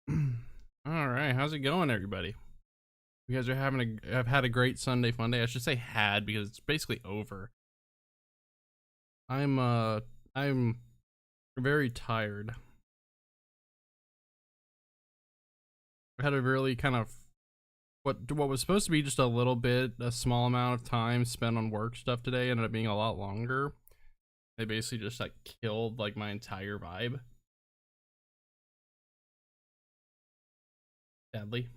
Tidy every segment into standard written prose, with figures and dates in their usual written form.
All right, how's it going, everybody? You guys are have had a great Sunday fun day. I should say had because it's basically over. I'm uh I'm very tired. I had a really kind of what was supposed to be just a small amount of time spent on work stuff today ended up being a lot longer. They basically just like killed like my entire vibe. Sadly.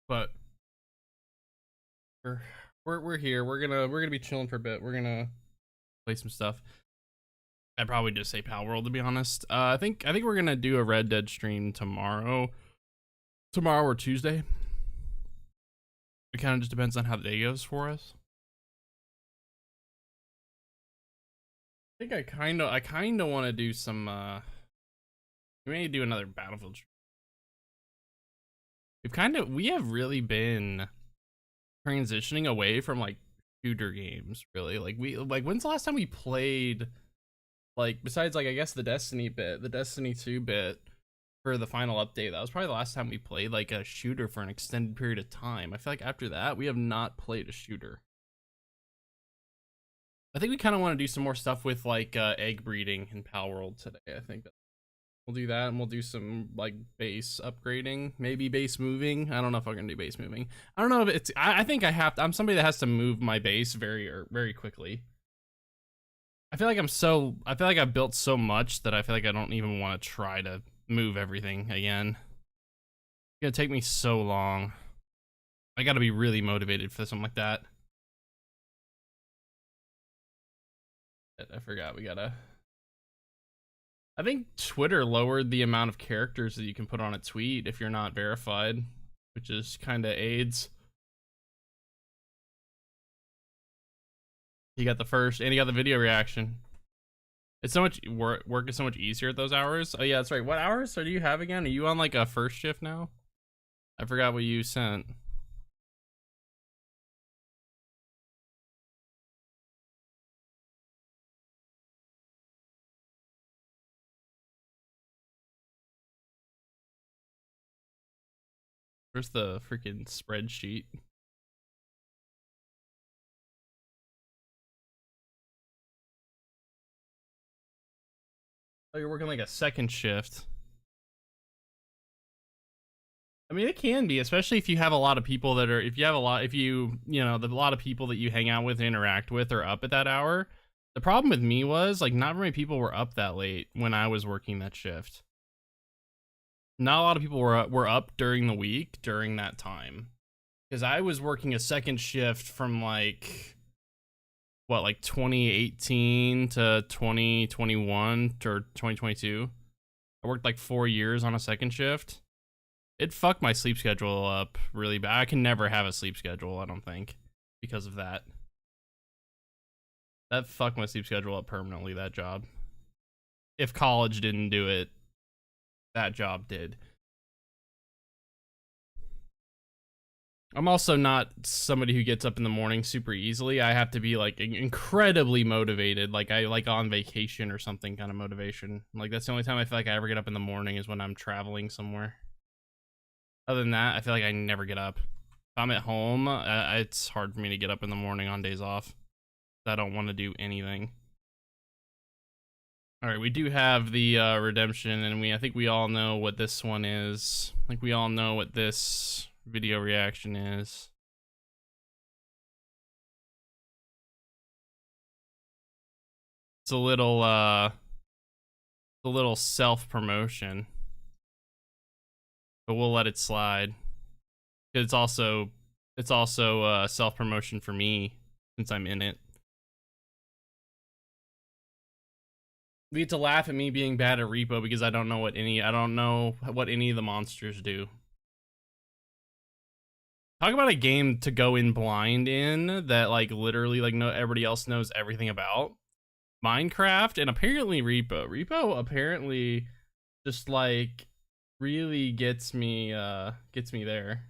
But we're we're here. We're gonna be chilling for a bit. We're gonna play some stuff. I'd probably just say Pal World to be honest. I think we're gonna do a Red Dead stream tomorrow or Tuesday. It kind of just depends on how the day goes for us. I think I kind of want to do some. We may do another Battlefield. We have really been transitioning away from like shooter games. Really, when's the last time we played? Like besides like I guess the Destiny 2 bit for the final update. That was probably the last time we played like a shooter for an extended period of time. I feel like after that we have not played a shooter. I think we kind of want to do some more stuff with like egg breeding in Pal World today. I think that we'll do that, and we'll do some like base upgrading, maybe base moving. I don't know if I'm gonna do base moving. I don't know if it's. I think I have. I'm somebody that has to move my base very quickly. I feel like I feel like I've built so much that I feel like I don't even want to try to move everything again. It's gonna take me so long. I gotta be really motivated for something like that. I forgot we gotta. I think Twitter lowered the amount of characters that you can put on a tweet if you're not verified, which is kind of AIDS. You got the first, and you got the video reaction. It's so much work is so much easier at those hours. Oh yeah, that's right. What hours do you have again? Are you on like a first shift now? I forgot what you sent. Where's the freaking spreadsheet? Oh, you're working like a second shift. I mean, it can be, especially if you have a lot of people that are, if you have a lot, if you know, a lot of people that you hang out with and interact with are up at that hour. The problem with me was, like, not very many people were up that late when I was working that shift. Not a lot of people were up during the week during that time. Because I was working a second shift from, like, what, like 2018 to 2021 or 2022. I worked like 4 years on a second shift. It fucked my sleep schedule up really bad. I can never have a sleep schedule, I don't think, because of that. That fucked my sleep schedule up permanently, that job. If college didn't do it, that job did. I'm also not somebody who gets up in the morning super easily. I have to be like incredibly motivated, like I like on vacation or something kind of motivation. Like that's the only time I feel like I ever get up in the morning is when I'm traveling somewhere. Other than that, I feel like I never get up. If I'm at home, it's hard for me to get up in the morning on days off. I don't want to do anything. All right, we do have the redemption, and I think we all know what this one is. Like we all know what this video reaction is. It's a little self-promotion, but we'll let it slide. It's also self-promotion for me since I'm in it. We get to laugh at me being bad at repo because I don't know what any of the monsters do. Talk about a game to go in blind in that like literally like no everybody else knows everything about. Minecraft and apparently Repo. Repo apparently just like really gets me there.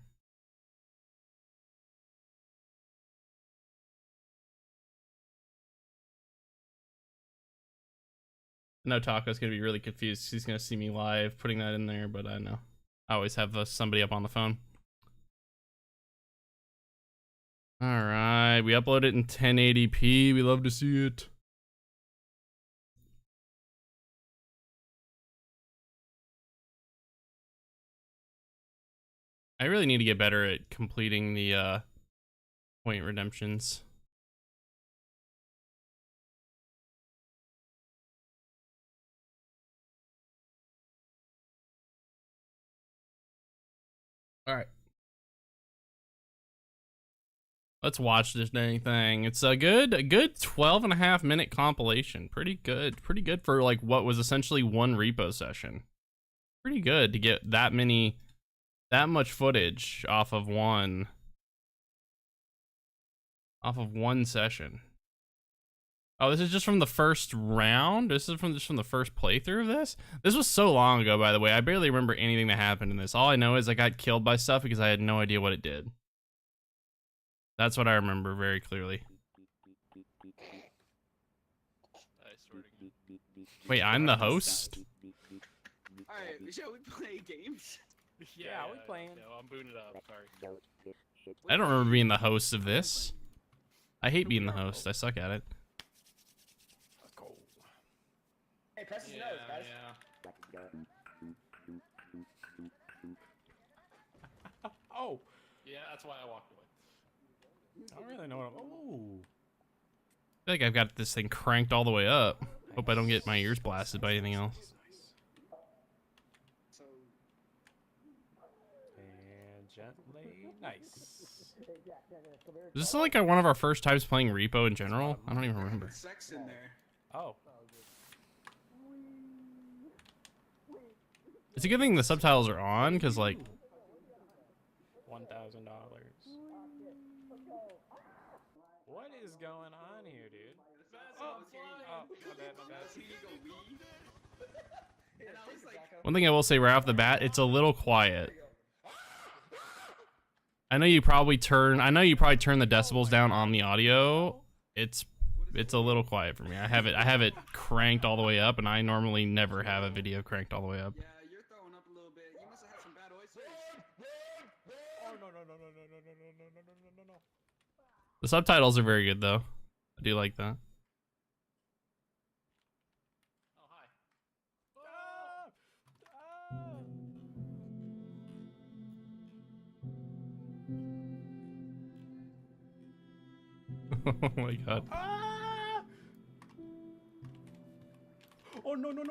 know Taco's gonna be really confused. He's gonna see me live putting that in there, but I know. I always have somebody up on the phone. All right, we upload it in 1080p. We love to see it. I really need to get better at completing the point redemptions. All right. Let's watch this dang thing. It's a good 12.5-minute compilation. Pretty good for like what was essentially one repo session. Pretty good to get that much footage off of one session. Oh, this is just from the first round? This is just from the first playthrough of this? This was so long ago, by the way. I barely remember anything that happened in this. All I know is I got killed by stuff because I had no idea what it did. That's what I remember very clearly. Wait, I'm the host? Alright, shall we play games? Yeah, we playing. No, I'm booting it up. Sorry. I don't remember being the host of this. I hate being the host. I suck at it. Let's go. Hey, press his nose, guys. Oh, Yeah, that's why I walked away. I don't really know what I'm. Oh. I feel like I've got this thing cranked all the way up. Hope I don't get my ears blasted by anything else. So, And gently. Nice. Is this like one of our first times playing repo in general? I don't even remember. sex in there. Oh. It's a good thing the subtitles are on, because like... $1,000. What is going on here, dude? Oh, my bad. One thing I will say right off the bat, it's a little quiet. I know you probably turn the decibels down on the audio. It's a little quiet for me. I have it cranked all the way up, and I normally never have a video cranked all the way up. Yeah, you're throwing up a little bit. You must have had some bad oysters. Oh, no. The subtitles are very good though. I do like that. Oh, hi. Oh my god. Ah! Oh, no. No.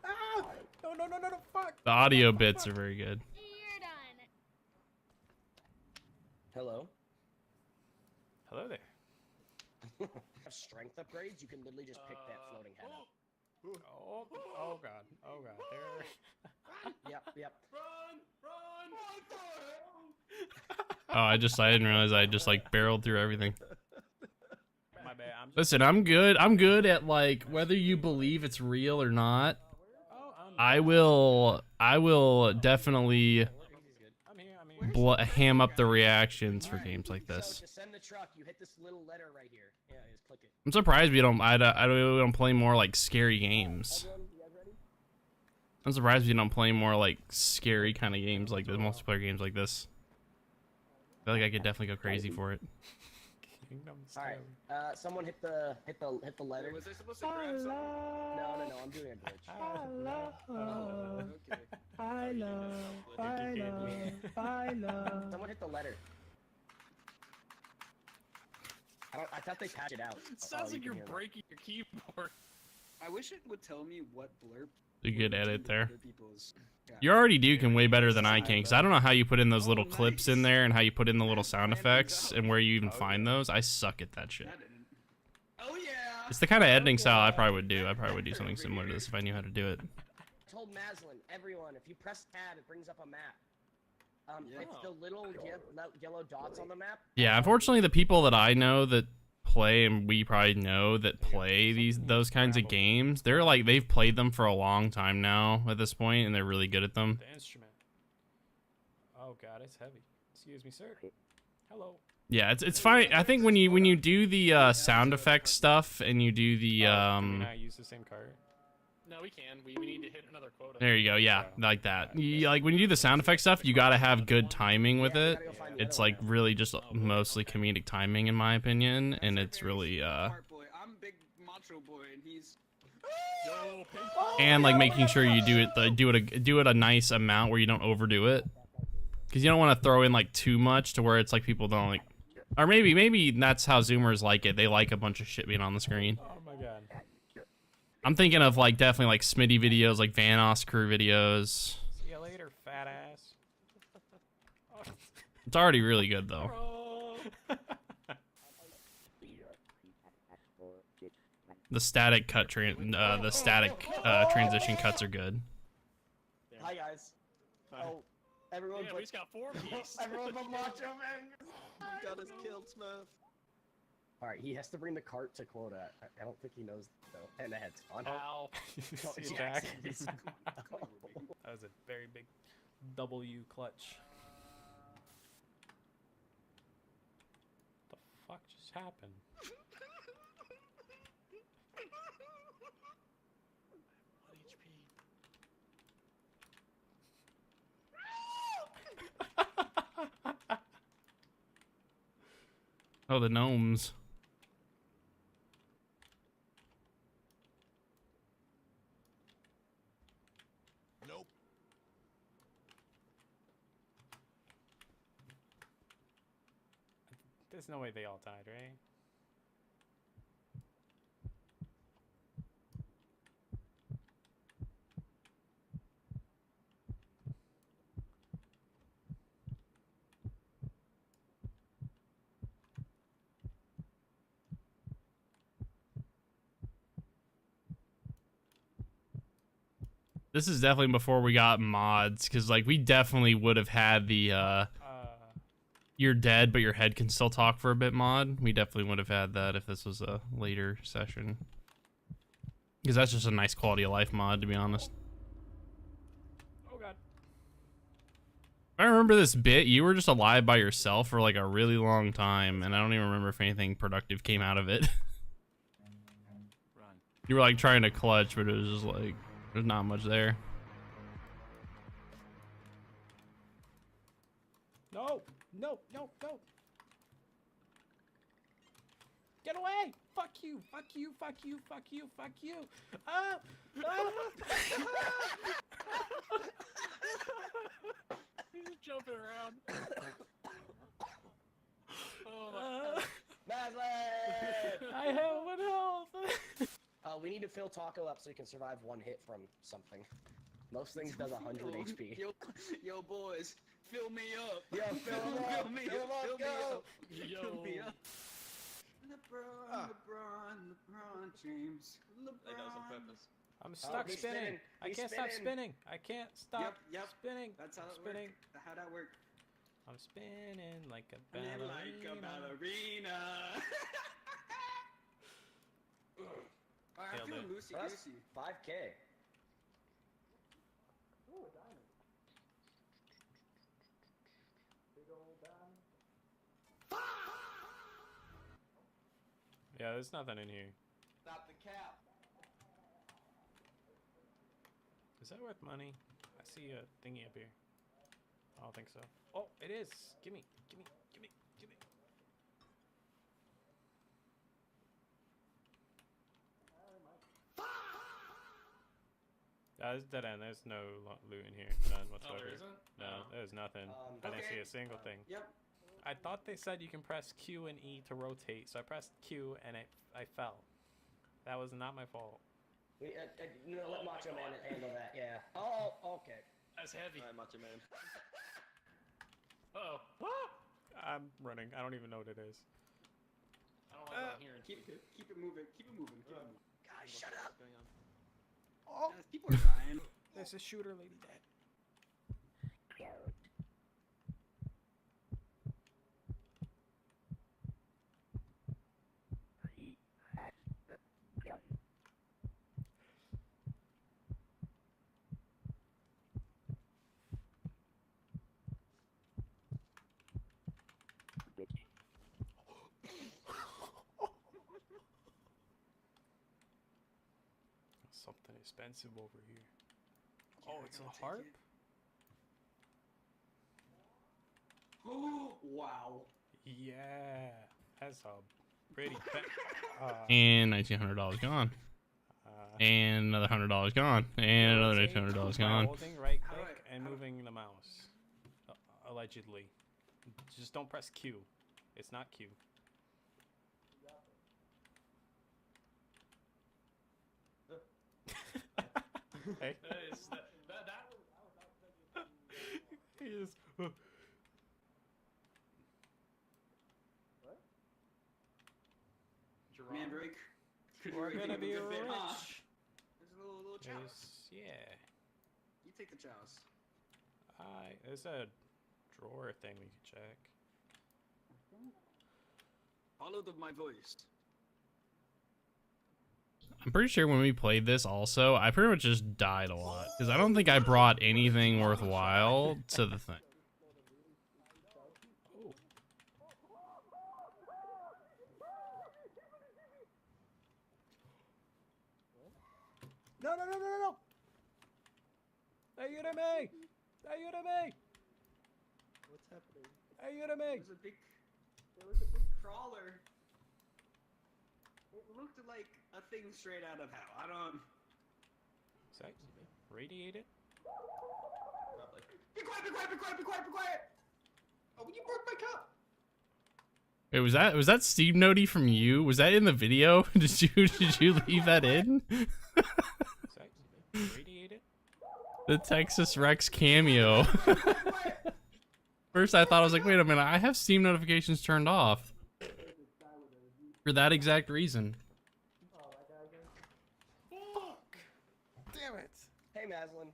Ah! No, fuck. The audio bits are very good. You're done. Hello. Hello there. Have strength upgrades, you can literally just pick that floating head up. Oh god. There. Yep. Oh, I didn't realize I just like barreled through everything. My bad. Listen, I'm good at like whether you believe it's real or not. I will definitely I'm here. ham up the reactions for games like So this. to send the truck, you hit this little letter right here. Yeah, just click it. I'm surprised we don't play more like scary games. I'm surprised we don't play more like scary kind of games like the multiplayer games like this. I feel like I could definitely go crazy for it. All right. Someone hit the letter. Was I supposed to grab something? No. I'm doing a glitch. Oh, okay. Someone hit the letter. I thought they patched it out. Sounds You like can you're hear that. breaking your keyboard. I wish it would tell me what blurb. A good would edit do there. other people's- Yeah. You already do can way better than I can, because I don't know how you put in those little clips in there and how you put in the little sound effects and where you even find those. I suck at that shit. That didn't. Oh yeah. It's the kind of editing style I probably would do. I probably would do something similar to this if I knew how to do it. I told Maslin, everyone, if you press tab, it brings up a map. Yeah. It's the little yellow dots on the map. Yeah, unfortunately, the people that I know that play and we probably know that play those kinds of games, they've played them for a long time now at this point, and they're really good at them. The instrument. Oh god, it's heavy. Excuse me, sir. Hello. Yeah, it's fine. I think when you do the sound effect stuff and you do the Can we not use the same cart? No, we can. We need to hit another quota. there you go. Yeah, like that. Like when you do the sound effect stuff, you gotta have good timing with it. It's like really just mostly comedic timing, in my opinion, and it's really Smart boy. I'm big macho boy, and he's. and like making sure you do it a nice amount where you don't overdo it, because you don't want to throw in like too much to where it's like people don't like, or maybe that's how Zoomers like it. They like a bunch of shit being on the screen. Oh my god. I'm thinking of like definitely like Smitty videos, like Vanos crew videos. See you later, fat ass. It's already really good though. The static transition cuts are good. Hi guys. Oh, everyone. Yeah, we just got 4 piece. Everyone but Macho Man. He got us killed, Smurf. All right, he has to bring the cart to quota. I don't think he knows though. And the head's on. Ow. Oh, See yes. back. That was a very big W clutch. The fuck just happened? Oh, the gnomes. Nope. There's no way they all died, right? This is definitely before we got mods, because like we definitely would have had the you're dead but your head can still talk for a bit mod. We definitely would have had that if this was a later session, because that's just a nice quality of life mod, to be honest. Oh god. I remember this bit, you were just alive by yourself for like a really long time, and I don't even remember if anything productive came out of it. Run. You were like trying to clutch, but it was just like there's not much there. No! No! No! No! Get away! Fuck you! Fuck you! Fuck you! Fuck you! Fuck you! Ah! Ah! He's just jumping around. Oh my Mazlet! I have 1 health. We need to fill Taco up so he can survive 1 hit from something. Most things does 100 HP. Yo, boys, fill me up. Yo, fill him up! Fill me Fill him up, up, fill me go! up. Fill me up. LeBron James. LeBron. I'm stuck he's spinning. spinning. I He's can't stop spinning. spinning. I can't stop Yep. spinning. That's how I'm it spinning. works. How'd that work? I'm spinning like a Spinning ballerina. like a ballerina. Alright, I'm Nailed feeling it. loosey That's goosey. 5K. Yeah, there's nothing in here. Stop the cap. Is that worth money? I see a thingy up here. I don't think so. Oh, it is. Gimme, gimme, gimme, gimme. It's dead end. There's no loot in here. None Oh, whatsoever. there isn't? No, there's nothing. I didn't see Okay. a single thing. Yep. I thought they said you can press Q and E to rotate, so I pressed Q and I fell. That was not my fault. Let Macho Man handle that, yeah. Oh, okay. That's heavy. Alright, Macho Man. Uh-oh. I'm running. I don't even know what it is. I don't like what I'm hearing. Keep it moving. Keep it moving. Keep it moving. Guys, shut up! What's going on? Oh, Guys, people are dying. there's a shooter lady dead. something expensive over here. Oh, it's a harp? Oh, wow. Yeah, that's a pretty And $1,900 gone. And another $100 gone. And another $1,900 gone. Holding right How do click I- and how- moving the mouse. Allegedly. Just don't press Q. It's not Q. Hey. He is. Mandrake. We're gonna be a bit, huh? rich. There's a little chalice. Yeah. You take the chalice. There's a drawer thing we can check. Follow my voice. I'm pretty sure when we played this also, I pretty much just died a lot. Because I don't think I brought anything worthwhile to the thing. No, no, no, no, no, no! Ayúdame! Ayúdame! What's happening? Ayúdame! There was a big crawler. It looked like a thing straight out of hell. I don't. Is that radiated? Probably. Be quiet! Be quiet! Be quiet! Be quiet! Be quiet! Oh, you broke my cup. Wait, was that Steve Nody from you? Was that in the video? Did you leave that in? Is that radiated? The Texas Rex cameo. First I thought, I was like, wait a minute, I have Steam notifications turned off. For that exact reason. Fuck! Damn it! Hey, Maslin.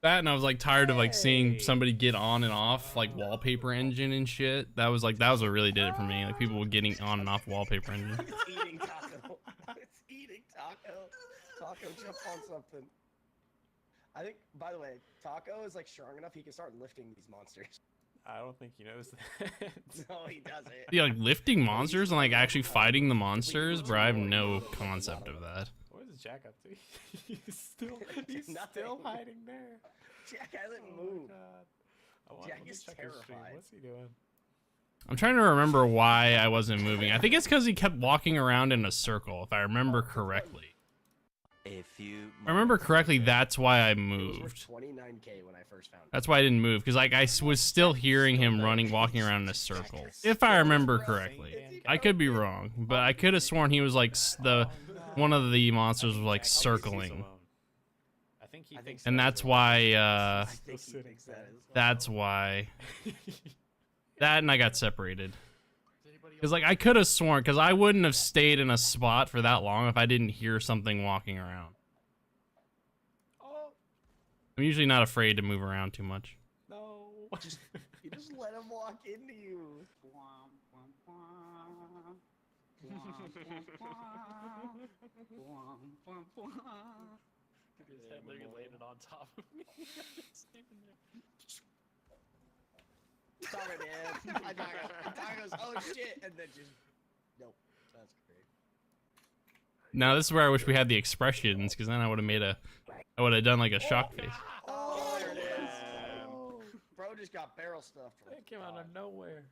That, and I was like tired of like seeing Hey. somebody get on and off like wallpaper engine and shit. That was what really did it for me. Like people were getting on and off wallpaper engine. It's eating taco. It's eating taco. Taco jump on something. I think, by the way, Taco is like strong enough he can start lifting these monsters. I don't think he knows that. No, he doesn't. Yeah, like lifting monsters and like actually fighting the monsters, bro. I have no concept of that. What is Jack up to? he's still Nothing. hiding there. Jack hasn't Oh my moved. God. Jack let me is check his stream. terrified. What's he doing? I'm trying to remember why I wasn't moving. I think it's because he kept walking around in a circle, if I remember correctly. A few. If I remember correctly, that's why I It was worth moved. 29K when I first found it. That's why I didn't move, because like I was still hearing him walking around in a circle. If I remember correctly, I could be wrong, but I could have sworn he was like one of the monsters was like circling, I think he I think thinks so. and that's why. I think he thinks that is. That's why. That and I got separated. Because like I could have sworn, because I wouldn't have stayed in a spot for that long if I didn't hear something walking around. Oh I'm usually not afraid to move around too much. no! You just let him walk into you. His head literally landed on top of me. Sleeping there. Sorry, man. Taco goes, oh shit, and then just nope. That's great. Now this is where I wish we had the expressions, because then I would have done like a shock face. Oh, there it is. Oh. Bro just got barrel stuffed. from It came out God. of nowhere.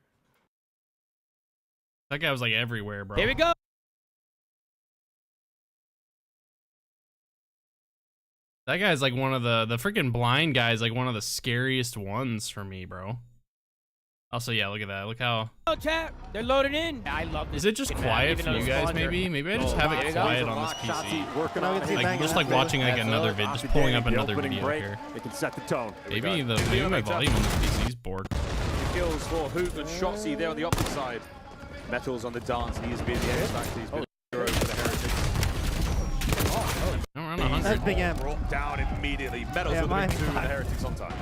That guy was like everywhere, bro. Here we go. That guy's like one of the freaking blind guy's like one of the scariest ones for me, bro. Also, yeah, look at that. Look how. Oh, chat. They're loaded in. I love this. Is it just fucking quiet map, for even you though guys? it's fun. Maybe I just have it quiet on this PC. Working on it. Like just like watching like another vid, just pulling up another video here. It can set the tone. Maybe my volume on this PC is bored. Kills for Hoot and Shotzi there on the opposite side. Metals on the dance. He is being the X Factor. He's been hero for the Heretics. I'm around 100. Big M. Brought down immediately. Metals Yeah, with the big mine- 2 and the Heretics on time.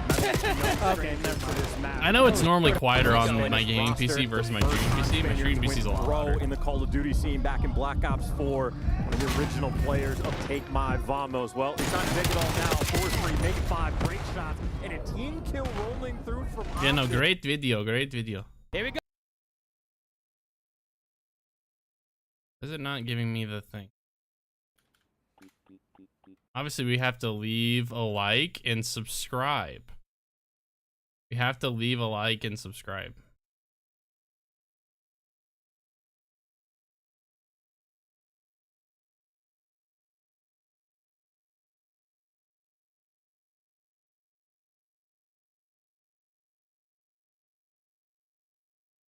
Okay, never mind. I know it's normally quieter on my gaming PC versus my streaming PC. My streaming PC is a lot louder. In the Call of Duty scene back in Black Ops 4, one of the original players of Take My Vamos. Well, it's time to take it all now. 4-3, make it 5, great shots, and a team kill rolling through from Yeah, no, Optic. great video, great video. Here we go. Is it not giving me the thing? Obviously, we have to leave a like and subscribe. We have to leave a like and subscribe.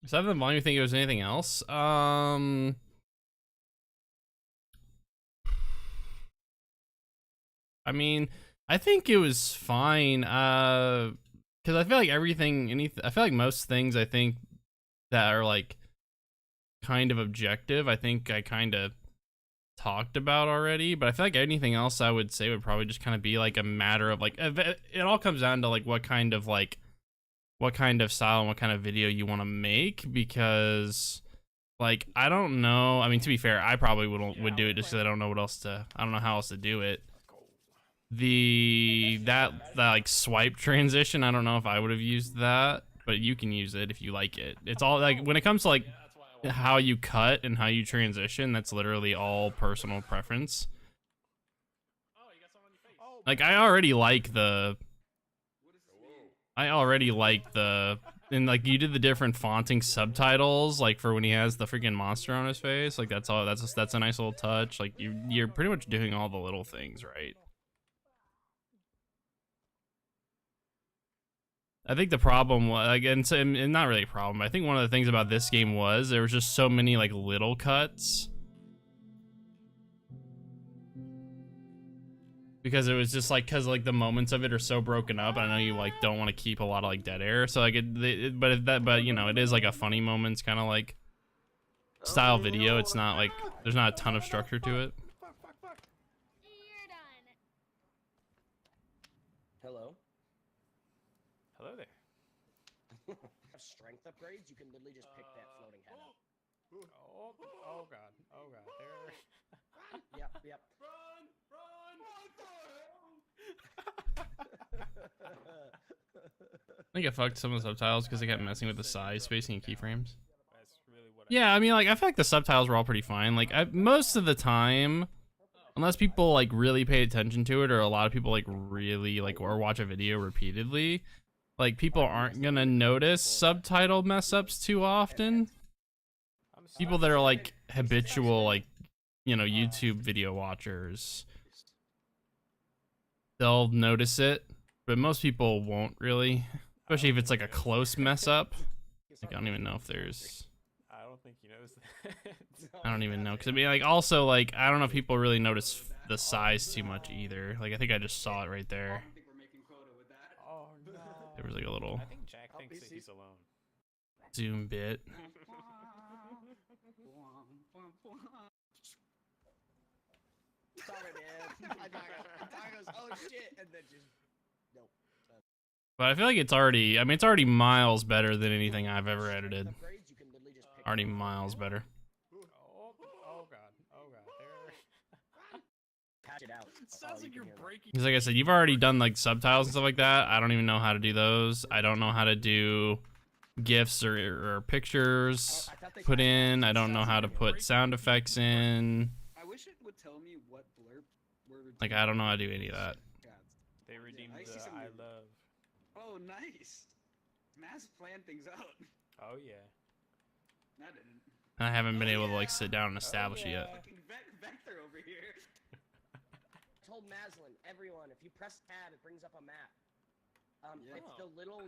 Is that the volume? You think it was anything else? I mean, I think it was fine. Because I feel like I feel like most things I think that are like kind of objective, I think I kind of talked about already. But I feel like anything else I would say would probably just kind of be like a matter of like it all comes down to like what kind of style and what kind of video you want to make, because like I don't know. I mean, to be fair, I probably would do it just because I don't know how else to do it. That like swipe transition, I don't know if I would have used that, but you can use it if you like it. It's all like when it comes to like how you cut and how you transition, that's literally all personal preference. Like I already like the and like you did the different fonting subtitles like for when he has the freaking monster on his face, like that's a nice little touch. Like you're pretty much doing all the little things right. I think the problem was, and not really a problem, I think one of the things about this game was there was just so many like little cuts. Because it was just like, because like the moments of it are so broken up, and I know you like don't want to keep a lot of like dead air, so like but you know, it is like a funny moments kind of like style video. It's not like, there's not a ton of structure to it. Hello. Hello there. Strength upgrades, you can literally just pick that floating head up. Oh god. Oh god. There. Yep. I think I fucked some of the subtitles because they kept messing with the size, spacing, and keyframes. That's really what Yeah, I mean, like, I feel like the subtitles were all pretty fine. Like, most of the time, unless people, like, really pay attention to it, or a lot of people, like, really, like, or watch a video repeatedly, like, people aren't gonna notice subtitle mess-ups too often. People that are, like, habitual, like, you know, YouTube video watchers, they'll notice it, but most people won't really. Especially if it's, like, a close mess-up. Like, I don't even know if there's... I don't think he knows that. I don't even know, because I mean, like, also, like, I don't know if people really notice the size too much either. Like, I think I just saw it right there. I think we're making quota with that. Oh no. There was like a little I think Jack thinks that he's alone. zoom bit. Sorry, man. I goes, oh shit, and then just nope. But I feel like it's already, I mean, it's already miles better than anything I've ever edited. Upgrades, you can literally just pick Already miles better. Oh god. There. patch it out. Sounds like you're breaking. Because like I said, you've already done like subtitles and stuff like that. I don't even know how to do those. I don't know how to do GIFs or pictures put in. I don't know how to put sound effects in. I wish it would tell me what blurb word. Like, I don't know how to do any of that. They redeemed I see the some- I love. Oh, nice. Mass plan things out. Oh yeah. That didn't. I haven't been able to like sit down and establish it yet. Fucking Vector over here. I told Maslin, everyone, if you press tab, it brings up a map. It's the little.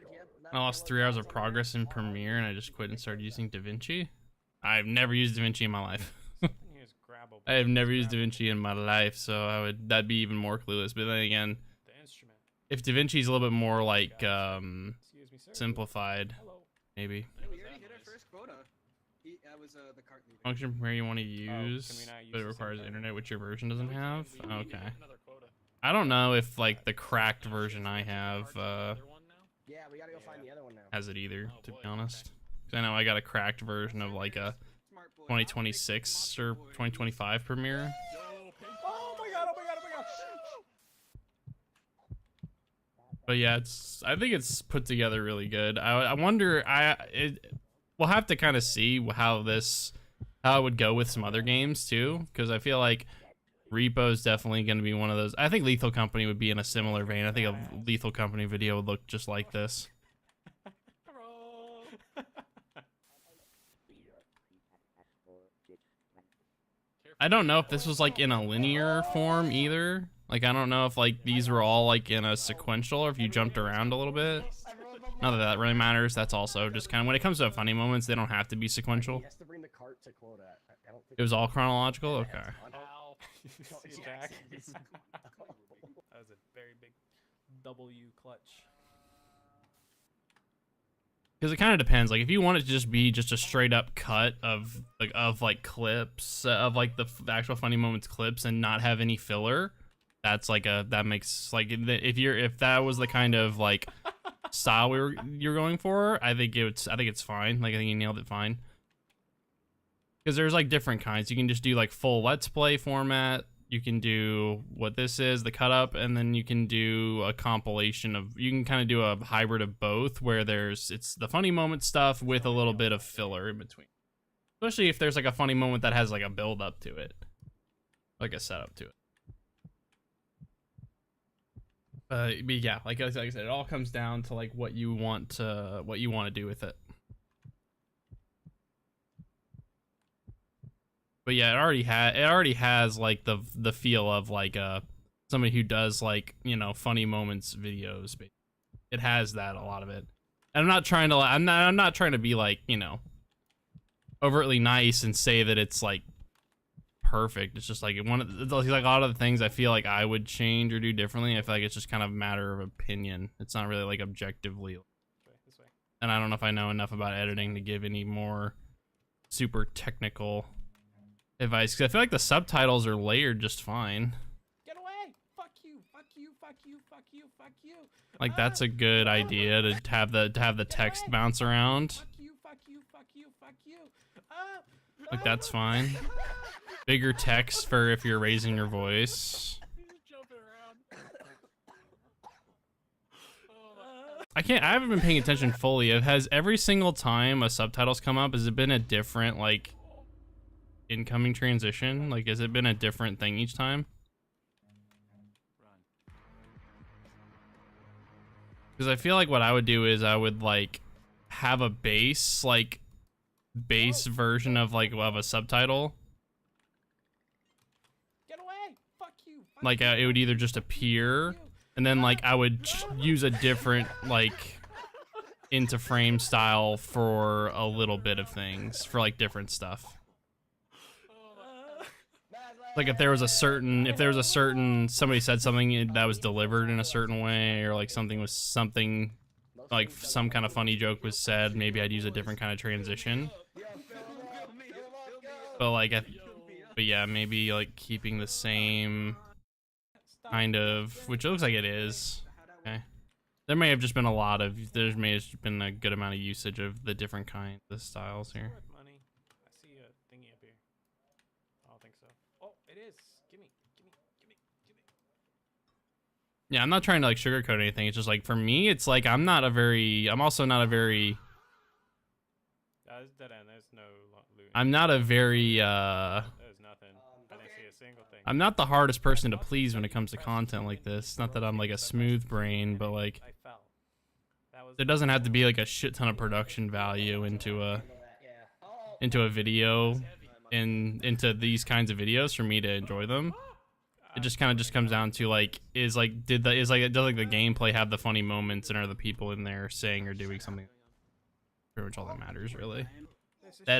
I lost 3 hours of progress in Premiere and I just quit and started using DaVinci. I've never used DaVinci in my life. Here's grabbable. I have never used DaVinci in my life, so that'd be even more clueless. But then again, The instrument. if DaVinci is a little bit more like Excuse me, sir. simplified, Hello. maybe. We already hit our first quota. That was the cart leader. Function Premiere you want to can we use, not use but it the requires same internet, which your version doesn't have. We need Okay. another quota. I don't know if like the cracked version I have Other one now? Yeah, we gotta go find the other one now. has it either, Oh, to boy, be honest. 'Cause I know I got a cracked version of like a Smart boy. 2026 or 2025 Premiere. Oh my god! But yeah, I think it's put together really good. I wonder, we'll have to kind of see how it would go with some other games too, because I feel like Repo is definitely going to be one of those. I think Lethal Company would be in a similar vein. I think a Lethal Company video would look just like this. I don't know if this was like in a linear form either. Like, I don't know if like these were all like in a sequential or if you jumped around a little bit. Not that that really matters. That's also just kind of, when it comes to funny moments, they don't have to be sequential. He has to bring the cart to quota. I don't think It was all chronological? Okay. Ow. You see Jack? That was a very big W clutch. Because it kind of depends. Like, if you want it to just be just a straight up cut of clips of like the actual funny moments clips and not have any filler, that's like that makes like, if that was the kind of like style you're going for, I think it's fine. Like, I think you nailed it fine. Because there's like different kinds. You can just do like full Let's Play format. You can do what this is, the cut up, and then you can do a compilation of, you can kind of do a hybrid of both where it's the funny moment stuff with a little bit of filler in between. Especially if there's like a funny moment that has like a build up to it. Like a setup to it. But yeah, like I said, it all comes down to like what you want to do with it. But yeah, it already has like the feel of like somebody who does like, you know, funny moments videos. It has that, a lot of it. And I'm not trying to be like, you know, overtly nice and say that it's like perfect. It's just like like a lot of the things I feel like I would change or do differently. I feel like it's just kind of a matter of opinion. It's not really like objectively. This way. And I don't know if I know enough about editing to give any more super technical advice, because I feel like the subtitles are layered just fine. Get away! Fuck you! Fuck you! Fuck you! Fuck you! Fuck you! Like, that's a good idea to have the text bounce around. Fuck you! Fuck you! Fuck you! Fuck you! Like, that's fine. Bigger text for if you're raising your voice. He's jumping around. I haven't been paying attention fully. Has every single time a subtitles come up, has it been a different like incoming transition? Like, has it been a different thing each time? Because I feel like what I would do is I would like have a base version of like of a subtitle. Get away! Fuck you! Fuck Like, you, it would fuck either you, just fuck appear, you. and then like I would use a different like into frame style for a little bit of things, for like different stuff. Like, if there was a certain somebody said something that was delivered in a certain way, or like something like some kind of funny joke was said, maybe I'd use a different kind of transition. But like, but yeah, maybe like keeping the same kind of, which it looks like it is. Okay. There may have just been there may have been a good amount of usage of the different kinds of styles here. Worth money. I see a thingy up here. I don't think so. Oh, it is. Gimme. Yeah, I'm not trying to like sugarcoat anything. It's just like, for me, it's like I'm also not a very That's dead end. There's no loot. I'm not a very There's nothing. I didn't see a single thing. I'm not the hardest person to please when it comes to content like this. Not that I'm like a smooth brain, but like I fell. That was there doesn't have to be like a shit ton of production value into a video and into these kinds of videos for me to enjoy them. It just kind of just comes down to like, does the gameplay have the funny moments, and are the people in there saying or doing something? Pretty much all that matters, really. The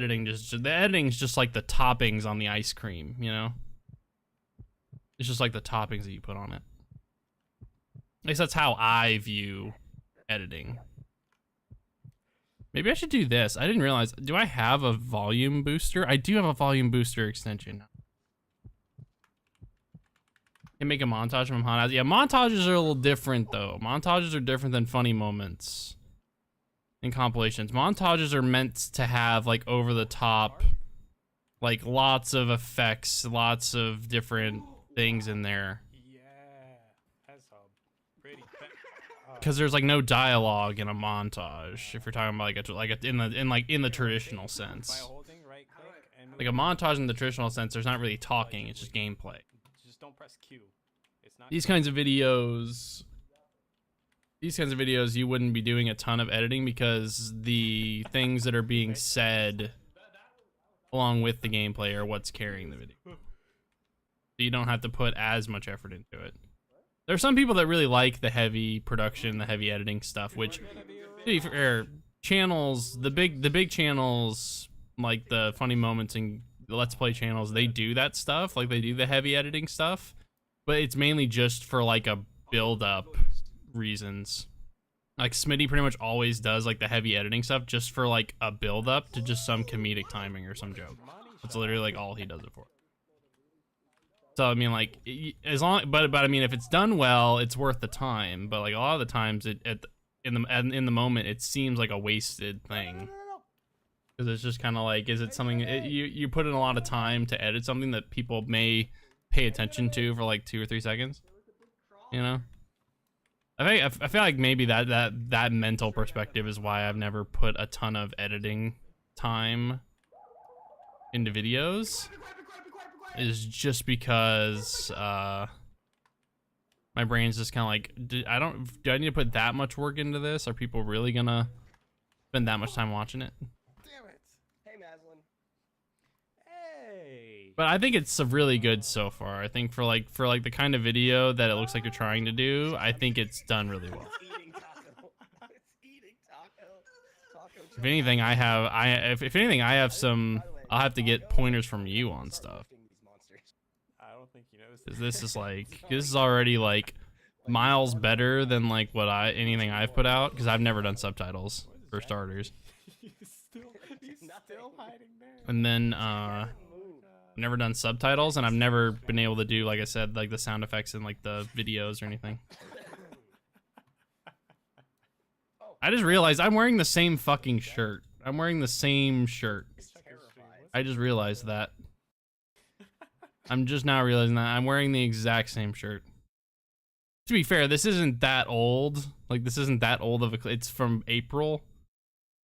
editing's just like the toppings on the ice cream, you know? It's just like the toppings that you put on it. At least that's how I view editing. Maybe I should do this. I didn't realize. Do I have a volume booster? I do have a volume booster extension. Can make a montage from Hot. Yeah, montages are a little different though. Montages are different than funny moments in compilations. Montages are meant to have like over the top, like lots of effects, lots of different things in there. Yeah, that's a pretty. Because there's like no dialogue in a montage. If you're talking about like in the traditional sense, By holding right click and like a montage in the traditional sense, there's not really talking. It's just gameplay. press Q. It's not. These kinds of videos, you wouldn't be doing a ton of editing because the things that are being said along with the gameplay are what's carrying the video. So you don't have to put as much effort into it. There are some people that really like the heavy production, the heavy editing stuff, which channels, the big channels like the funny moments and the Let's Play channels, they do that stuff, like they do the heavy editing stuff, but it's mainly just for like a build up reasons. Like Smitty pretty much always does like the heavy editing stuff just for like a build up to just some comedic timing or some joke. That's literally like all he does it for. So I mean, like, as long, but I mean, if it's done well, it's worth the time. But like a lot of the times, in the moment, it seems like a wasted thing. Because it's just kind of like, is it something you put in a lot of time to edit something that people may pay attention to for like 2 or 3 seconds? You know, I feel like maybe that mental perspective is why I've never put a ton of editing time into videos. Is just because my brain's just kind of like, do I need to put that much work into this? Are people really gonna spend that much time watching it? Damn it. Hey, Maslin. Hey. But I think it's really good so far. I think for like the kind of video that it looks like you're trying to do, I think it's done really well. It's eating taco. It's eating taco. If anything, I have some. I'll have to get pointers from you on stuff. I don't think you noticed. 'Cause this is like, this is already like miles better than like anything I've put out, because I've never done subtitles for starters. He's still hiding there. And then I've never done subtitles, and I've never been able to do, like I said, like the sound effects in like the videos or anything. I just realized I'm wearing the same fucking shirt. I'm wearing the same shirt. I just realized that. I'm just now realizing that I'm wearing the exact same shirt. To be fair, this isn't that old. Like, this isn't that old of a... It's from April.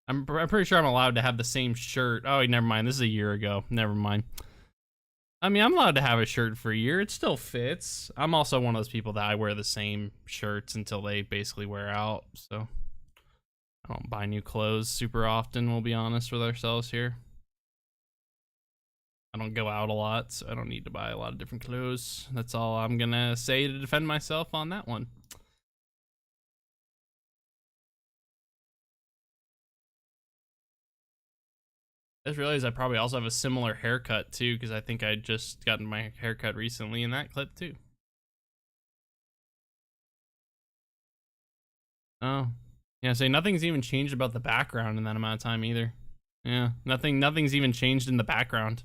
I'm pretty sure I'm allowed to have the same shirt. Oh, never mind. This is a year ago. Never mind. I mean, I'm allowed to have a shirt for a year. It still fits. I'm also one of those people that I wear the same shirts until they basically wear out. So, I don't buy new clothes super often, we'll be honest with ourselves here. I don't go out a lot, so I don't need to buy a lot of different clothes. That's all I'm gonna say to defend myself on that one. I just realized I probably also have a similar haircut too, because I think I just gotten my haircut recently in that clip too. Oh, yeah. So nothing's even changed about the background in that amount of time either. Yeah, nothing's even changed in the background.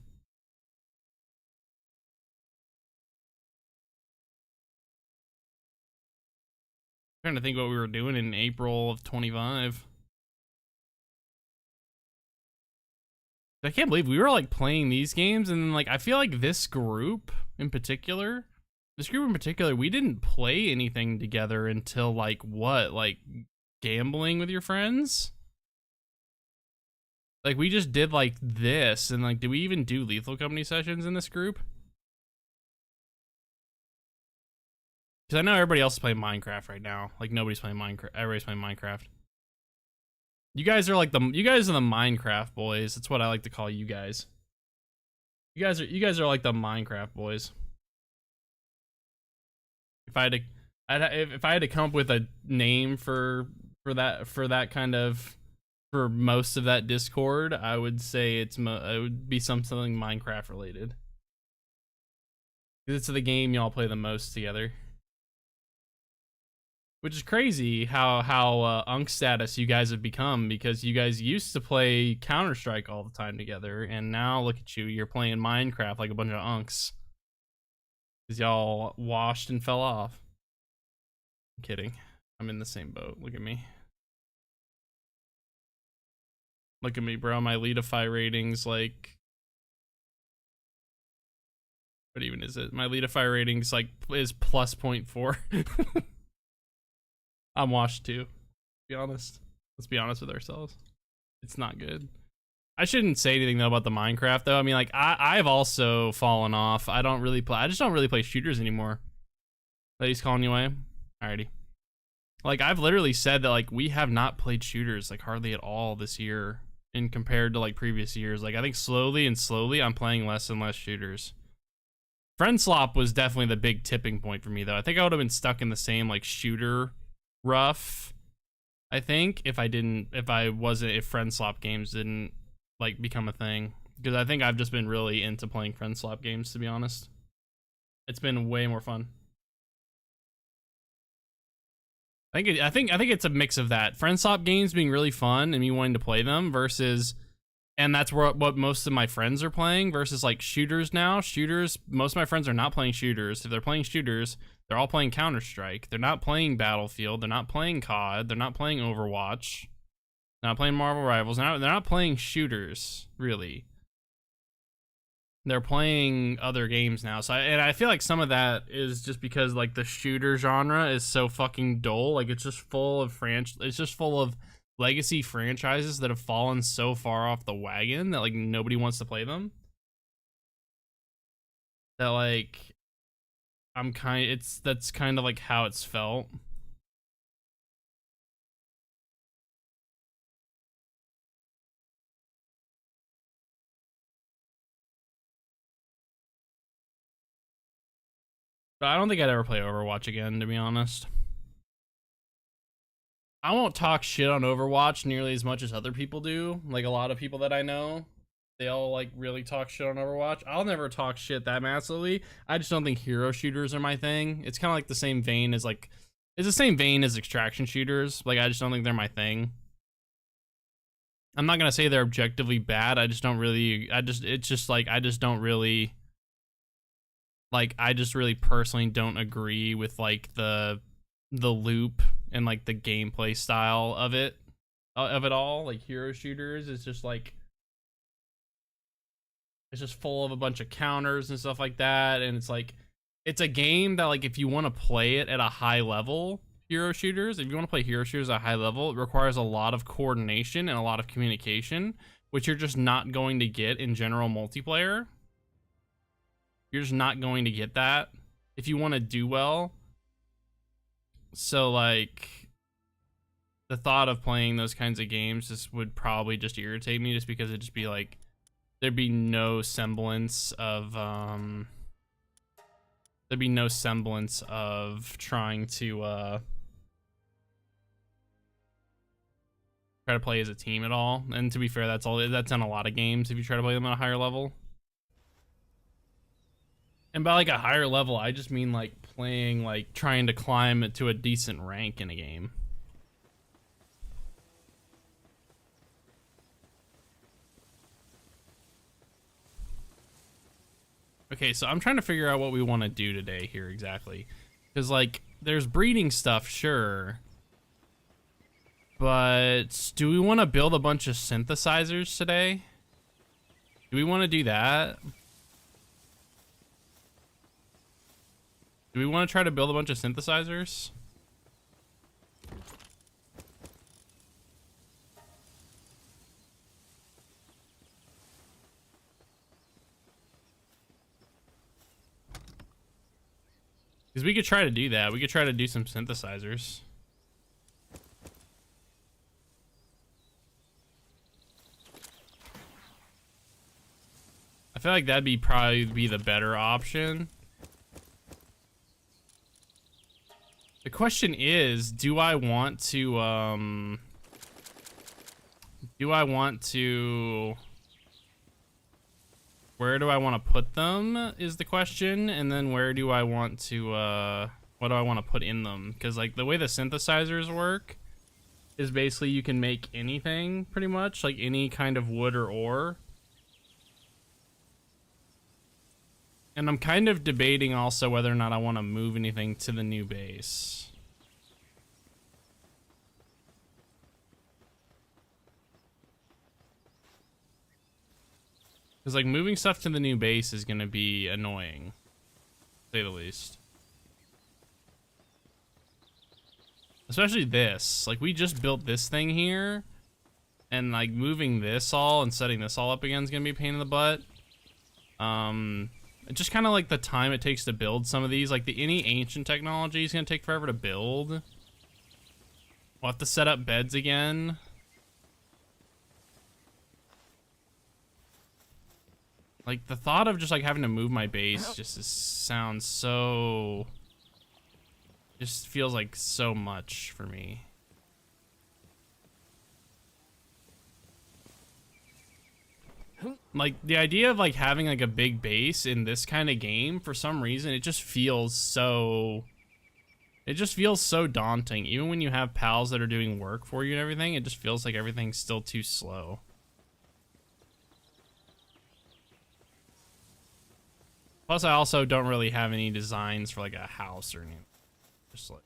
Trying to think what we were doing in April of 25. I can't believe we were like playing these games, and then like I feel like this group in particular, we didn't play anything together until like what, like gambling with your friends? Like we just did like this, and like did we even do Lethal Company sessions in this group? Because I know everybody else is playing Minecraft right now. Like nobody's playing Minecraft. Everybody's playing Minecraft. You guys are the Minecraft boys. That's what I like to call you guys. You guys are like the Minecraft boys. If I had to come up with a name for most of that Discord, I would say it would be something Minecraft related. It's the game y'all play the most together. Which is crazy how unk status you guys have become, because you guys used to play Counter-Strike all the time together, and now look at you, you're playing Minecraft like a bunch of unks. Because y'all washed and fell off. I'm kidding. I'm in the same boat. Look at me. Look at me, bro. My Leadify rating's like... What even is it? My Leadify rating's like is plus 0.4. I'm washed too. Be honest. Let's be honest with ourselves. It's not good. I shouldn't say anything though about the Minecraft though. I mean, like I've also fallen off. I just don't really play shooters anymore. Ladies calling you away. Alrighty. Like I've literally said that like we have not played shooters like hardly at all this year in compared to like previous years. Like I think slowly I'm playing less and less shooters. Friend slop was definitely the big tipping point for me though. I think I would have been stuck in the same like shooter rough. I think if friend slop games didn't like become a thing, because I think I've just been really into playing friend slop games, to be honest. It's been way more fun. I think it's a mix of that. Friend swap games being really fun and me wanting to play them versus, and that's what most of my friends are playing versus like shooters now. Shooters, most of my friends are not playing shooters. If they're playing shooters, they're all playing Counter-Strike. They're not playing Battlefield. They're not playing COD. They're not playing Overwatch. They're not playing Marvel Rivals. They're not playing shooters, really. They're playing other games now. So I feel like some of that is just because like the shooter genre is so fucking dull. Like it's just full of legacy franchises that have fallen so far off the wagon that like nobody wants to play them. That like that's kind of like how it's felt. But I don't think I'd ever play Overwatch again, to be honest. I won't talk shit on Overwatch nearly as much as other people do. Like a lot of people that I know, they all like really talk shit on Overwatch. I'll never talk shit that massively. I just don't think hero shooters are my thing. It's kind of like the same vein as like, it's the same vein as extraction shooters. Like I just don't think they're my thing. I'm not gonna say they're objectively bad. I just really personally don't agree with like the loop and like the gameplay style of it all. Like hero shooters is just like, it's just full of a bunch of counters and stuff like that, and it's like, it's a game that like if you want to play it at a high level, if you want to play hero shooters at a high level, it requires a lot of coordination and a lot of communication, which you're just not going to get in general multiplayer. You're just not going to get that if you want to do well. So like the thought of playing those kinds of games just would probably just irritate me, just because it'd just be like there'd be no semblance of trying to try to play as a team at all. And to be fair, that's in a lot of games if you try to play them at a higher level. And by like a higher level, I just mean like playing, like trying to climb to a decent rank in a game. Okay, so I'm trying to figure out what we want to do today here exactly. Because like, there's breeding stuff, sure. But do we want to build a bunch of synthesizers today? Do we want to do that? Do we want to try to build a bunch of synthesizers? Because we could try to do that. We could try to do some synthesizers. I feel like that'd probably be the better option. The question is, do I want to, where do I want to put them is the question, and then where do I want to, what do I want to put in them? Because like the way the synthesizers work is basically you can make anything pretty much, like any kind of wood or ore. And I'm kind of debating also whether or not I want to move anything to the new base. Because like moving stuff to the new base is going to be annoying, to say the least. Especially this. Like we just built this thing here. and like moving this all and setting this all up again is gonna be a pain in the butt. Just kind of like the time it takes to build some of these, like any ancient technology is gonna take forever to build. We'll have to set up beds again. Like the thought of just like having to move my base sounds so, just feels like so much for me. Like the idea of like having like a big base in this kind of game, for some reason it just feels so daunting. Even when you have pals that are doing work for you and everything, it just feels like everything's still too slow. Plus I also don't really have any designs for like a house or anything. Just like,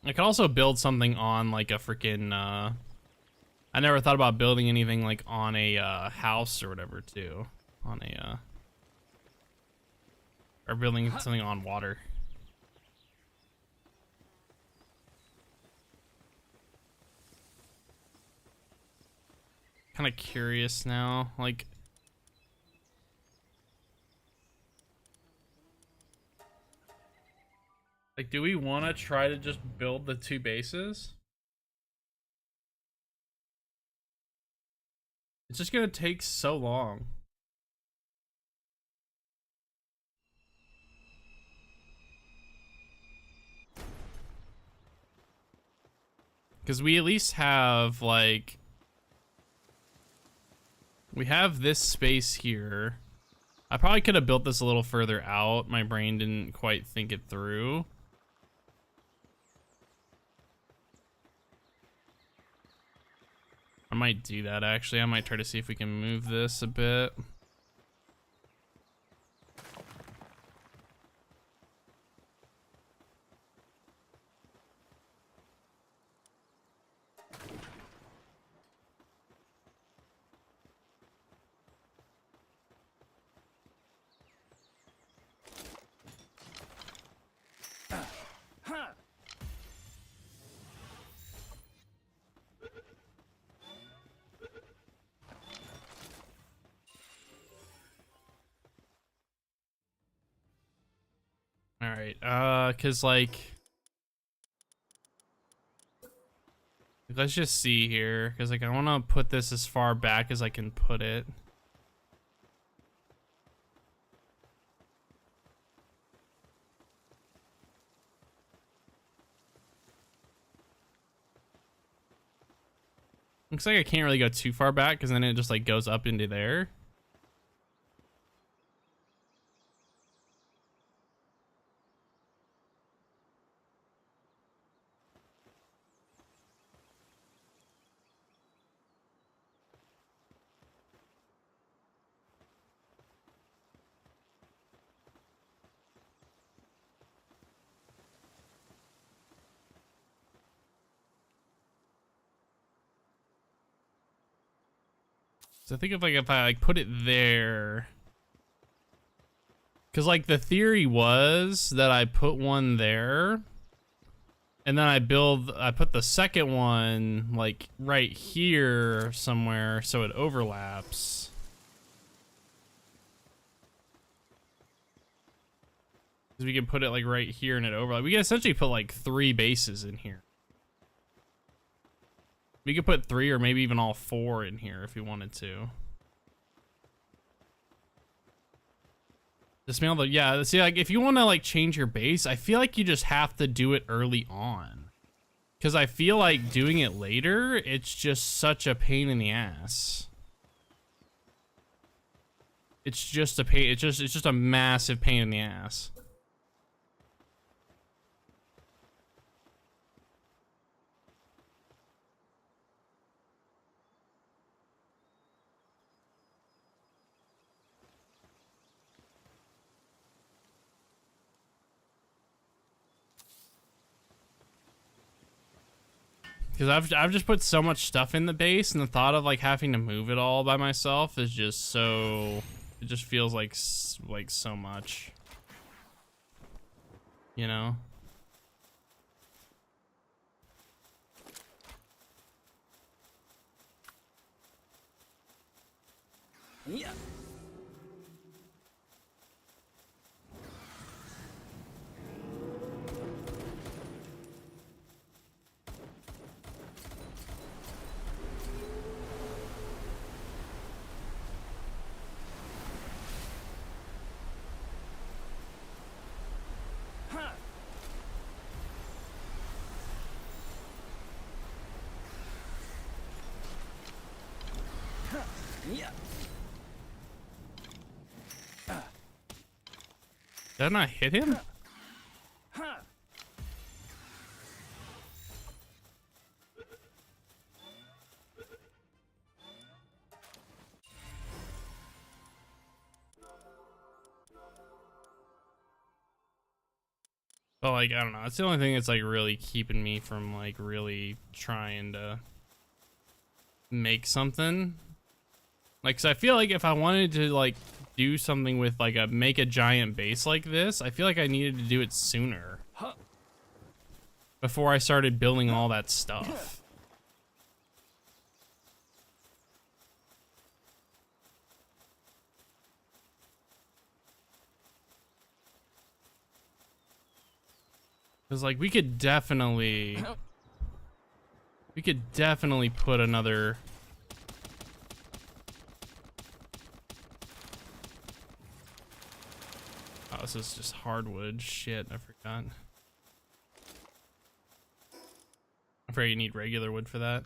I could also build something on like a freaking I never thought about building anything like on a house or whatever too. On a or building something on water. Kind of curious now, like do we want to try to just build the 2 bases? It's just gonna take so long. Because we at least have like, we have this space here. I probably could have built this a little further out. My brain didn't quite think it through. I might do that actually. I might try to see if we can move this a bit. All right, cause like, let's just see here, cause like I want to put this as far back as I can put it. Looks like I can't really go too far back, cause then it just like goes up into there. So I think if I like put it there, because like the theory was that I put one there, and then I put the second one like right here somewhere so it overlaps. Because we can put it like right here and it overlaps. We can essentially put like 3 bases in here. We could put 3 or maybe even all 4 in here if we wanted to. Just be able to, yeah, see, like, if you want to, like, change your base, I feel like you just have to do it early on. Because I feel like doing it later, it's just such a pain in the ass. It's just a pain, it's just a massive pain in the ass. Because I've just put so much stuff in the base, and the thought of like having to move it all by myself is just so, it just feels like so much, you know. Yeah. Yeah. Did I not hit him? But like, I don't know. It's the only thing that's like really keeping me from like really trying to make something. Like, 'cause I feel like if I wanted to like do something with like make a giant base like this, I feel like I needed to do it sooner. Before I started building all that stuff. Cause like we could definitely put another. Oh, this is just hardwood. Shit, I forgot. I'm afraid you need regular wood for that.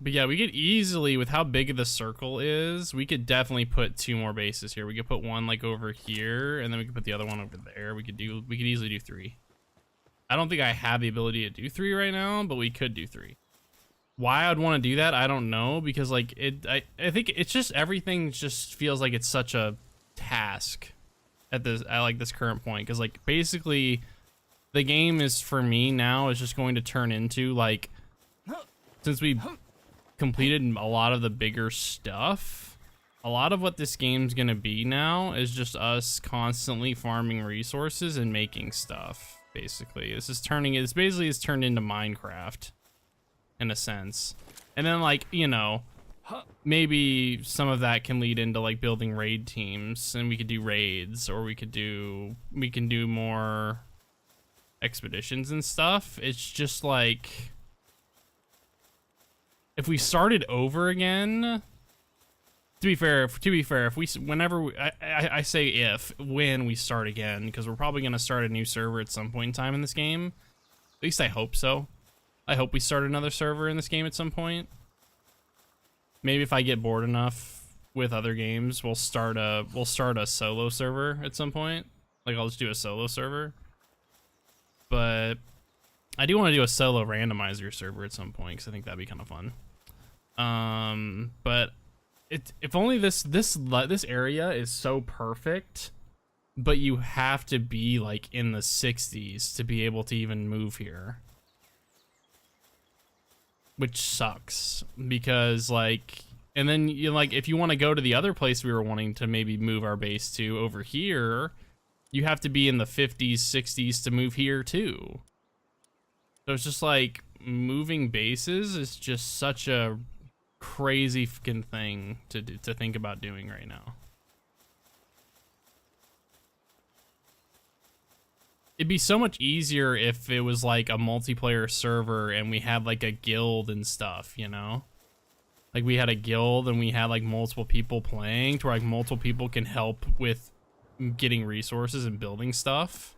But yeah, we could easily, with how big the circle is, we could definitely put 2 more bases here. We could put one like over here, and then we could put the other one over there. We could easily do 3. I don't think I have the ability to do 3 right now, but we could do 3. Why I'd want to do that, I don't know, because like I think it's just everything just feels like it's such a task at like this current point, because like basically the game is, for me now, is just going to turn into like, since we completed a lot of the bigger stuff, a lot of what this game's gonna be now is just us constantly farming resources and making stuff. Basically, it's turned into Minecraft in a sense. And then like, you know, maybe some of that can lead into like building raid teams, and we could do raids, or we can do more expeditions and stuff. It's just like, if we started over again, to be fair, if we, when we start again, because we're probably going to start a new server at some point in time in this game. At least I hope so. I hope we start another server in this game at some point. Maybe if I get bored enough with other games, we'll start a solo server at some point. Like, I'll just do a solo server. But I do want to do a solo randomizer server at some point, because I think that'd be kind of fun. But if only this area is so perfect, but you have to be like in the 60s to be able to even move here, which sucks, because like, and then you like, if you want to go to the other place we were wanting to maybe move our base to over here, you have to be in the 50s, 60s to move here too. So it's just like, moving bases is just such a crazy fucking thing to think about doing right now. It'd be so much easier if it was like a multiplayer server and we had like a guild and stuff, you know? Like we had a guild and we had like multiple people playing, to where like multiple people can help with getting resources and building stuff.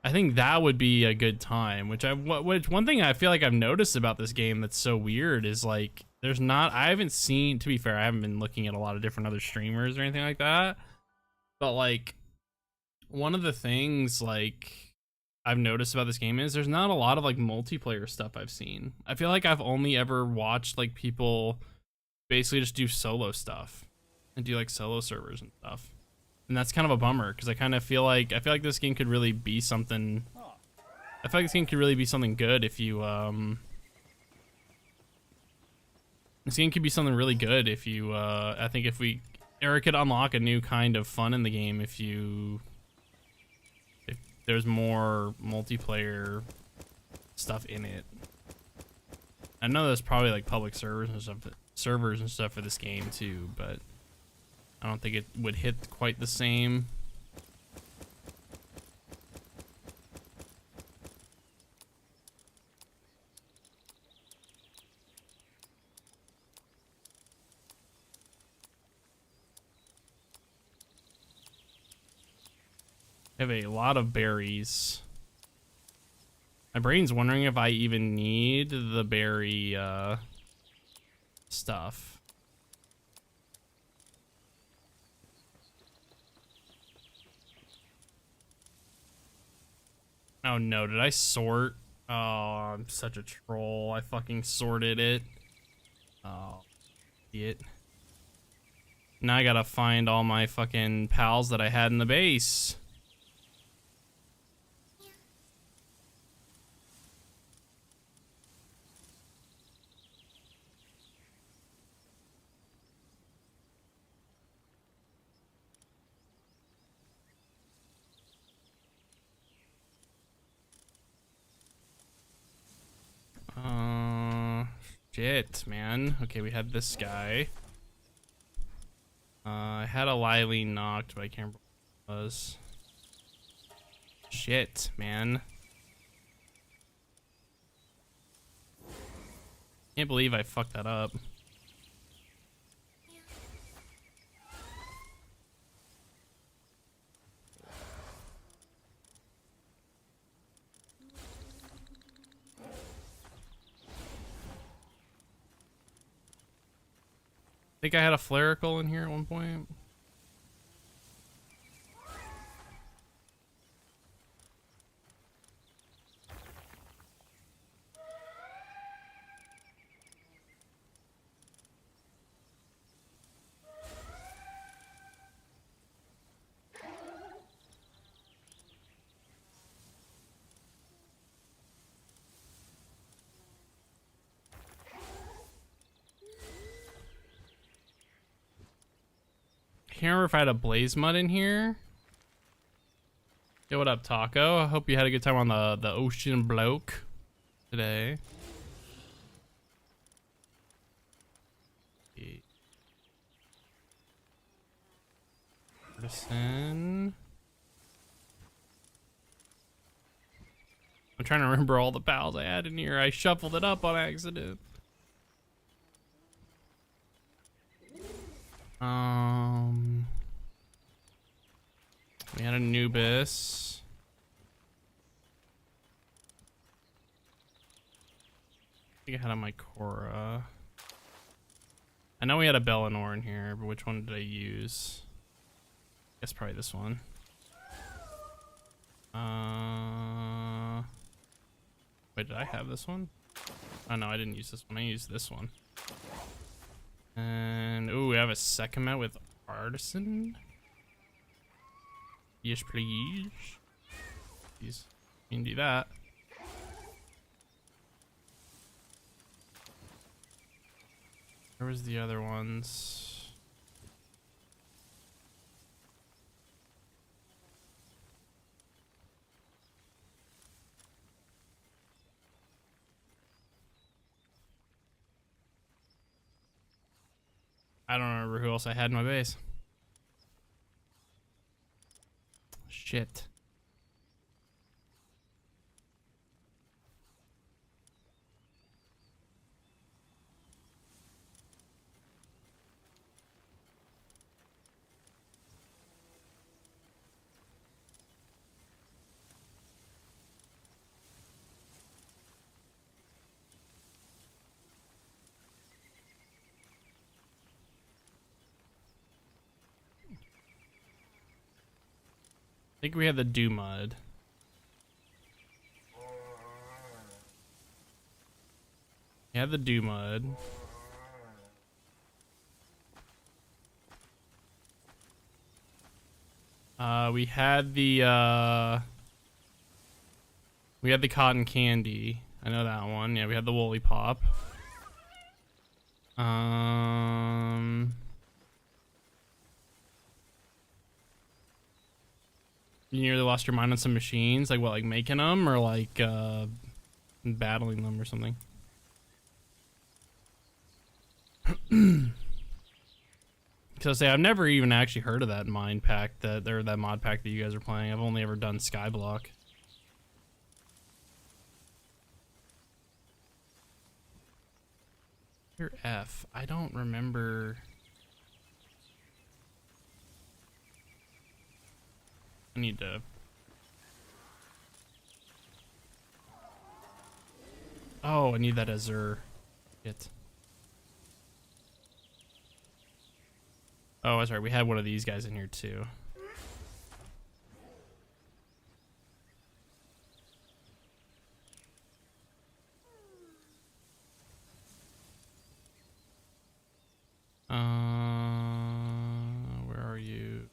I think that would be a good time, which one thing I feel like I've noticed about this game that's so weird is like, I haven't seen, to be fair, I haven't been looking at a lot of different other streamers or anything like that, but like, one of the things like I've noticed about this game is there's not a lot of like multiplayer stuff I've seen. I feel like I've only ever watched like people basically just do solo stuff and do like solo servers and stuff. And that's kind of a bummer, because I kind of feel like this game could really be something. I feel like this game could really be something good if you this game could be something really good if you I think if it could unlock a new kind of fun in the game if there's more multiplayer stuff in it. I know there's probably like public servers and stuff for this game too, but I don't think it would hit quite the same. I have a lot of berries. My brain's wondering if I even need the berry stuff. Oh no, did I sort? Oh, I'm such a troll. I fucking sorted it. Oh, idiot. Now I gotta find all my fucking pals that I had in the base. Shit, man. Okay, we had this guy. I had a Lily knocked, but I can't remember what it was. Shit, man. Can't believe I fucked that up. I think I had a Flerical in here at one point. Can't remember if I had a blaze mud in here. Yo, what up, Taco? I hope you had a good time on the ocean bloke today. Artisan. I'm trying to remember all the pals I had in here. I shuffled it up on accident. We had Anubis. I think I had a Mycora. I know we had a Bellinor in here, but which one did I use? I guess probably this one. Wait, did I have this one? Oh no, I didn't use this one. I used this one. And ooh, we have a second met with Artisan. Yes, please. Please, you can do that. Where was the other ones? I don't remember who else I had in my base. Shit. I think we had the dew mud. We had the dew mud. We had the cotton candy. I know that one. Yeah, we had the woolly pop. You nearly lost your mind on some machines, like what, like making them or like battling them or something? So say I've never even actually heard of that mine pack that mod pack that you guys are playing. I've only ever done Skyblock. Here F. I don't remember. I need to. Oh, I need that Azure. Shit. Oh, that's right. We had one of these guys in here too. Where are you?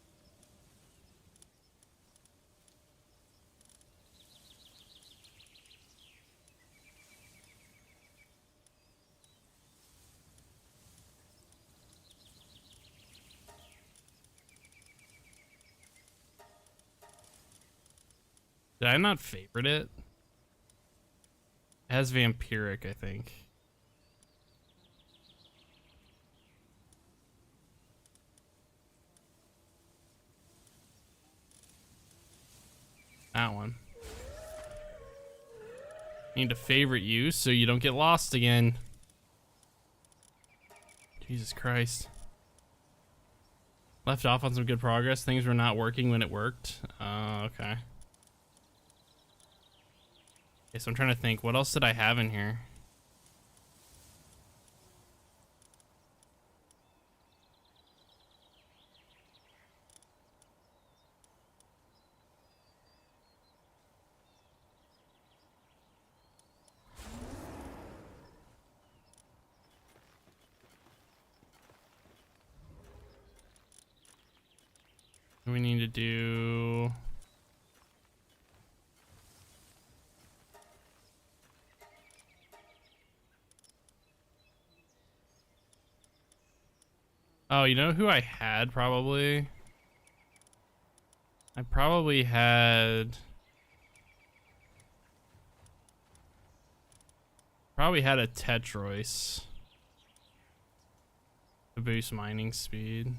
Did I not favorite it? It has Vampiric, I think. That one. Need to favorite you so you don't get lost again. Jesus Christ. Left off on some good progress. Things were not working when it worked. Okay. Okay, so I'm trying to think. What else did I have in here? We need to do. Oh, you know who I had probably? I probably had. Probably had a Tetrois to boost mining speed.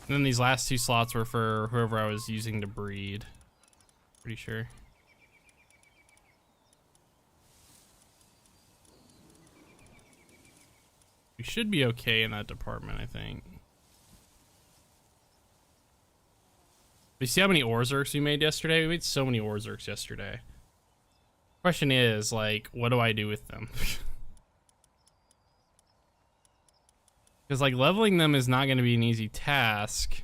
And then these last two slots were for whoever I was using to breed. Pretty sure. We should be okay in that department, I think. You see how many Orzerks we made yesterday? We made so many Orzerks yesterday. Question is, like, what do I do with them? Because, like, leveling them is not going to be an easy task.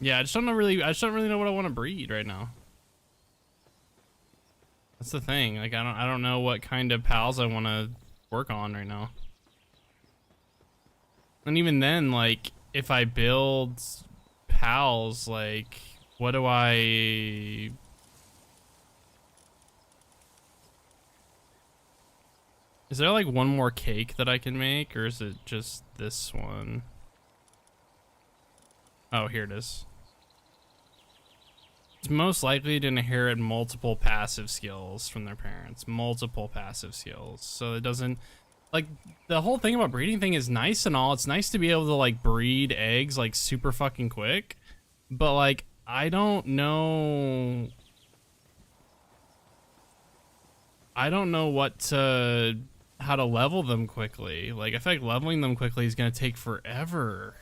Yeah, I just don't really know what I want to breed right now. That's the thing. Like, I don't know what kind of pals I want to work on right now. And even then, like, if I build pals, like, what do I... Is there like one more cake that I can make, or is it just this one? Oh, here it is. It's most likely to inherit multiple passive skills from their parents. Multiple passive skills. So it doesn't... Like, the whole thing about breeding thing is nice and all. It's nice to be able to, like, breed eggs, like, super fucking quick. But, like, I don't know... I don't know how to level them quickly. Like, I feel like leveling them quickly is gonna take forever.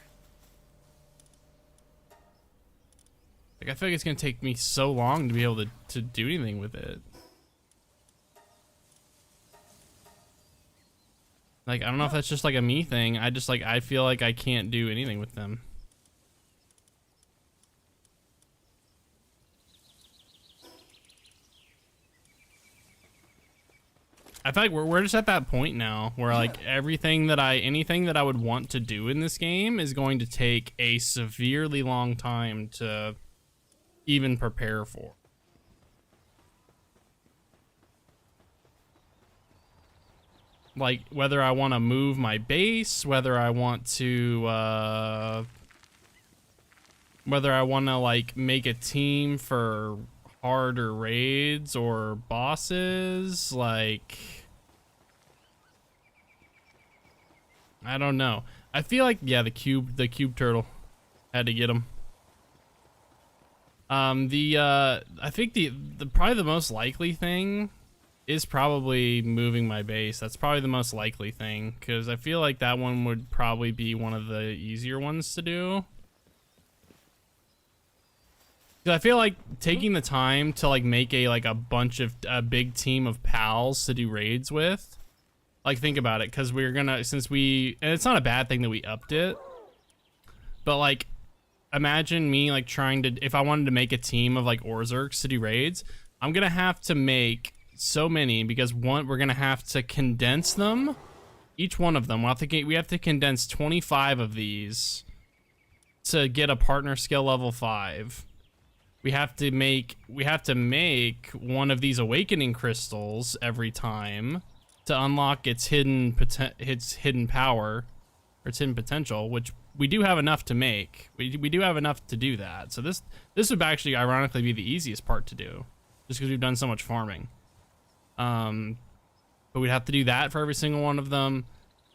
Like, I feel like it's gonna take me so long to be able to do anything with it. Like, I don't know if that's just like a me thing. I feel like I can't do anything with them. I feel like we're just at that point now where like anything that I would want to do in this game is going to take a severely long time to even prepare for. Like whether I want to move my base, whether I want to like make a team for harder raids or bosses, like I don't know. I feel like yeah, the cube turtle had to get him. I think the probably the most likely thing is probably moving my base. That's probably the most likely thing because I feel like that one would probably be one of the easier ones to do. I feel like taking the time to like make a big team of pals to do raids with. Like think about it, because we're gonna and it's not a bad thing that we upped it, but like imagine me like trying to, if I wanted to make a team of like Orzerks to do raids, I'm gonna have to make so many because we're gonna have to condense them, each one of them. We have to condense 25 of these to get a partner skill level 5. We have to make one of these awakening crystals every time to unlock its hidden power or its hidden potential, which we do have enough to make. We do have enough to do that. So this would actually ironically be the easiest part to do, just because we've done so much farming. But we'd have to do that for every single one of them.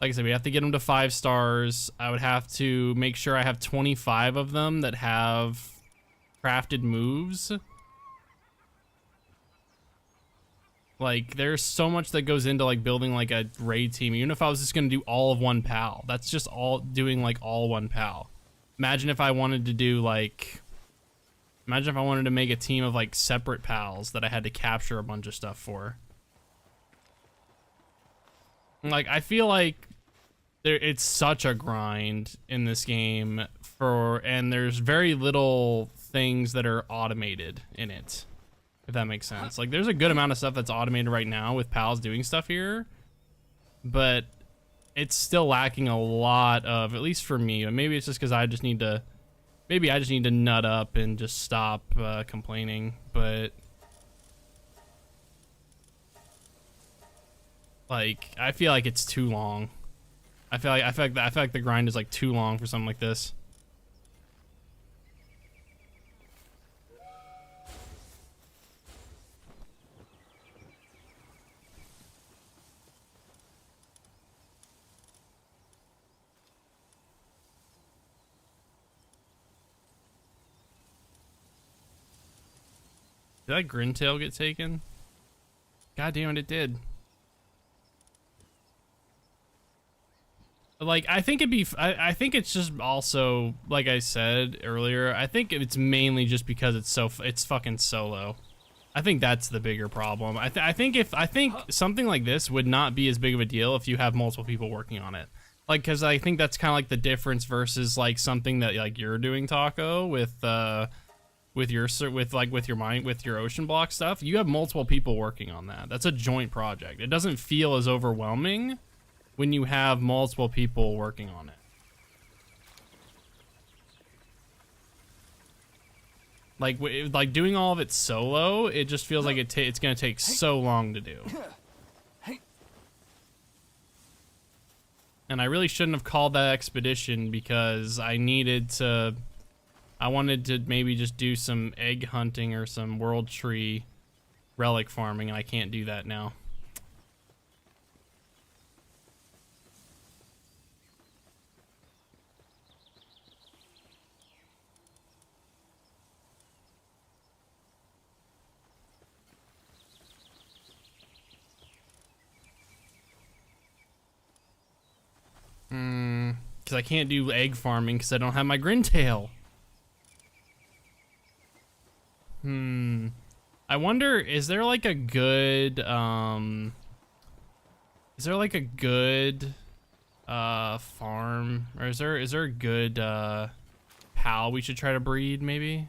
Like I said, we have to get them to 5 stars. I would have to make sure I have 25 of them that have crafted moves. Like there's so much that goes into like building like a raid team. Even if I was just gonna do all of one pal, that's just all doing like all one pal. Imagine if I wanted to do like, imagine if I wanted to make a team of like separate pals that I had to capture a bunch of stuff for. Like I feel like it's such a grind in this game and there's very little things that are automated in it, if that makes sense. Like there's a good amount of stuff that's automated right now with pals doing stuff here, but it's still lacking a lot of, at least for me. Maybe it's just because I just need to nut up and just stop complaining, but like I feel like it's too long. I feel like the grind is like too long for something like this. Did that Grintail get taken? God damn it did. Like, I think I think it's just also, like I said earlier, I think it's mainly just because it's fucking solo. I think that's the bigger problem. I think something like this would not be as big of a deal if you have multiple people working on it. Like, cause I think that's kind of like the difference versus like something that like you're doing, Taco, with your ocean block stuff. You have multiple people working on that. That's a joint project. It doesn't feel as overwhelming when you have multiple people working on it. Like doing all of it solo, it just feels like it's gonna take so long to do. And I really shouldn't have called that expedition because I wanted to maybe just do some egg hunting or some world tree relic farming, and I can't do that now. because I can't do egg farming because I don't have my Grintail. I wonder, is there like a good farm, or is there a good pal we should try to breed maybe?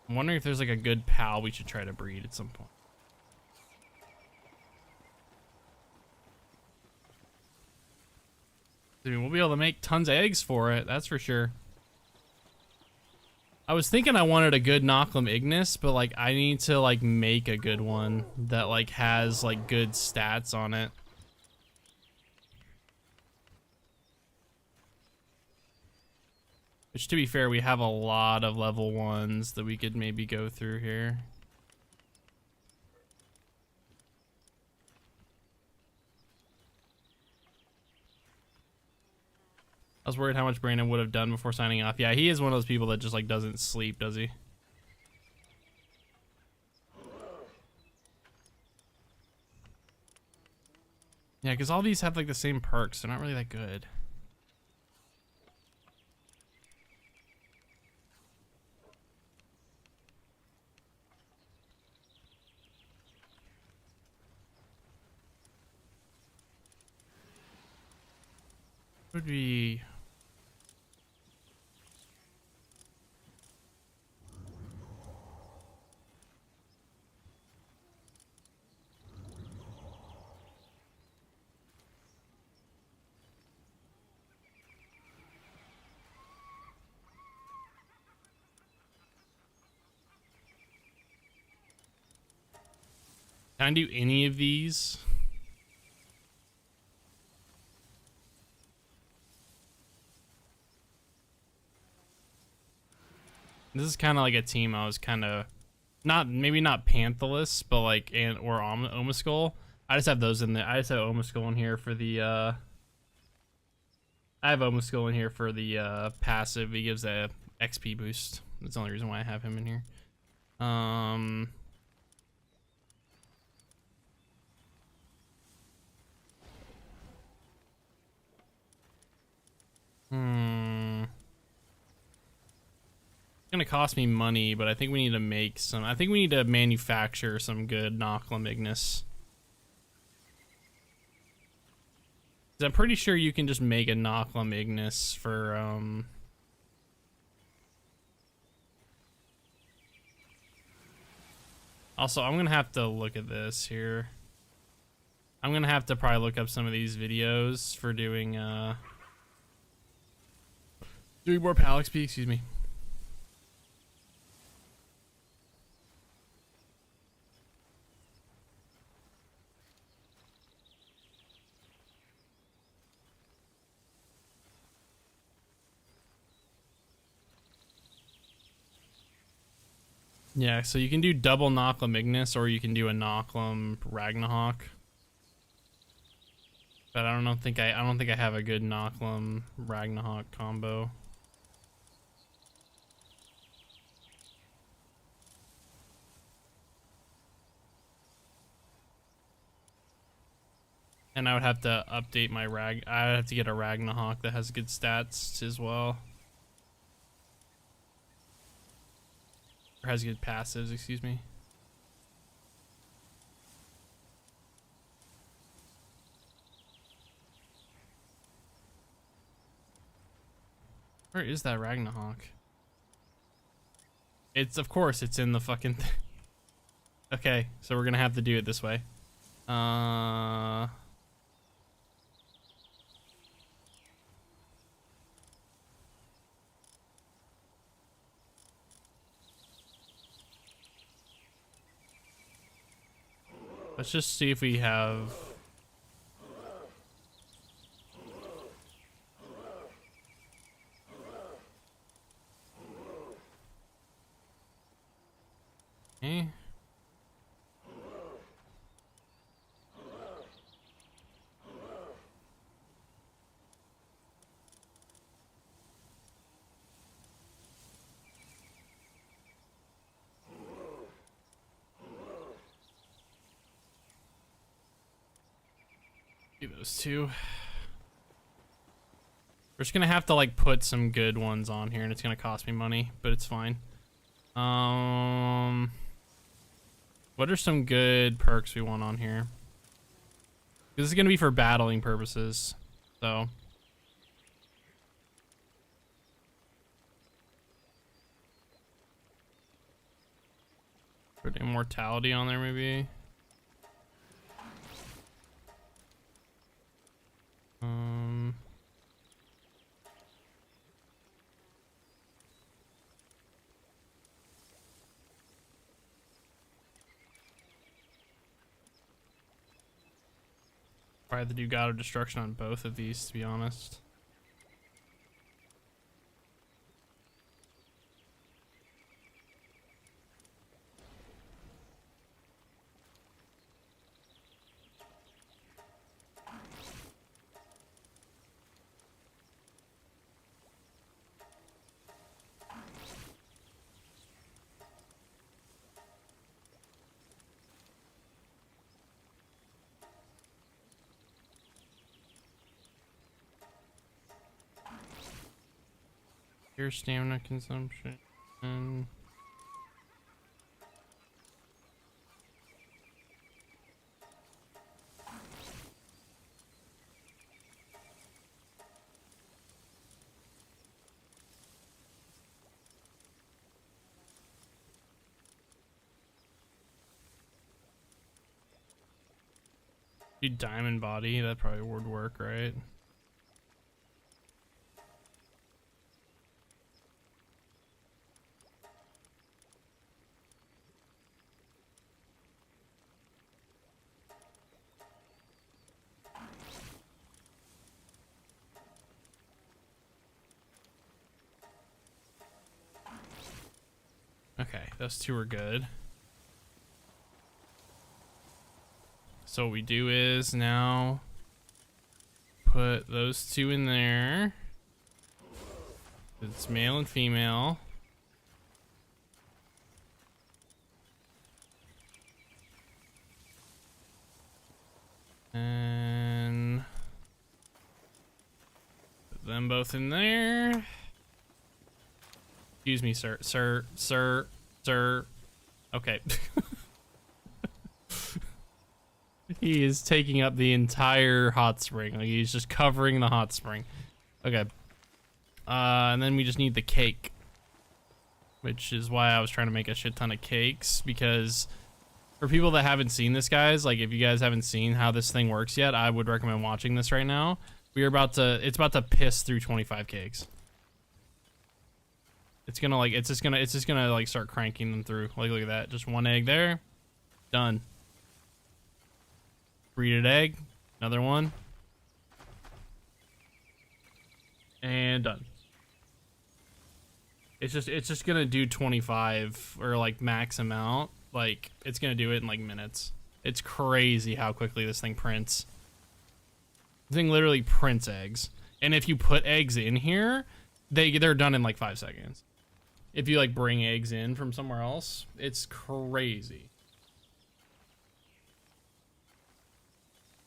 I'm wondering if there's like a good pal we should try to breed at some point. I mean, we'll be able to make tons of eggs for it, that's for sure. I was thinking I wanted a good Knock'em Ignis, but like I need to like make a good one that like has like good stats on it. Which, to be fair, we have a lot of level 1s that we could maybe go through here. I was worried how much Brandon would have done before signing off. Yeah, he is one of those people that just like doesn't sleep, does he? Yeah, because all these have like the same perks. They're not really that good. Would be can I do any of these? This is kind of like a team I was kind of maybe not Panthalus, but like or Omaskull. I just have those in there. I just have Omaskull in here for the I have Omaskull in here for the passive. He gives a XP boost. That's the only reason why I have him in here. It's gonna cost me money, but I think we need to make some. I think we need to manufacture some good Knock'em Ignis. I'm pretty sure you can just make a Knock'em Ignis for Also, I'm gonna have to look at this here. I'm gonna have to probably look up some of these videos for doing more PAL XP, excuse me. Yeah, so you can do double Knock'em Ignis, or you can do a Knock'em Ragnarok. But I don't think I have a good Knock'em Ragnarok combo. And I would have to update my I have to get a Ragnarok that has good stats as well. Or has good passives, excuse me. Where is that Ragnarok? Of course, it's in the fucking thing. Okay, so we're gonna have to do it this way. Let's just see if we have... Eh? Do those two. We're just gonna have to like put some good ones on here, and it's gonna cost me money, but it's fine. What are some good perks we want on here? This is gonna be for battling purposes, so. Put immortality on there, maybe. Probably do God of Destruction on both of these, to be honest. Your stamina consumption. Do diamond body, that probably would work, right? Okay, those two are good. So what we do is now put those two in there. It's male and female. And put them both in there. Excuse me, sir. Okay. He is taking up the entire hot spring. Like, he's just covering the hot spring. Okay. And then we just need the cake. Which is why I was trying to make a shit ton of cakes. Because for people that haven't seen this, guys, like if you guys haven't seen how this thing works yet, I would recommend watching this right now. It's about to piss through 25 cakes. It's just gonna like start cranking them through. Like, look at that. Just one egg there. Done. Breeded egg. Another one. And done. It's just gonna do 25 or like max amount. Like, it's gonna do it in like minutes. It's crazy how quickly this thing prints. The thing literally prints eggs. And if you put eggs in here, they're done in like 5 seconds. If you like bring eggs in from somewhere else, it's crazy.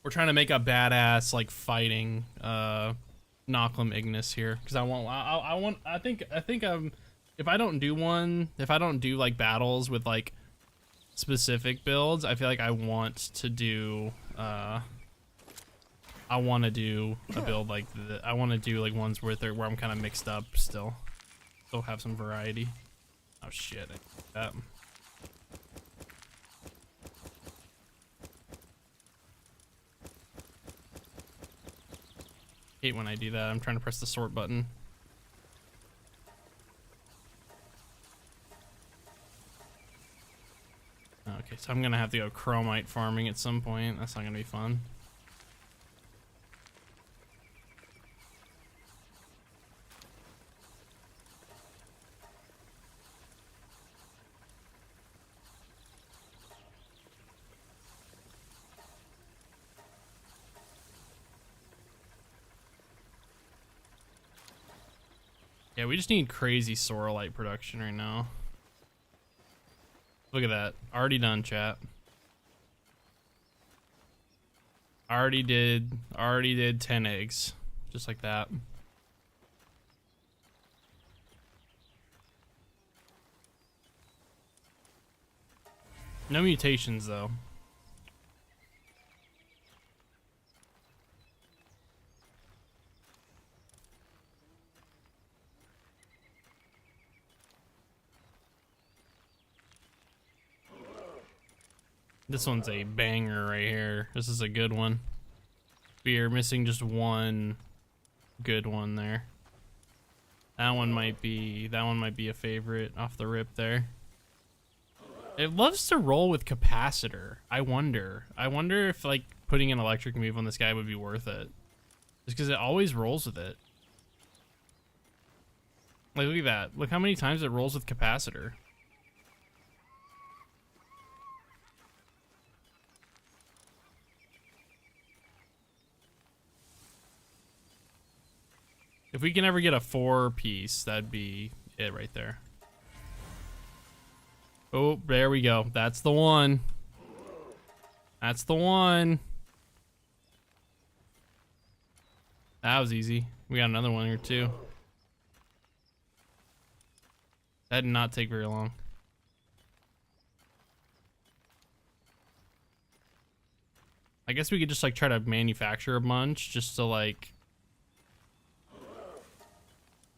We're trying to make a badass like fighting Noclum Ignis here, because I think if I don't do like battles with like specific builds, I feel like I want to do a build like I want to do like ones where I'm kind of mixed up still have some variety. Oh shit, I hate that. Hate when I do that. I'm trying to press the sort button. Okay, so I'm gonna have to go chromite farming at some point. That's not gonna be fun. Yeah, we just need crazy sorolite production right now. Look at that. Already done, chat. Already did 10 eggs. Just like that. No mutations though. This one's a banger right here. This is a good one. We are missing just one good one there. That one might be a favorite off the rip there. It loves to roll with capacitor. I wonder if like putting an electric move on this guy would be worth it. Just because it always rolls with it. Like look at that. Look how many times it rolls with capacitor. If we can ever get a 4-piece, that'd be it right there. Oh, there we go. That's the one. That's the one. That was easy. We got another one here too. That did not take very long. I guess we could just like try to manufacture a bunch just to like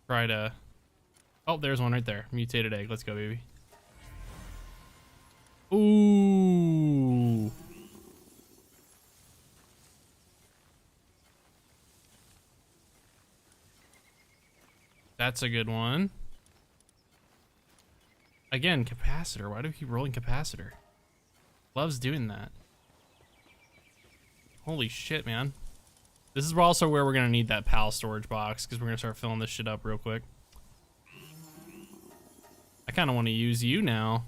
try to... Oh, there's one right there. Mutated egg. Let's go, baby. Ooh. That's a good one. Again, capacitor. Why do we keep rolling capacitor? Loves doing that. Holy shit, man. This is also where we're going to need that PAL storage box because we're going to start filling this shit up real quick. I kind of want to use you now.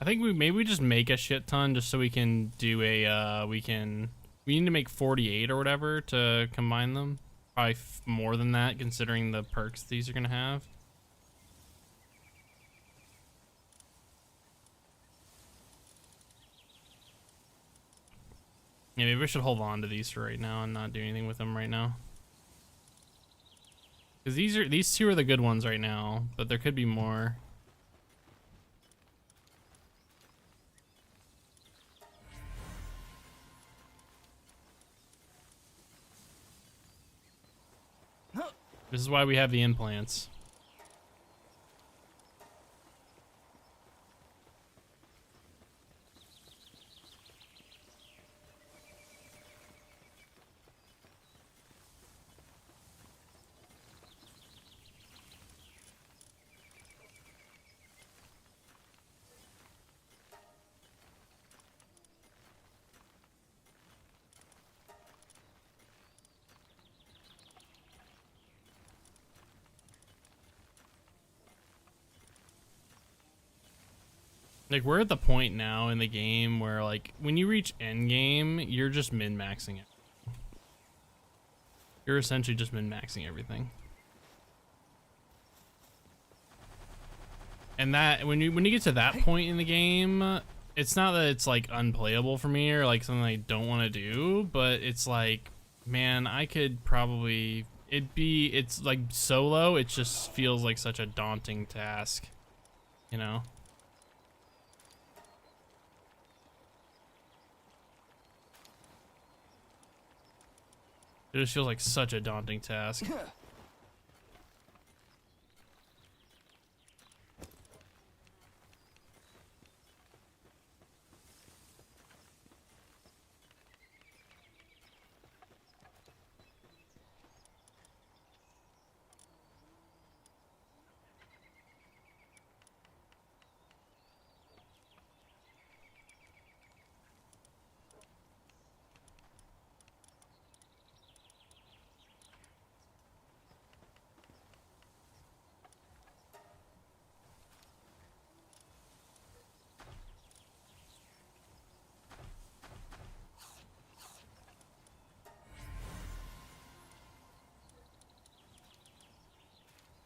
I think maybe we just make a shit ton just so we can do a we need to make 48 or whatever to combine them. Probably more than that considering the perks these are gonna have. Yeah, maybe we should hold on to these for right now and not do anything with them right now. Because these two are the good ones right now, but there could be more. This is why we have the implants. Like, we're at the point now in the game where, like, when you reach end game, you're just min-maxing it. You're essentially just min-maxing everything. And that, when you get to that point in the game, it's not that it's, like, unplayable for me or, like, something I don't want to do, but it's like, man, I could probably... It's, like, solo, it just feels like such a daunting task, you know? It just feels like such a daunting task.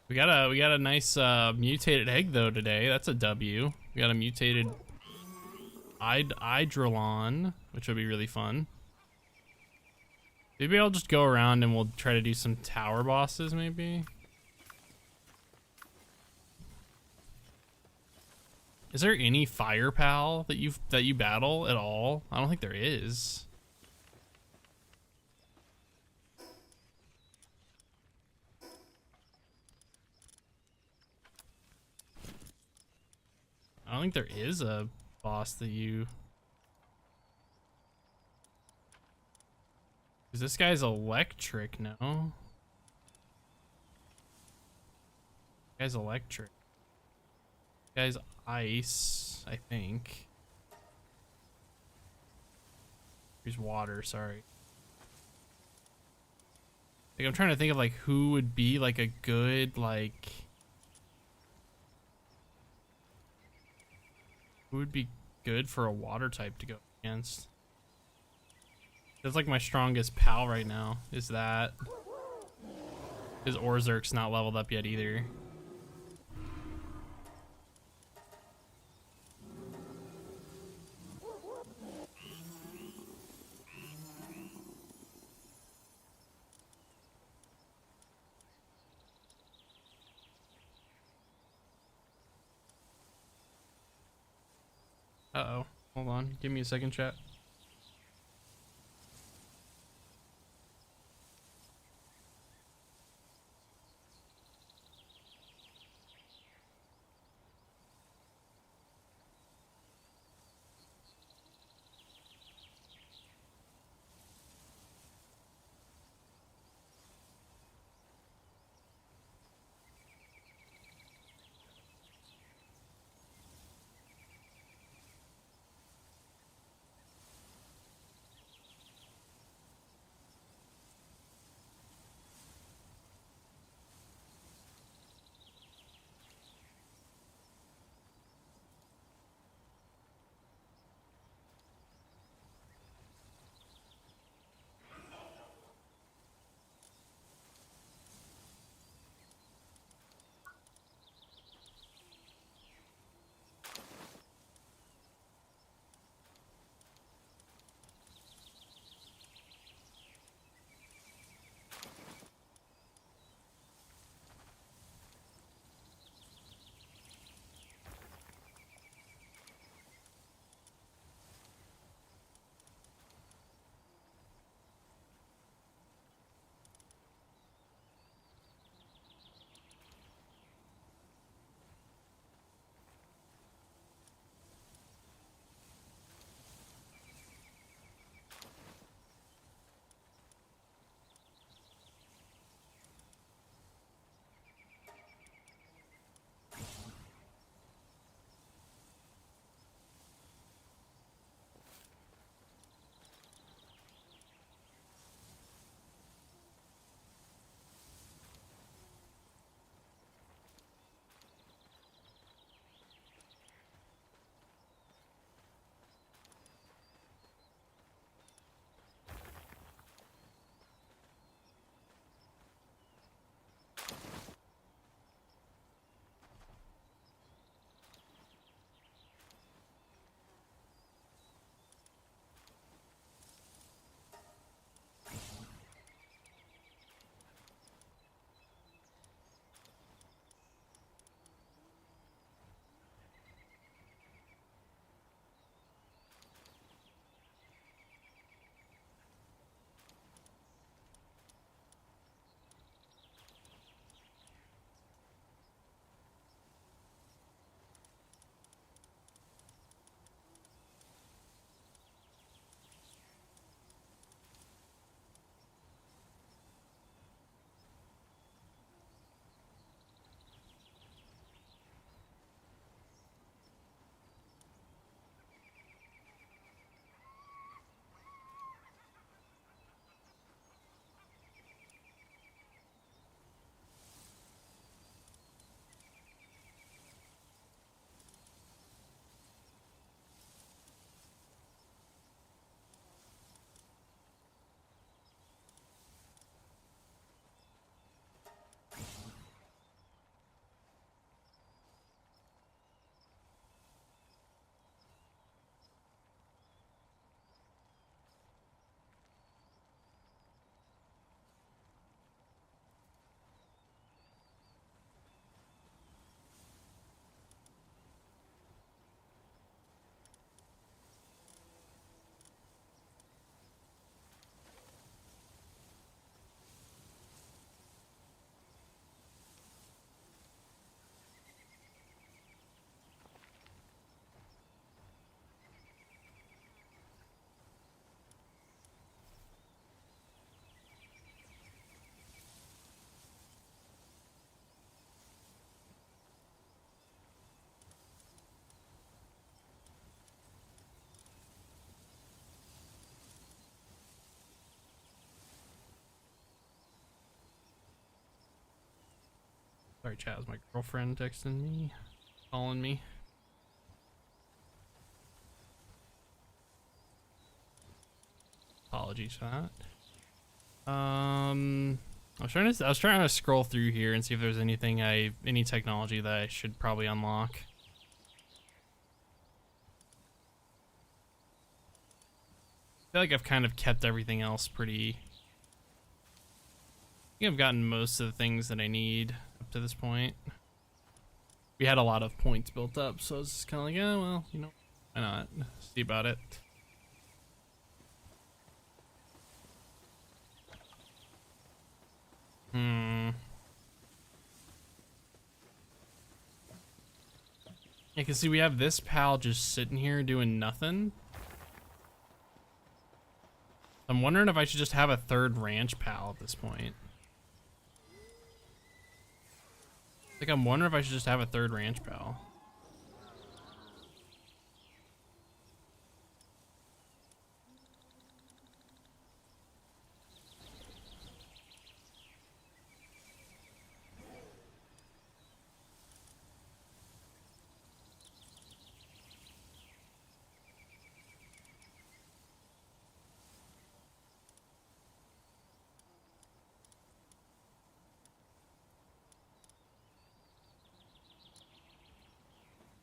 We got a nice mutated egg though today. That's a W. We got a mutated Hydrolon, which would be really fun. Maybe I'll just go around and we'll try to do some tower bosses maybe. Is there any fire pal that you battle at all? I don't think there is. I don't think there is a boss that you... Is this guy's electric? No. Guy's electric. Guy's ice, I think. Here's water, sorry. Like, I'm trying to think of like who would be like a good like... Who would be good for a water type to go against? That's like my strongest pal right now, is that. His Orzerk's not leveled up yet either. Uh-oh. Hold on. Give me a second, chat. Sorry, chat, was my girlfriend texting me, calling me. Apologies for that. I was trying to scroll through here and see if there's any technology that I should probably unlock. I feel like I've kind of kept everything else pretty. I think I've gotten most of the things that I need up to this point. We had a lot of points built up, so I was just kind of like, yeah, well, you know, why not? See about it. Yeah, cause see, we have this pal just sitting here doing nothing. I'm wondering if I should just have a third ranch pal at this point. Like, I'm wondering if I should just have a third ranch pal.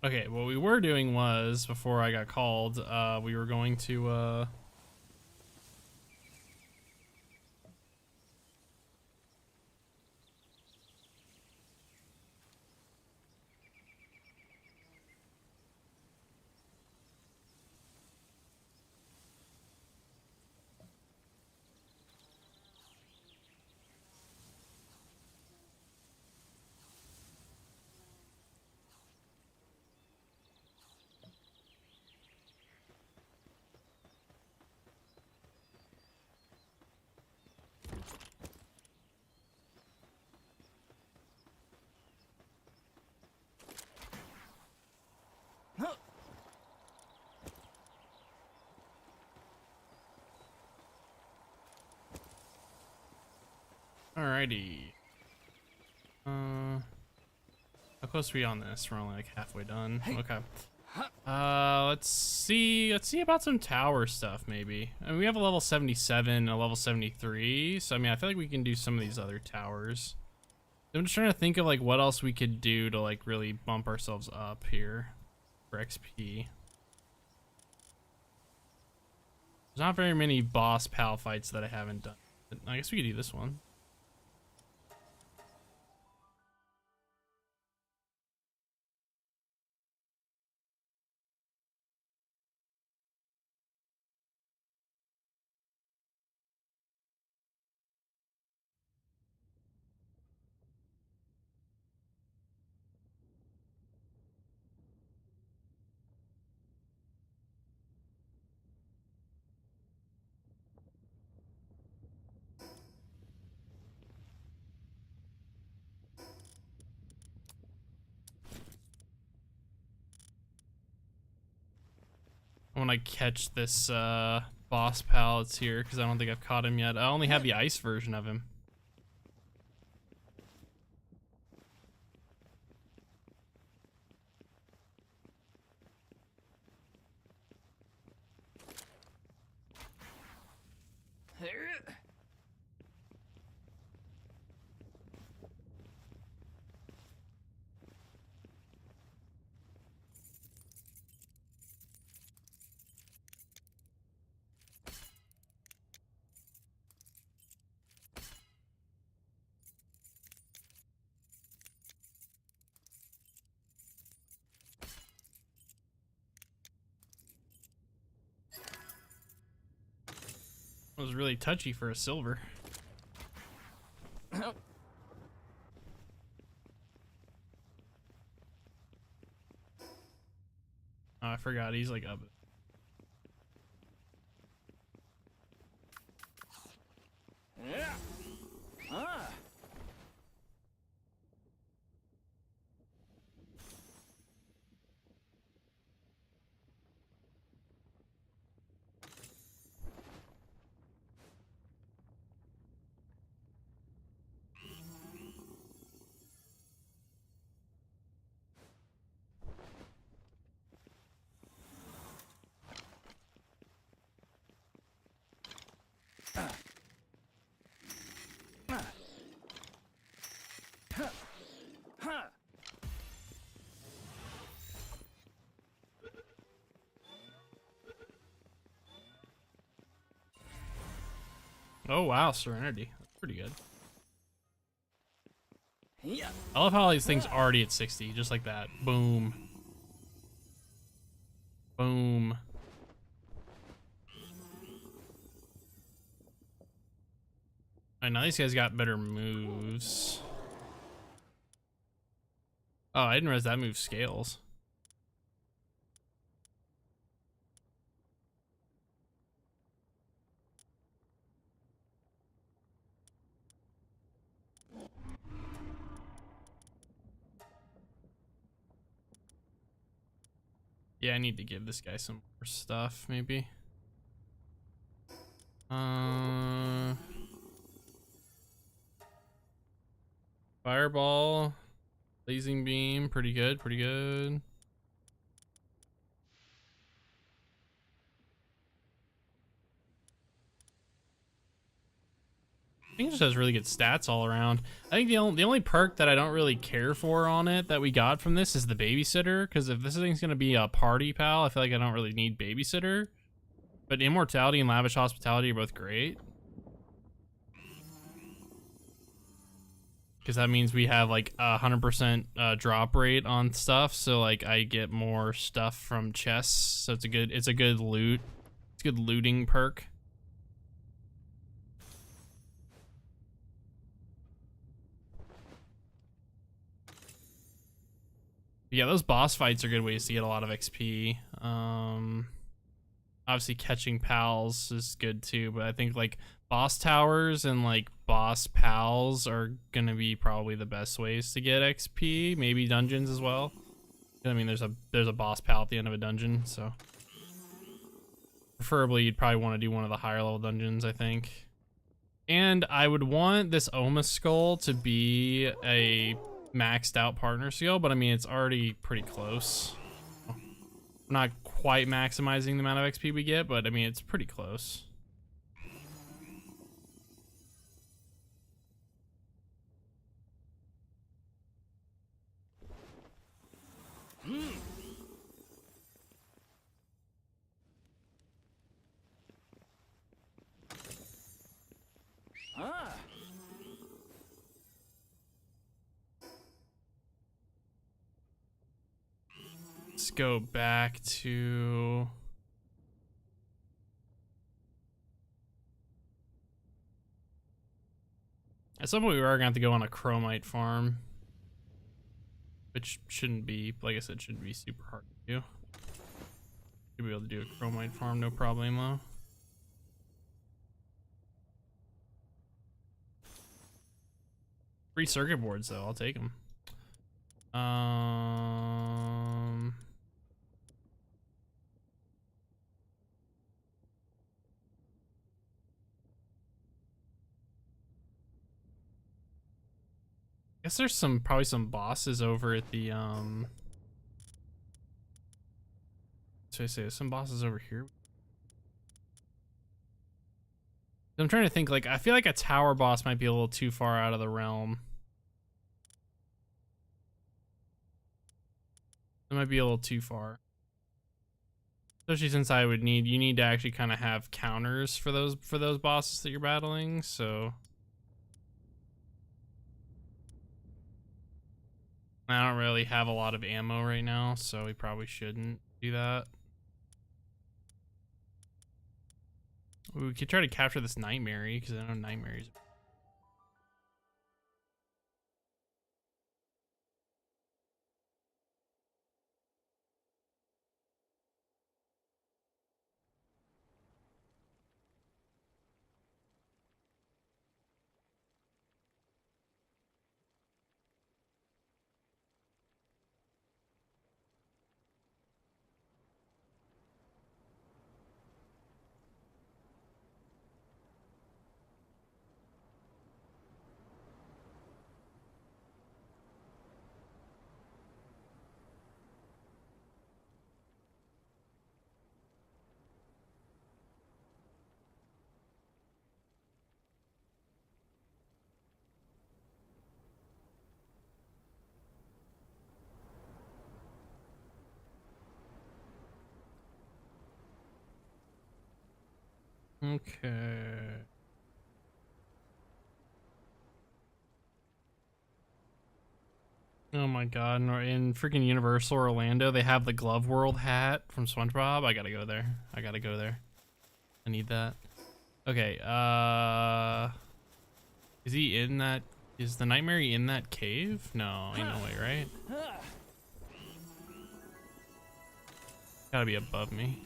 Okay, what we were doing was, before I got called, we were going to, alrighty. How close are we on this? We're only like halfway done. Okay. Let's see about some tower stuff, maybe. I mean, we have a level 77, a level 73, so I mean, I feel like we can do some of these other towers. I'm just trying to think of like what else we could do to like really bump ourselves up here for XP. There's not very many boss pal fights that I haven't done. But I guess we could do this one. I want to catch this boss pal that's here because I don't think I've caught him yet. I only have the ice version of him. It was really touchy for a silver. Oh, I forgot he's like up. Yeah. Ah. Oh wow, Serenity. That's pretty good. Yeah. I love how all these things already at 60, just like that. Boom. Boom. I know these guys got better moves. Oh, I didn't realize that move scales. Yeah, I need to give this guy some more stuff, maybe. Fireball, blazing beam, pretty good, pretty good. I think it just has really good stats all around. I think the only perk that I don't really care for on it that we got from this is the babysitter, because if this thing's gonna be a party pal, I feel like I don't really need babysitter. But immortality and lavish hospitality are both great, because that means we have like 100% drop rate on stuff. So like I get more stuff from chests. So it's a good loot. It's a good looting perk. Yeah, those boss fights are good ways to get a lot of XP. Obviously catching pals is good too, but I think like boss towers and like boss pals are gonna be probably the best ways to get XP. Maybe dungeons as well. I mean, there's a boss pal at the end of a dungeon, so preferably you'd probably want to do one of the higher level dungeons, I think. And I would want this Oma skull to be a maxed out partner skill, but I mean it's already pretty close. I'm not quite maximizing the amount of XP we get, but I mean it's pretty close. Ah. Let's go back to at some point we are gonna have to go on a chromite farm, which shouldn't be, like I said, shouldn't be super hard to do. Should be able to do a chromite farm, no problemo. Free circuit boards though, I'll take them. Guess there's probably some bosses over at the so I say there's some bosses over here. I'm trying to think, like I feel like a tower boss might be a little too far out of the realm. It might be a little too far. Especially since you need to actually kind of have counters for those bosses that you're battling, so I don't really have a lot of ammo right now, so we probably shouldn't do that. We could try to capture this Nightmare, because I know Nightmare's. Okay. Oh my god, in freaking Universal Orlando, they have the Glove World hat from SpongeBob. I gotta go there. I gotta go there. I need that. Okay, is he in that, is the Nightmare in that cave? No, ain't no way, right? Gotta be above me.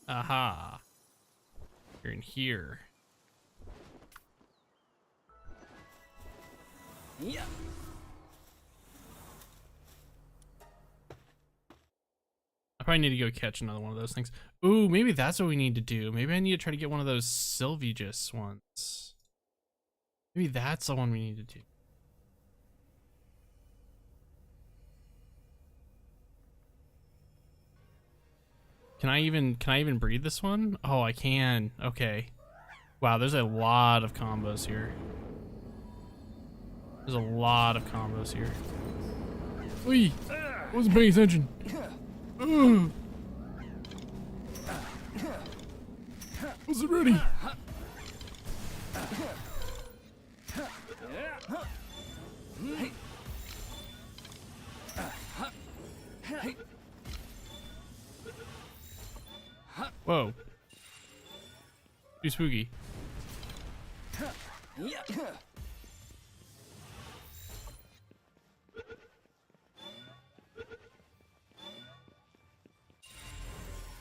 Aha. You're in here. Yeah. I probably need to go catch another one of those things. Ooh, maybe that's what we need to do. Maybe I need to try to get one of those Sylvigus ones. Maybe that's the one we need to do. Can I even breed this one? Oh, I can. Okay. Wow, there's a lot of combos here. There's a lot of combos here. Wee! Wasn't paying attention. Ugh. Wasn't ready. Whoa. Too spooky.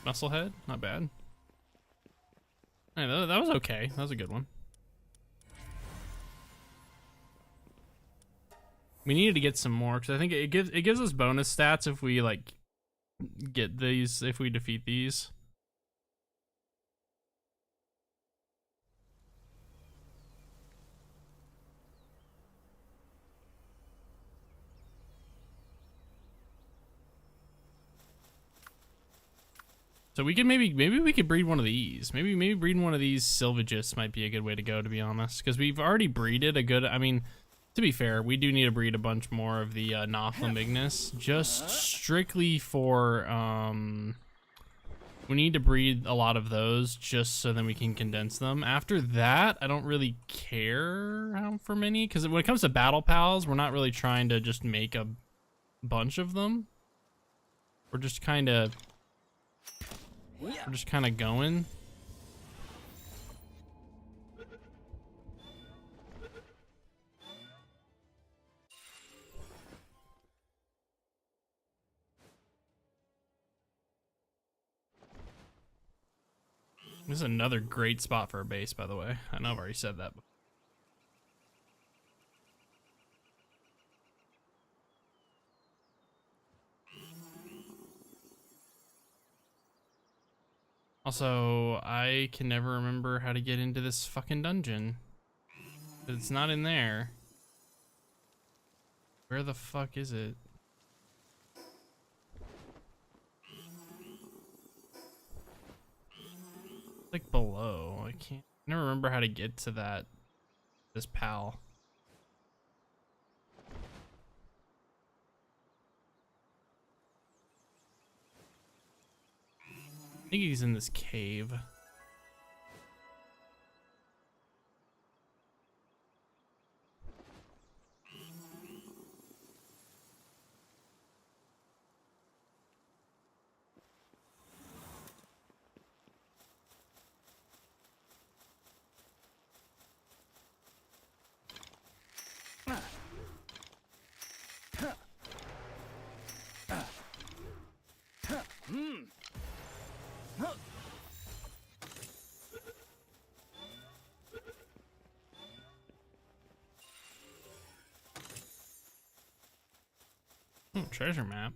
Musclehead? Not bad. Hey, that was okay. That was a good one. We needed to get some more because I think it gives us bonus stats if we like get these, if we defeat these. So we could maybe we could breed one of these. Maybe breeding one of these Sylvagists might be a good way to go, to be honest, because we've already breeded a good. I mean, to be fair, we do need to breed a bunch more of the Nothlimignus, just strictly for we need to breed a lot of those just so then we can condense them. After that, I don't really care how for many, because when it comes to battle pals, we're not really trying to just make a bunch of them. We're just kind of going. This is another great spot for a base, by the way. I know I've already said that before. Also, I can never remember how to get into this fucking dungeon. It's not in there. Where the fuck is it? Like below. I never remember how to get to this pal. I think he's in this cave. Treasure map.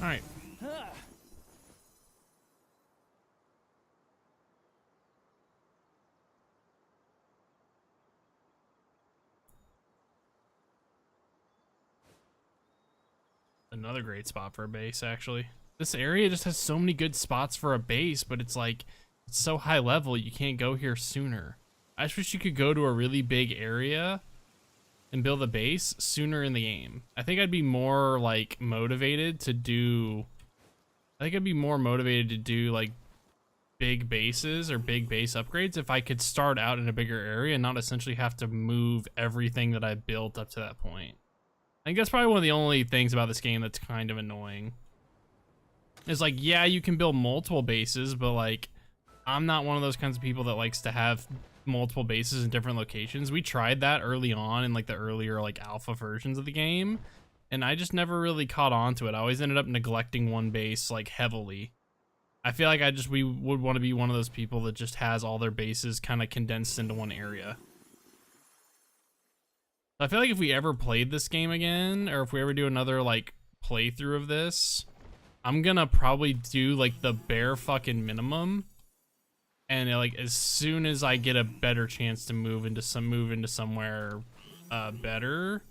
All right. another great spot for a base, actually. This area just has so many good spots for a base, but it's like, it's so high level, you can't go here sooner. I just wish you could go to a really big area and build a base sooner in the game. I think I'd be more like motivated to do, like big bases or big base upgrades if I could start out in a bigger area and not essentially have to move everything that I built up to that point. I think that's probably one of the only things about this game that's kind of annoying. It's like, yeah, you can build multiple bases, but like, I'm not one of those kinds of people that likes to have multiple bases in different locations. We tried that early on in like the earlier like alpha versions of the game, and I just never really caught on to it. I always ended up neglecting one base like heavily. I feel like we would want to be one of those people that just has all their bases kind of condensed into one area. I feel like if we ever played this game again, or if we ever do another like playthrough of this, I'm gonna probably do like the bare fucking minimum, and like as soon as I get a better chance to move into somewhere better,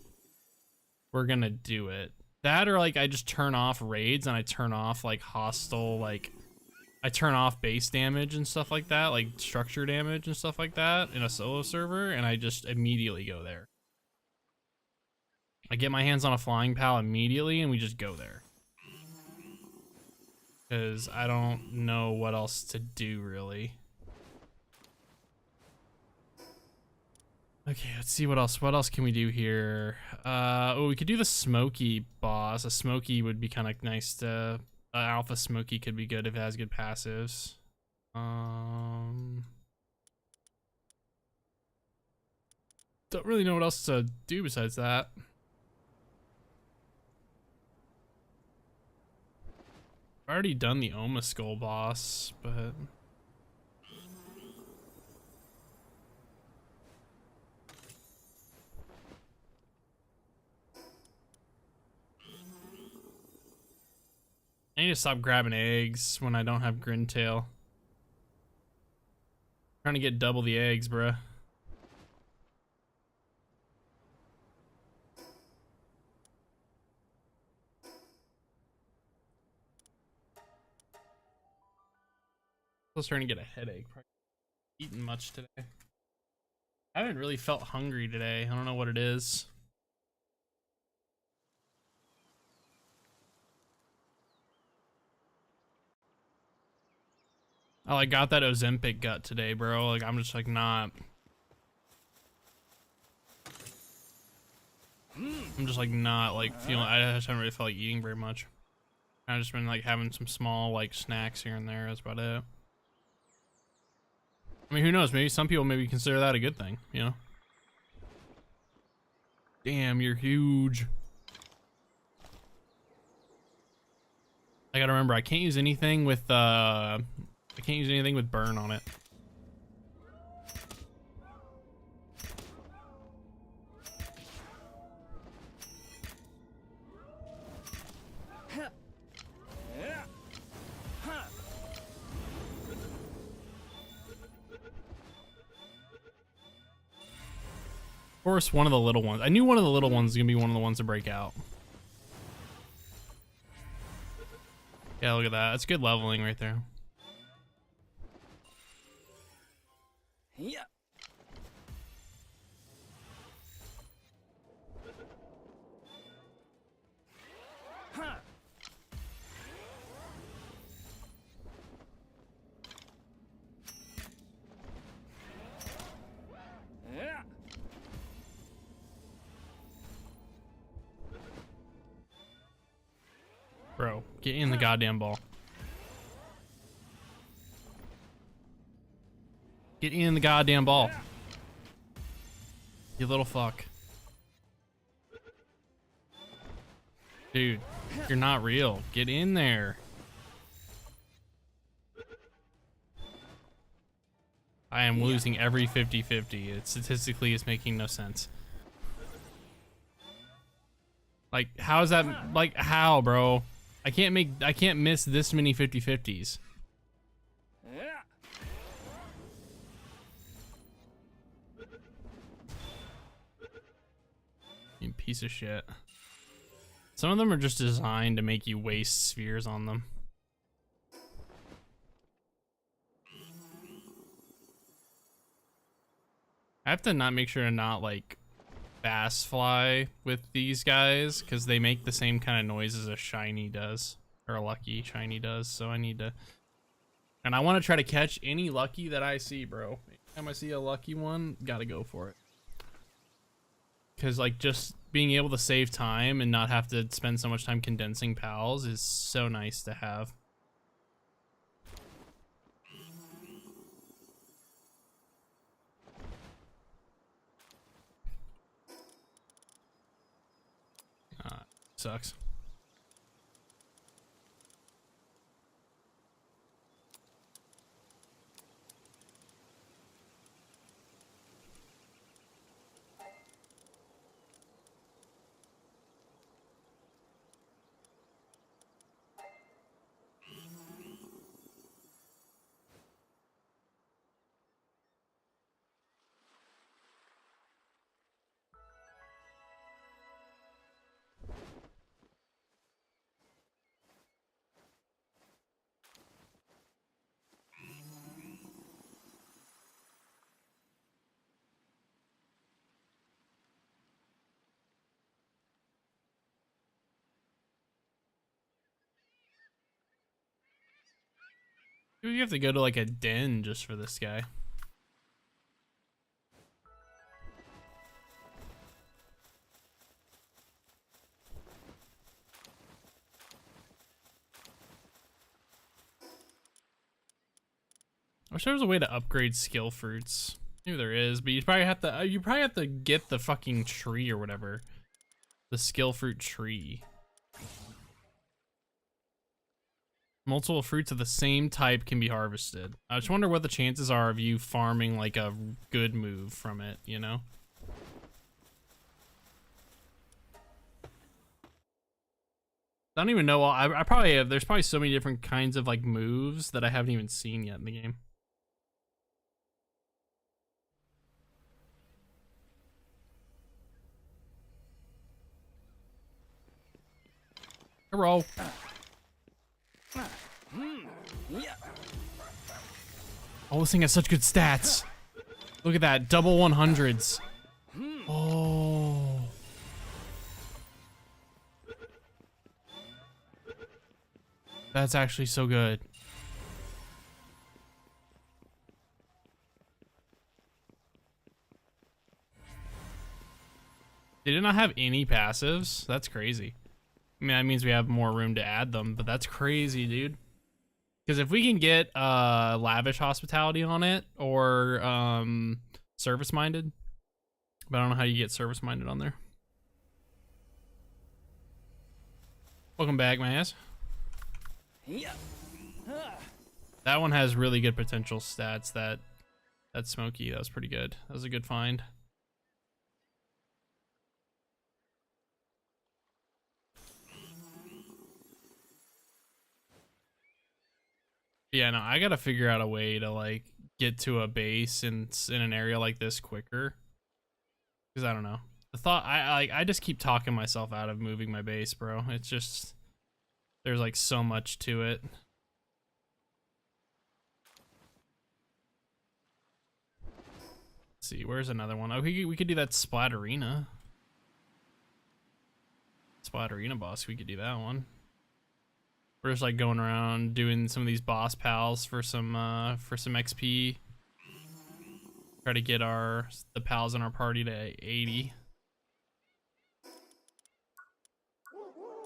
we're gonna do it. That, or like I just turn off raids and I turn off like hostile, like I turn off base damage and stuff like that, like structure damage and stuff like that in a solo server, and I just immediately go there. I get my hands on a flying pal immediately and we just go there. Because I don't know what else to do, really. Okay, let's see what else. What else can we do here? Oh, we could do the Smoky boss. A Smoky would be kind of nice to... Alpha Smoky could be good if it has good passives. Don't really know what else to do besides that. I've already done the Oma Skull boss, but... I need to stop grabbing eggs when I don't have Grintail. Trying to get double the eggs, bruh. I was starting to get a headache. Probably eaten much today. I haven't really felt hungry today. I don't know what it is. Oh, I got that Ozempic gut today, bro. Like, I'm just like not. I'm just like not like feeling. I just haven't really felt like eating very much. I've just been like having some small like snacks here and there. That's about it. I mean, who knows? Maybe some people maybe consider that a good thing, you know? Damn, you're huge. I gotta remember, I can't use anything with burn on it. Of course, one of the little ones. I knew one of the little ones was gonna be one of the ones to break out. Yeah, look at that. That's good leveling right there. Yeah. Huh. Yeah. Bro, get in the goddamn ball. Get in the goddamn ball. You little fuck. Dude, you're not real. Get in there. I am losing every 50-50. It statistically is making no sense. Like, how is that? Like, how, bro? I can't miss this many 50-50s. Yeah. You piece of shit. Some of them are just designed to make you waste spheres on them. I have to not make sure to not like fast fly with these guys because they make the same kind of noise as a shiny does, or a lucky shiny does. So I need to, and I want to try to catch any lucky that I see, bro. Anytime I see a lucky one, gotta go for it. Because like just being able to save time and not have to spend so much time condensing pals is so nice to have. Sucks. You have to go to like a den just for this guy. I wish there was a way to upgrade skill fruits. Maybe there is, but you probably have to get the fucking tree or whatever. The skill fruit tree. Multiple fruits of the same type can be harvested. I just wonder what the chances are of you farming like a good move from it, you know? I don't even know. I probably have, there's probably so many different kinds of like moves that I haven't even seen yet in the game. Hero. Oh, this thing has such good stats. Look at that, double 100s. Oh. That's actually so good. They did not have any passives? That's crazy. I mean, that means we have more room to add them, but that's crazy, dude. Because if we can get lavish hospitality on it, or service minded, but I don't know how you get service minded on there. Welcome back, my ass. That one has really good potential stats. That Smoky, that was pretty good. That was a good find. Yeah, no, I gotta figure out a way to like get to a base in an area like this quicker. Because I don't know. The thought I just keep talking myself out of moving my base, bro. It's just there's like so much to it. Let's see, where's another one? Oh, we could do that Splatterina. Splatterina boss, we could do that one. We're just like going around doing some of these boss pals for some XP. Try to get the pals in our party to 80.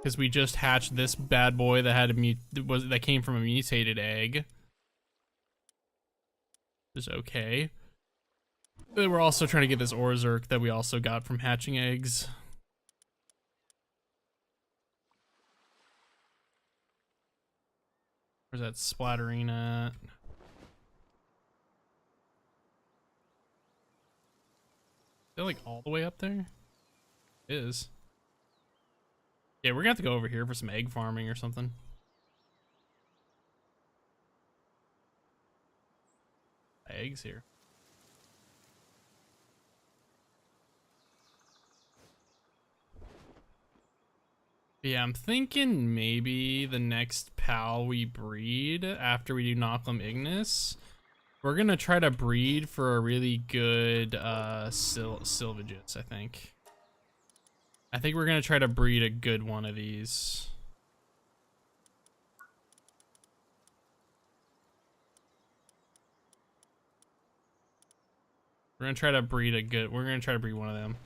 Because we just hatched this bad boy that had that came from a mutated egg. Is okay. But we're also trying to get this Orzerk that we also got from hatching eggs. Where's that Splatterina? They're like all the way up there? It is. Yeah, we're gonna have to go over here for some egg farming or something. Eggs here. Yeah, I'm thinking maybe the next pal we breed after we do Knock'em Ignis, we're gonna try to breed for a really good Sylvagus, I think. I think we're gonna try to breed a good one of these. We're gonna try to breed one of them.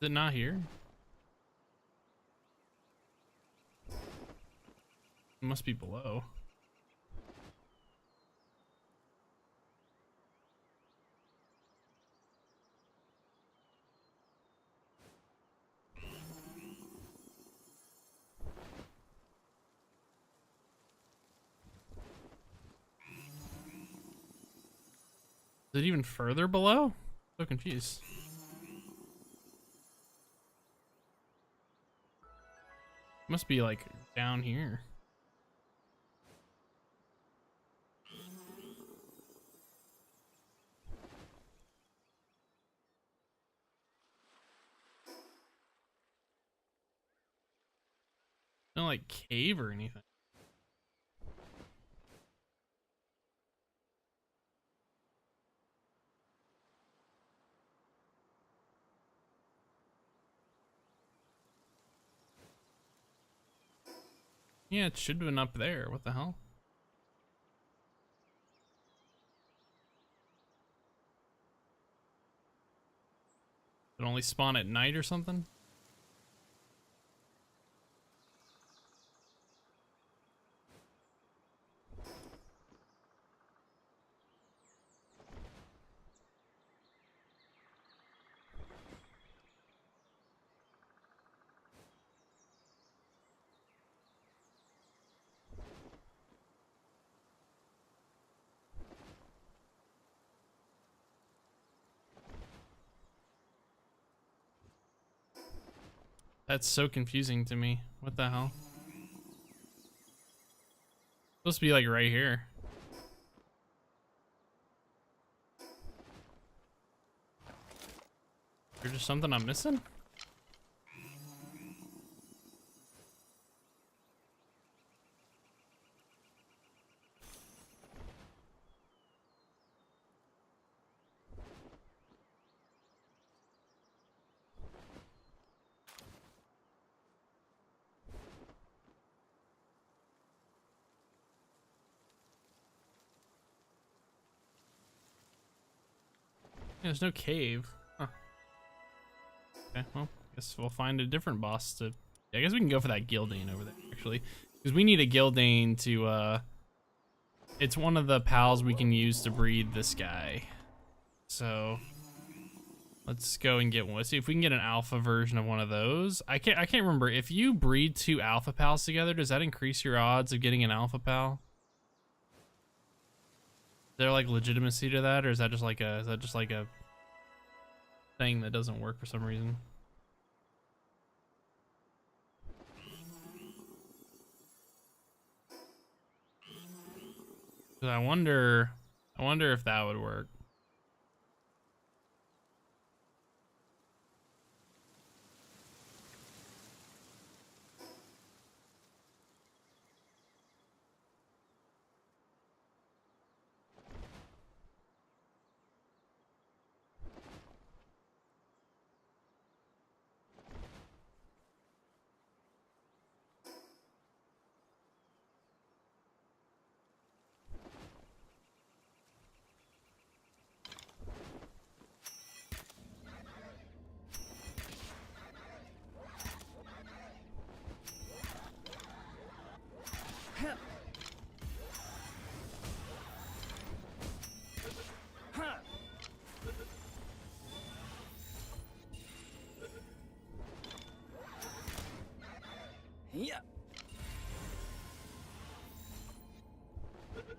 Is it not here? It must be below. Is it even further below? So confused. Must be like down here. No like cave or anything. Yeah, it should have been up there. What the hell? It only spawn at night or something? That's so confusing to me. What the hell? Supposed to be like right here. There's just something I'm missing? Yeah, there's no cave. Huh. Okay, well, guess we'll find a different boss to... Yeah, I guess we can go for that Gildane over there, actually. Because we need a Gildane to, It's one of the pals we can use to breed this guy. So... let's go and get one. Let's see if we can get an alpha version of one of those. I can't remember. If you breed 2 alpha pals together, does that increase your odds of getting an alpha pal? Is there like legitimacy to that, or is that just like a thing that doesn't work for some reason? 'Cause I wonder if that would work. Yeah.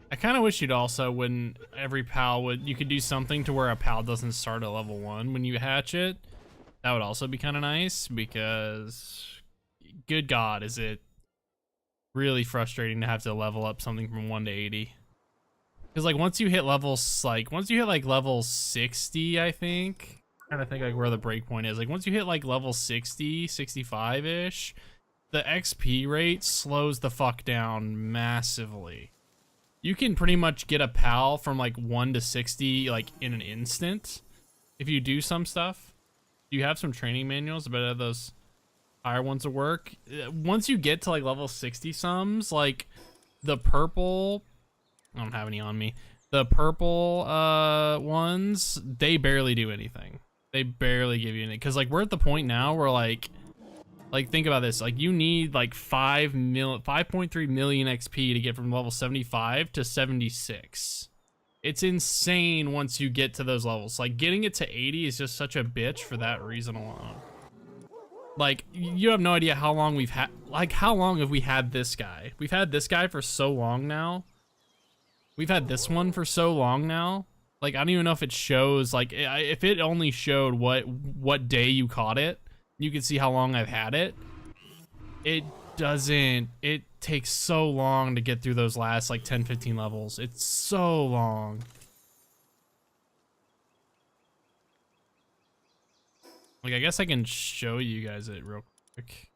I kind of wish you'd also, when every pal would, you could do something to where a pal doesn't start at level 1 when you hatch it. That would also be kind of nice, because good God, is it Really frustrating to have to level up something from 1 to 80. Because like once you hit levels, like once you hit like level 60, I think. I'm trying to think like where the breakpoint is. Like once you hit like level 60, 65-ish, the XP rate slows the fuck down massively. You can pretty much get a PAL from like 1 to 60 like in an instant if you do some stuff. Do you have some training manuals about those higher ones will work? Once you get to like level 60 sums, like the purple, I don't have any on me. The purple ones, they barely do anything. They barely give you anything. Cause like we're at the point now where like think about this. Like you need like 5.3 million XP to get from level 75 to 76. It's insane once you get to those levels. Like getting it to 80 is just such a bitch for that reason alone. Like you have no idea how long we've had, like how long have we had this guy? We've had this guy for so long now. We've had this one for so long now. Like I don't even know if it shows, like if it only showed what day you caught it, you can see how long I've had it. It doesn't, it takes so long to get through those last like 10, 15 levels. It's so long. Like I guess I can show you guys it real quick.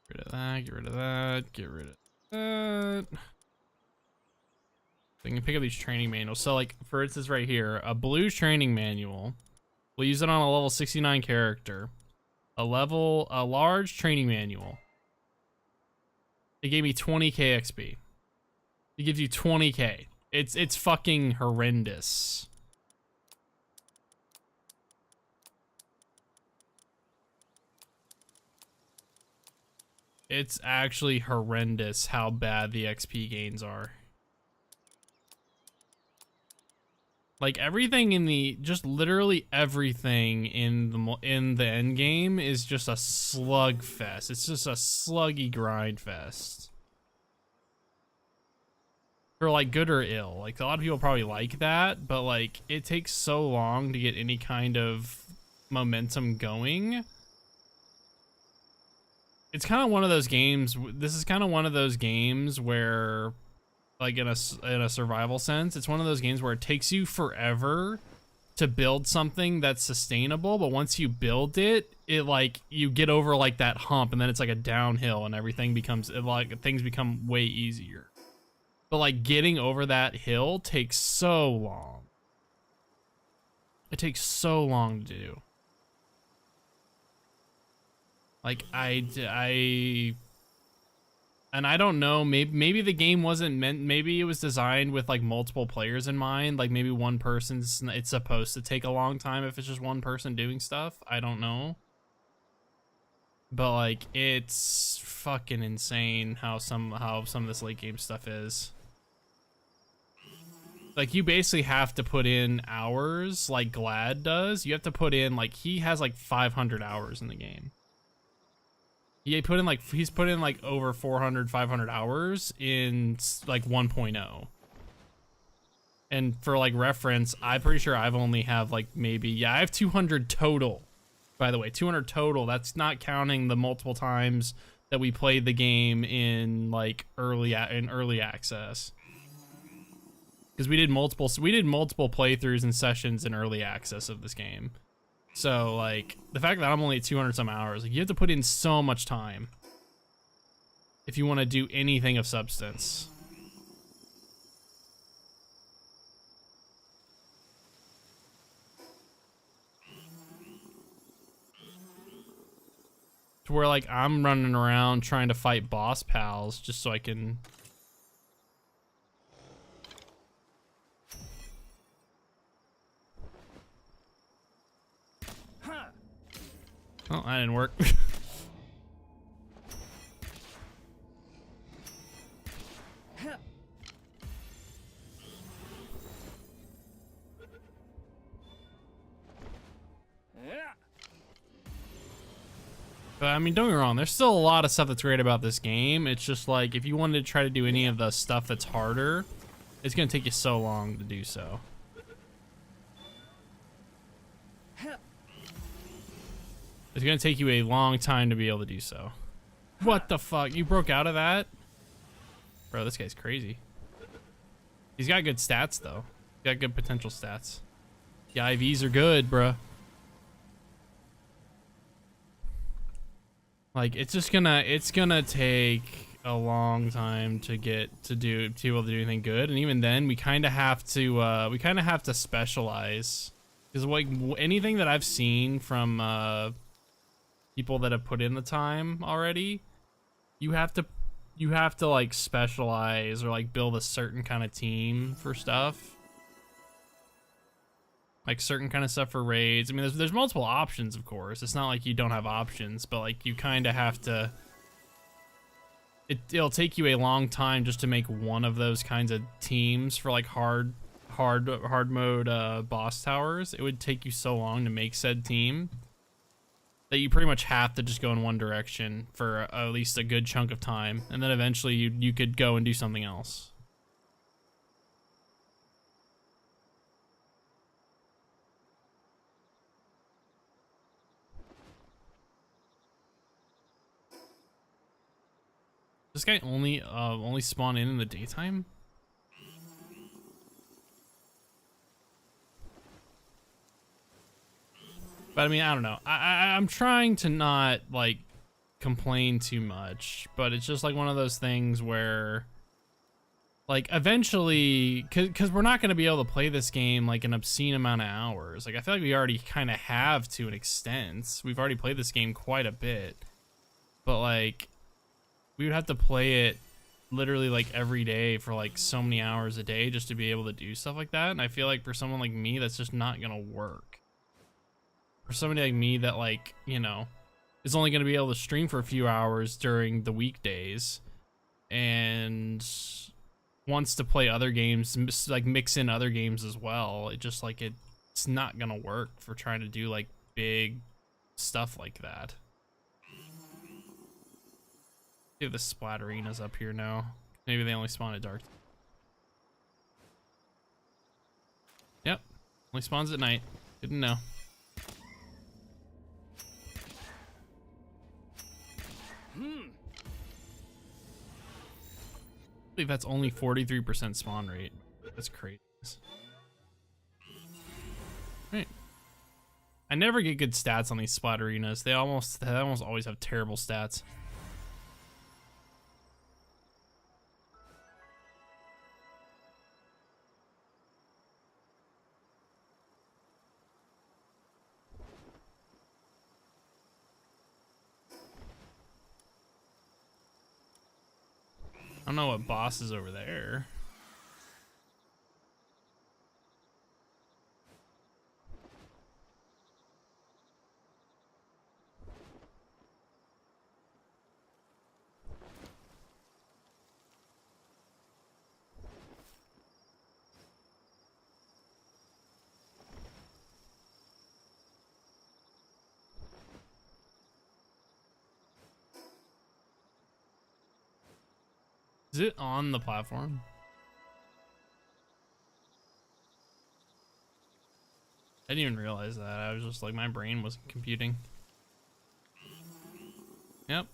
Get rid of that, get rid of that, get rid of that. So you can pick up these training manuals. So like, for instance right here, a blue training manual. We'll use it on a level 69 character. A large training manual. It gave me 20k XP. It gives you 20k. It's fucking horrendous. It's actually horrendous how bad the XP gains are. Like everything in the, just literally everything in the end game is just a slugfest. It's just a sluggy grind fest. For like good or ill. Like a lot of people probably like that, but like it takes so long to get any kind of momentum going. It's kind of one of those games. This is kind of one of those games where, like in a survival sense, it's one of those games where it takes you forever to build something that's sustainable, but once you build it, like you get over like that hump, and then it's like a downhill, and everything becomes like things become way easier. But like getting over that hill takes so long. It takes so long to do. Like and I don't know, maybe the game wasn't meant, maybe it was designed with like multiple players in mind. Like maybe one person's, it's supposed to take a long time if it's just one person doing stuff. I don't know. But like it's fucking insane how some of this late game stuff is. Like you basically have to put in hours like Glad does. You have to put in like, he has like 500 hours in the game. He's put in like over 400, 500 hours in like 1.0. And for like reference, I'm pretty sure I've only have like maybe, I have 200 total. By the way, 200 total. That's not counting the multiple times that we played the game in like early access. Because we did multiple playthroughs and sessions in early access of this game. So like the fact that I'm only at 200 some hours, like you have to put in so much time if you want to do anything of substance. To where like I'm running around trying to fight boss pals just so I can. Oh, that didn't work. But I mean, don't get me wrong, there's still a lot of stuff that's great about this game. It's just like, if you wanted to try to do any of the stuff that's harder, it's gonna take you so long to do so. It's gonna take you a long time to be able to do so. What the fuck? You broke out of that? Bro, this guy's crazy. He's got good stats though. He's got good potential stats. The IVs are good, bruh. Like it's gonna take a long time to be able to do anything good, and even then we kind of have to specialize, because like anything that I've seen from people that have put in the time already, you have to like specialize or like build a certain kind of team for stuff, like certain kind of stuff for raids. I mean, there's multiple options, of course. It's not like you don't have options, but like you kind of have to. It'll take you a long time just to make one of those kinds of teams for like hard mode boss towers. It would take you so long to make said team that you pretty much have to just go in one direction for at least a good chunk of time, and then eventually you could go and do something else. This guy only spawn in the daytime? But I mean, I don't know. I'm trying to not like complain too much, but it's just like one of those things where like eventually, cause we're not gonna be able to play this game like an obscene amount of hours. Like I feel like we already kind of have to an extent. We've already played this game quite a bit, but like we would have to play it literally like every day for like so many hours a day just to be able to do stuff like that. And I feel like for someone like me, that's just not gonna work. For somebody like me that like, you know, is only gonna be able to stream for a few hours during the weekdays and wants to play other games, like mix in other games as well. It just like it's not gonna work for trying to do like big stuff like that. See if the Splatterina's up here now. Maybe they only spawn at dark. Yep, only spawns at night. Didn't know. I believe that's only 43% spawn rate. That's crazy. Right. I never get good stats on these Splatterinas. They almost always have terrible stats. I don't know what boss is over there. Is it on the platform? I didn't even realize that. I was just like, my brain wasn't computing. Yep.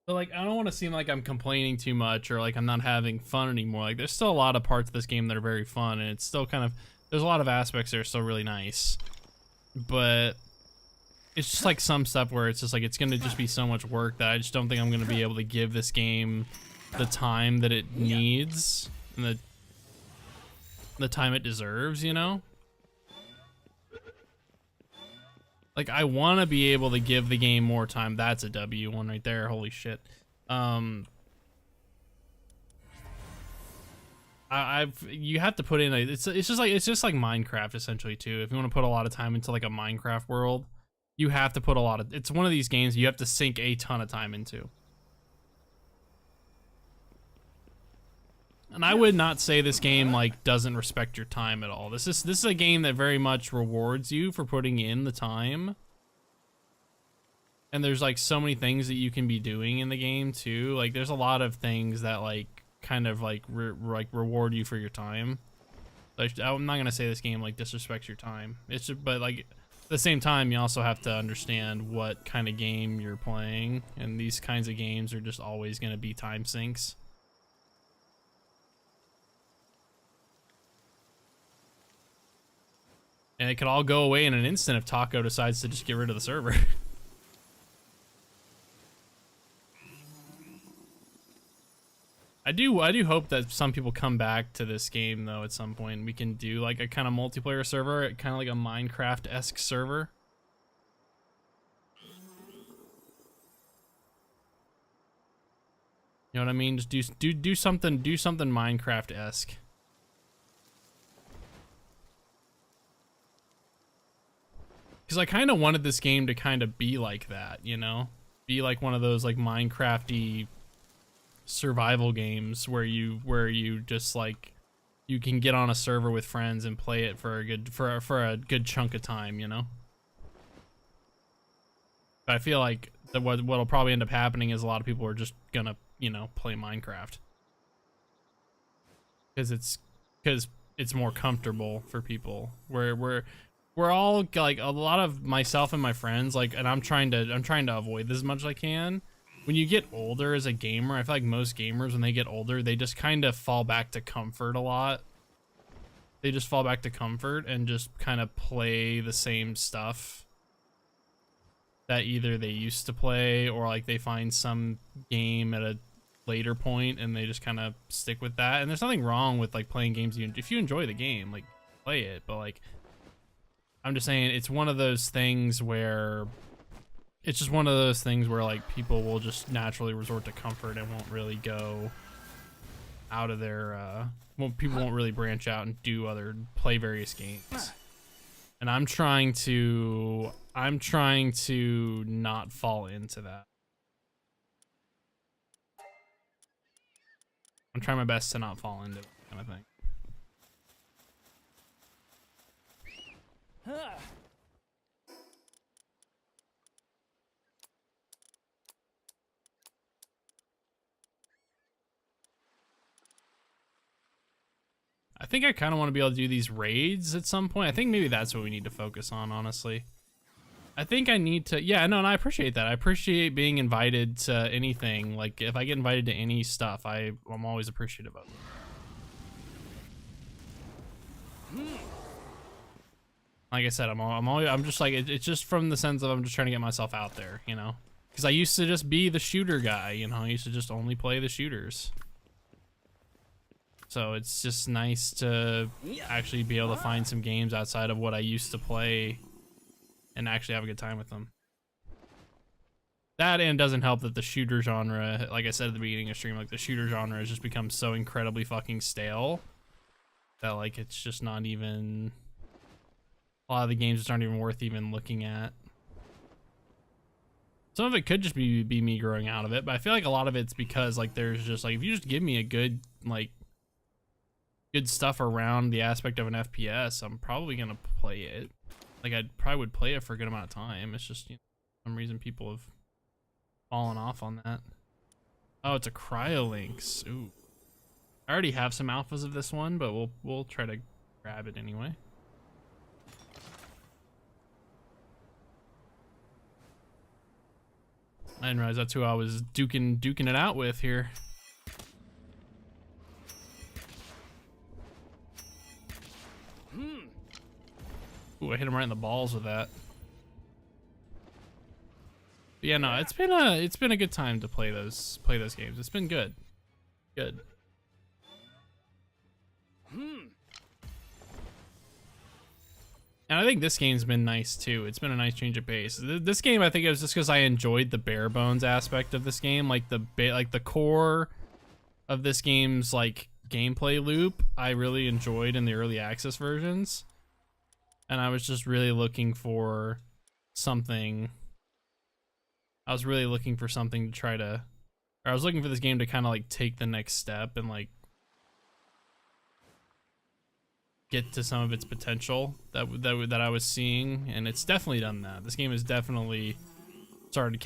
But like, I don't want to seem like I'm complaining too much or like I'm not having fun anymore. Like, there's still a lot of parts of this game that are very fun, and it's still kind of, there's a lot of aspects that are still really nice. But it's just like some stuff where it's just like, it's going to just be so much work that I just don't think I'm going to be able to give this game the time that it needs and the time it deserves, you know? Like, I want to be able to give the game more time. That's a W one right there. Holy shit. You have to put in it's just like Minecraft essentially too. If you want to put a lot of time into like a Minecraft world, you have to put a lot of, it's one of these games you have to sink a ton of time into. And I would not say this game like doesn't respect your time at all. This is a game that very much rewards you for putting in the time. And there's like so many things that you can be doing in the game too. Like there's a lot of things that like kind of like reward you for your time. Like, I'm not gonna say this game like disrespects your time. It's just, but like at the same time, you also have to understand what kind of game you're playing, and these kinds of games are just always gonna be time sinks. And it could all go away in an instant if Taco decides to just get rid of the server. I do hope that some people come back to this game though at some point. We can do like a kind of multiplayer server, kind of like a Minecraft-esque server. You know what I mean? Just do something Minecraft-esque. Because I kind of wanted this game to kind of be like that, you know? Be like one of those like Minecraft-y survival games where you just like you can get on a server with friends and play it for a good chunk of time, you know? But I feel like what'll probably end up happening is a lot of people are just gonna, you know, play Minecraft. Because it's more comfortable for people. We're all like, a lot of myself and my friends, like, and I'm trying to avoid this as much as I can. When you get older as a gamer, I feel like most gamers, when they get older, they just kind of fall back to comfort a lot. They just fall back to comfort and just kind of play the same stuff that either they used to play, or like they find some game at a later point and they just kind of stick with that. And there's nothing wrong with like playing games if you enjoy the game, like play it. But like, I'm just saying, it's one of those things where it's just one of those things where like people will just naturally resort to comfort and won't really go out of their people won't really branch out and play various games. And I'm trying to not fall into that. I'm trying my best to not fall into that kind of thing. I think I kind of want to be able to do these raids at some point. I think maybe that's what we need to focus on, honestly. I think I need to, yeah, no, and I appreciate that. I appreciate being invited to anything. Like, if I get invited to any stuff, I'm always appreciative of it. Like I said, I'm just like, it's just from the sense of I'm just trying to get myself out there, you know? Because I used to just be the shooter guy, you know? I used to just only play the shooters. So it's just nice to actually be able to find some games outside of what I used to play and actually have a good time with them. That, and doesn't help that the shooter genre, like I said at the beginning of stream, like the shooter genre has just become so incredibly fucking stale that like it's just not even, a lot of the games just aren't even worth even looking at. Some of it could just be me growing out of it, but I feel like a lot of it's because like there's just like, if you just give me a good like good stuff around the aspect of an FPS, I'm probably gonna play it. Like I probably would play it for a good amount of time. It's just, you know, for some reason people have fallen off on that. Oh, it's a Cryolinks. Ooh, I already have some alphas of this one, but we'll try to grab it anyway. I didn't realize that's who I was duking it out with here. Ooh, I hit him right in the balls with that. But yeah, no, it's been a good time to play those games. It's been good. Good. And I think this game's been nice too. It's been a nice change of pace. This game, I think it was just because I enjoyed the bare bones aspect of this game, like the core of this game's like gameplay loop. I really enjoyed in the early access versions, and I was just really looking for something. I was really looking for something to try to, or I was looking for this game to kind of like take the next step and like get to some of its potential that I was seeing, and it's definitely done that. This game has definitely started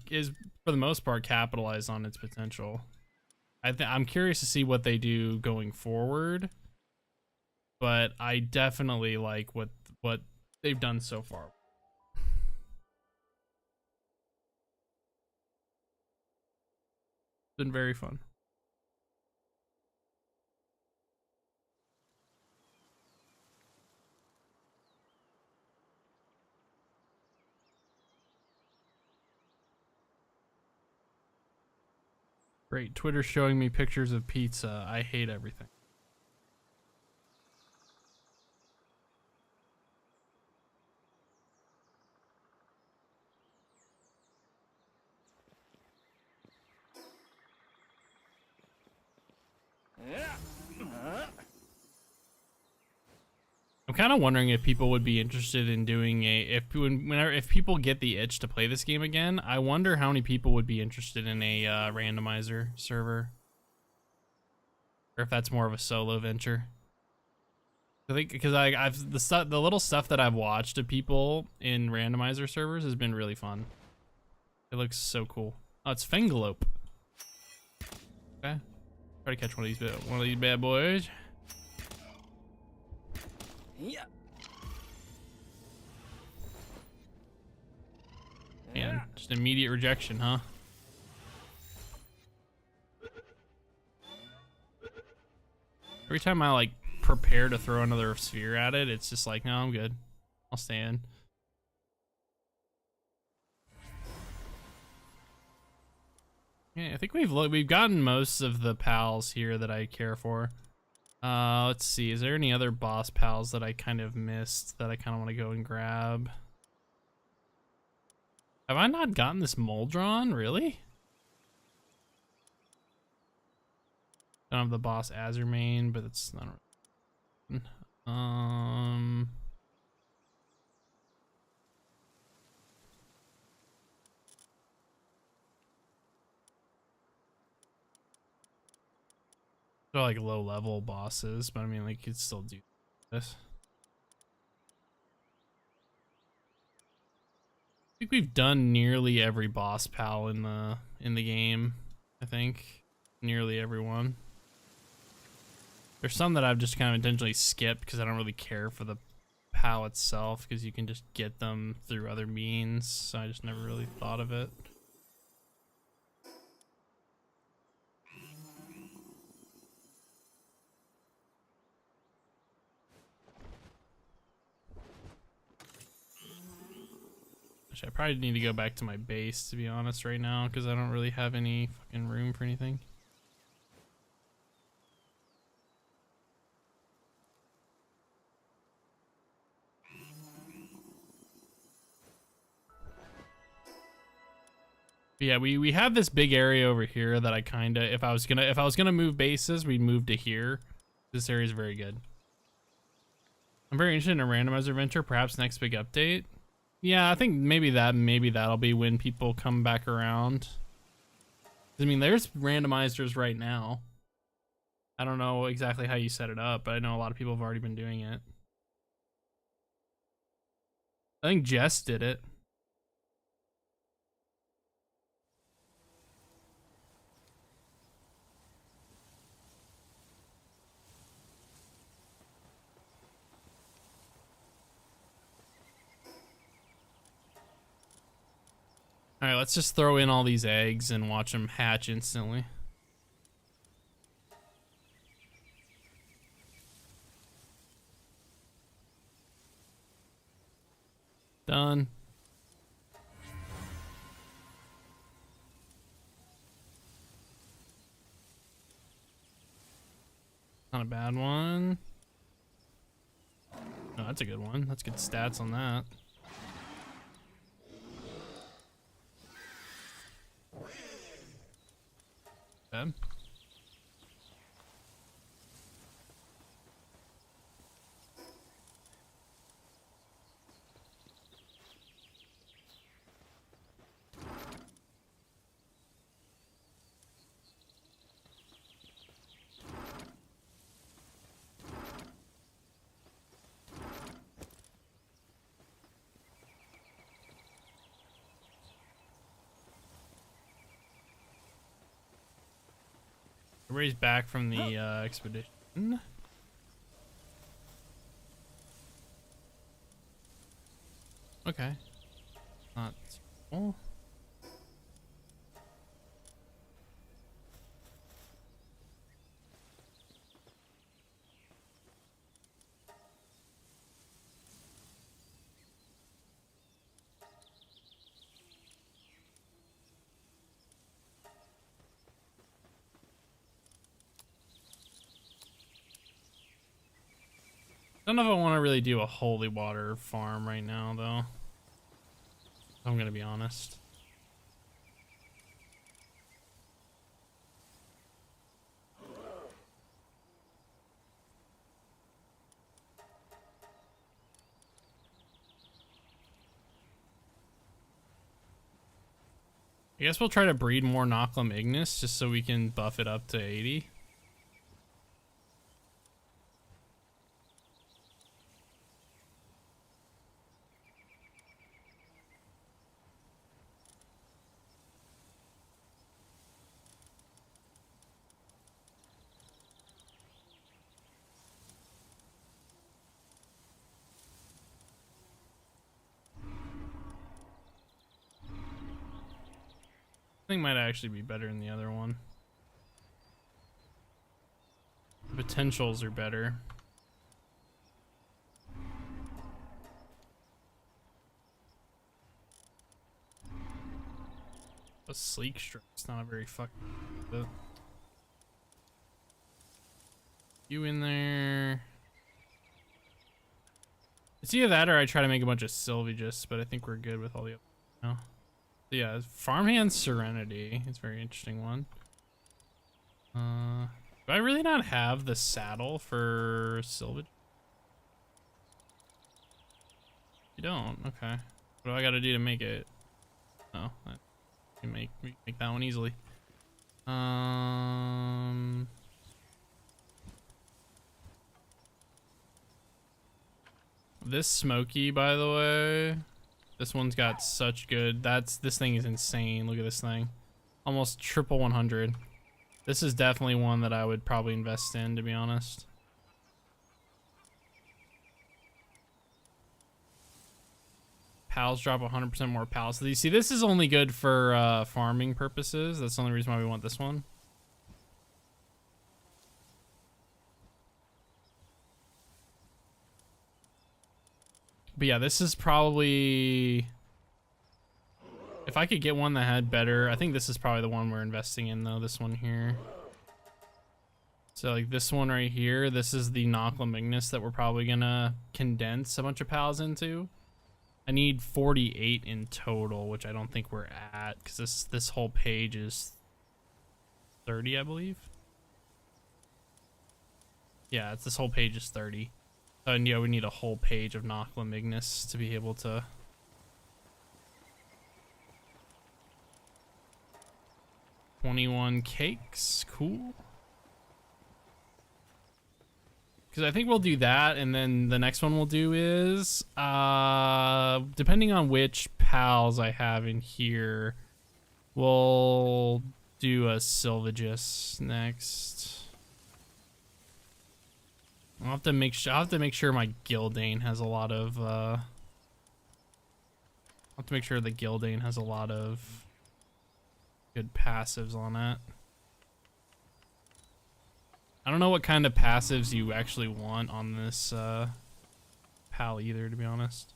is for the most part capitalized on its potential. I'm curious to see what they do going forward, but I definitely like what they've done so far. Been very fun. Great. Twitter's showing me pictures of pizza. I hate everything. I'm kind of wondering if people would be interested in doing if people get the itch to play this game again. I wonder how many people would be interested in a randomizer server, or if that's more of a solo venture. I think because I've the little stuff that I've watched of people in randomizer servers has been really fun. It looks so cool. Oh, it's Fengalope. Okay, try to catch one of these bad boys. Yeah. Man, just immediate rejection, huh? Every time I like prepare to throw another sphere at it, it's just like, no, I'm good. I'll stay in. Yeah, I think we've gotten most of the pals here that I care for. Let's see. Is there any other boss pals that I kind of missed that I kind of want to go and grab? Have I not gotten this Moldron? Really? Don't have the boss Azurmane, but it's not. They're like low level bosses, but I mean, like, you'd still do this. I think we've done nearly every boss pal in the game. I think nearly everyone. There's some that I've just kind of intentionally skipped because I don't really care for the pal itself, because you can just get them through other means. So I just never really thought of it. I probably need to go back to my base, to be honest, right now, because I don't really have any fucking room for anything. But yeah, we have this big area over here that I kind of, if I was gonna move bases, we'd move to here. This area is very good. I'm very interested in a randomizer venture, perhaps next big update. Yeah, I think maybe that'll be when people come back around. I mean, there's randomizers right now. I don't know exactly how you set it up, but I know a lot of people have already been doing it. I think Jess did it. All right, let's just throw in all these eggs and watch them hatch instantly. Done. Not a bad one. No, that's a good one. That's good stats on that. Bad. Everybody's back from the expedition. Okay. Not cool. I don't know if I want to really do a holy water farm right now, though. I'm gonna be honest. I guess we'll try to breed more Noclum Ignis just so we can buff it up to 80. I think might actually be better than the other one. The potentials are better. A sleek stroke's not a very fucking good. You in there. It's either that or I try to make a bunch of Sylvages, but I think we're good with all the other now. Yeah, Farmhand Serenity. It's a very interesting one. Do I really not have the saddle for Sylvage? You don't? Okay. What do I gotta do to make it? Oh, we can make that one easily. This Smoky, by the way. This one's got such good, this thing is insane. Look at this thing. Almost triple 100. This is definitely one that I would probably invest in, to be honest. Pals drop 100% more pals. So you see, this is only good for farming purposes. That's the only reason why we want this one. But yeah, this is probably, if I could get one that had better, I think this is probably the one we're investing in though, this one here. So like this one right here, this is the Noclum Ignis that we're probably gonna condense a bunch of pals into. I need 48 in total, which I don't think we're at, because this whole page is 30, I believe. Yeah, this whole page is 30. And yeah, we need a whole page of Noclum Ignis to be able to. 21 cakes, cool. Because I think we'll do that, and then the next one we'll do is, depending on which pals I have in here, we'll do a Sylvages next. I'll have to make sure my Gildane has a lot of I'll have to make sure the Gildane has a lot of good passives on it. I don't know what kind of passives you actually want on this pal either, to be honest.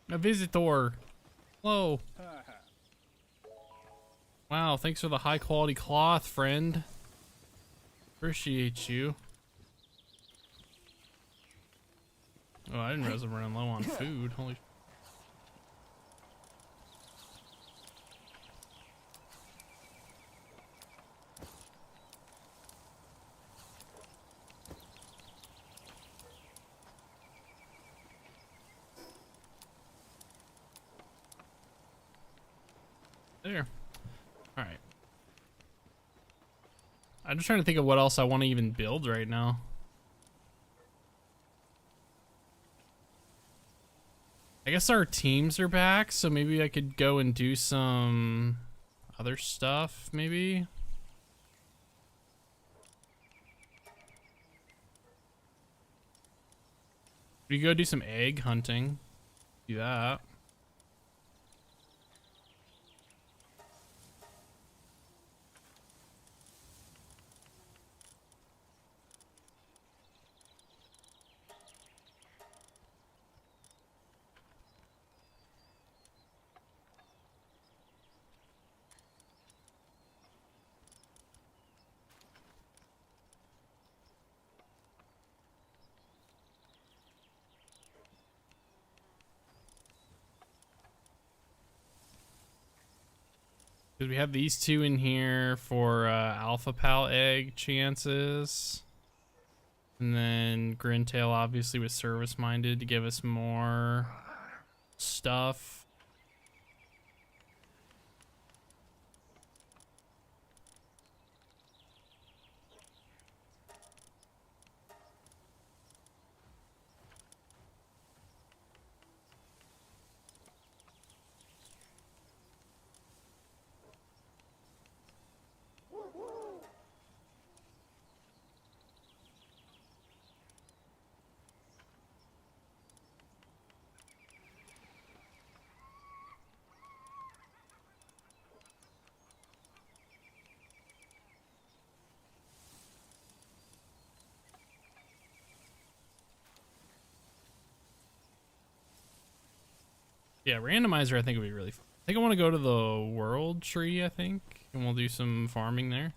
A visitor. Hello. Wow, thanks for the high quality cloth, friend. Appreciate you. Oh, I didn't realize I'm running low on food. Holy. There. All right. I'm just trying to think of what else I want to even build right now. I guess our teams are back, so maybe I could go and do some other stuff, maybe. We could go do some egg hunting. Do that. Because we have these two in here for alpha pal egg chances. And then Grintail obviously was service minded to give us more stuff. Yeah, randomizer I think would be really fun. I think I want to go to the world tree, I think, and we'll do some farming there. I'm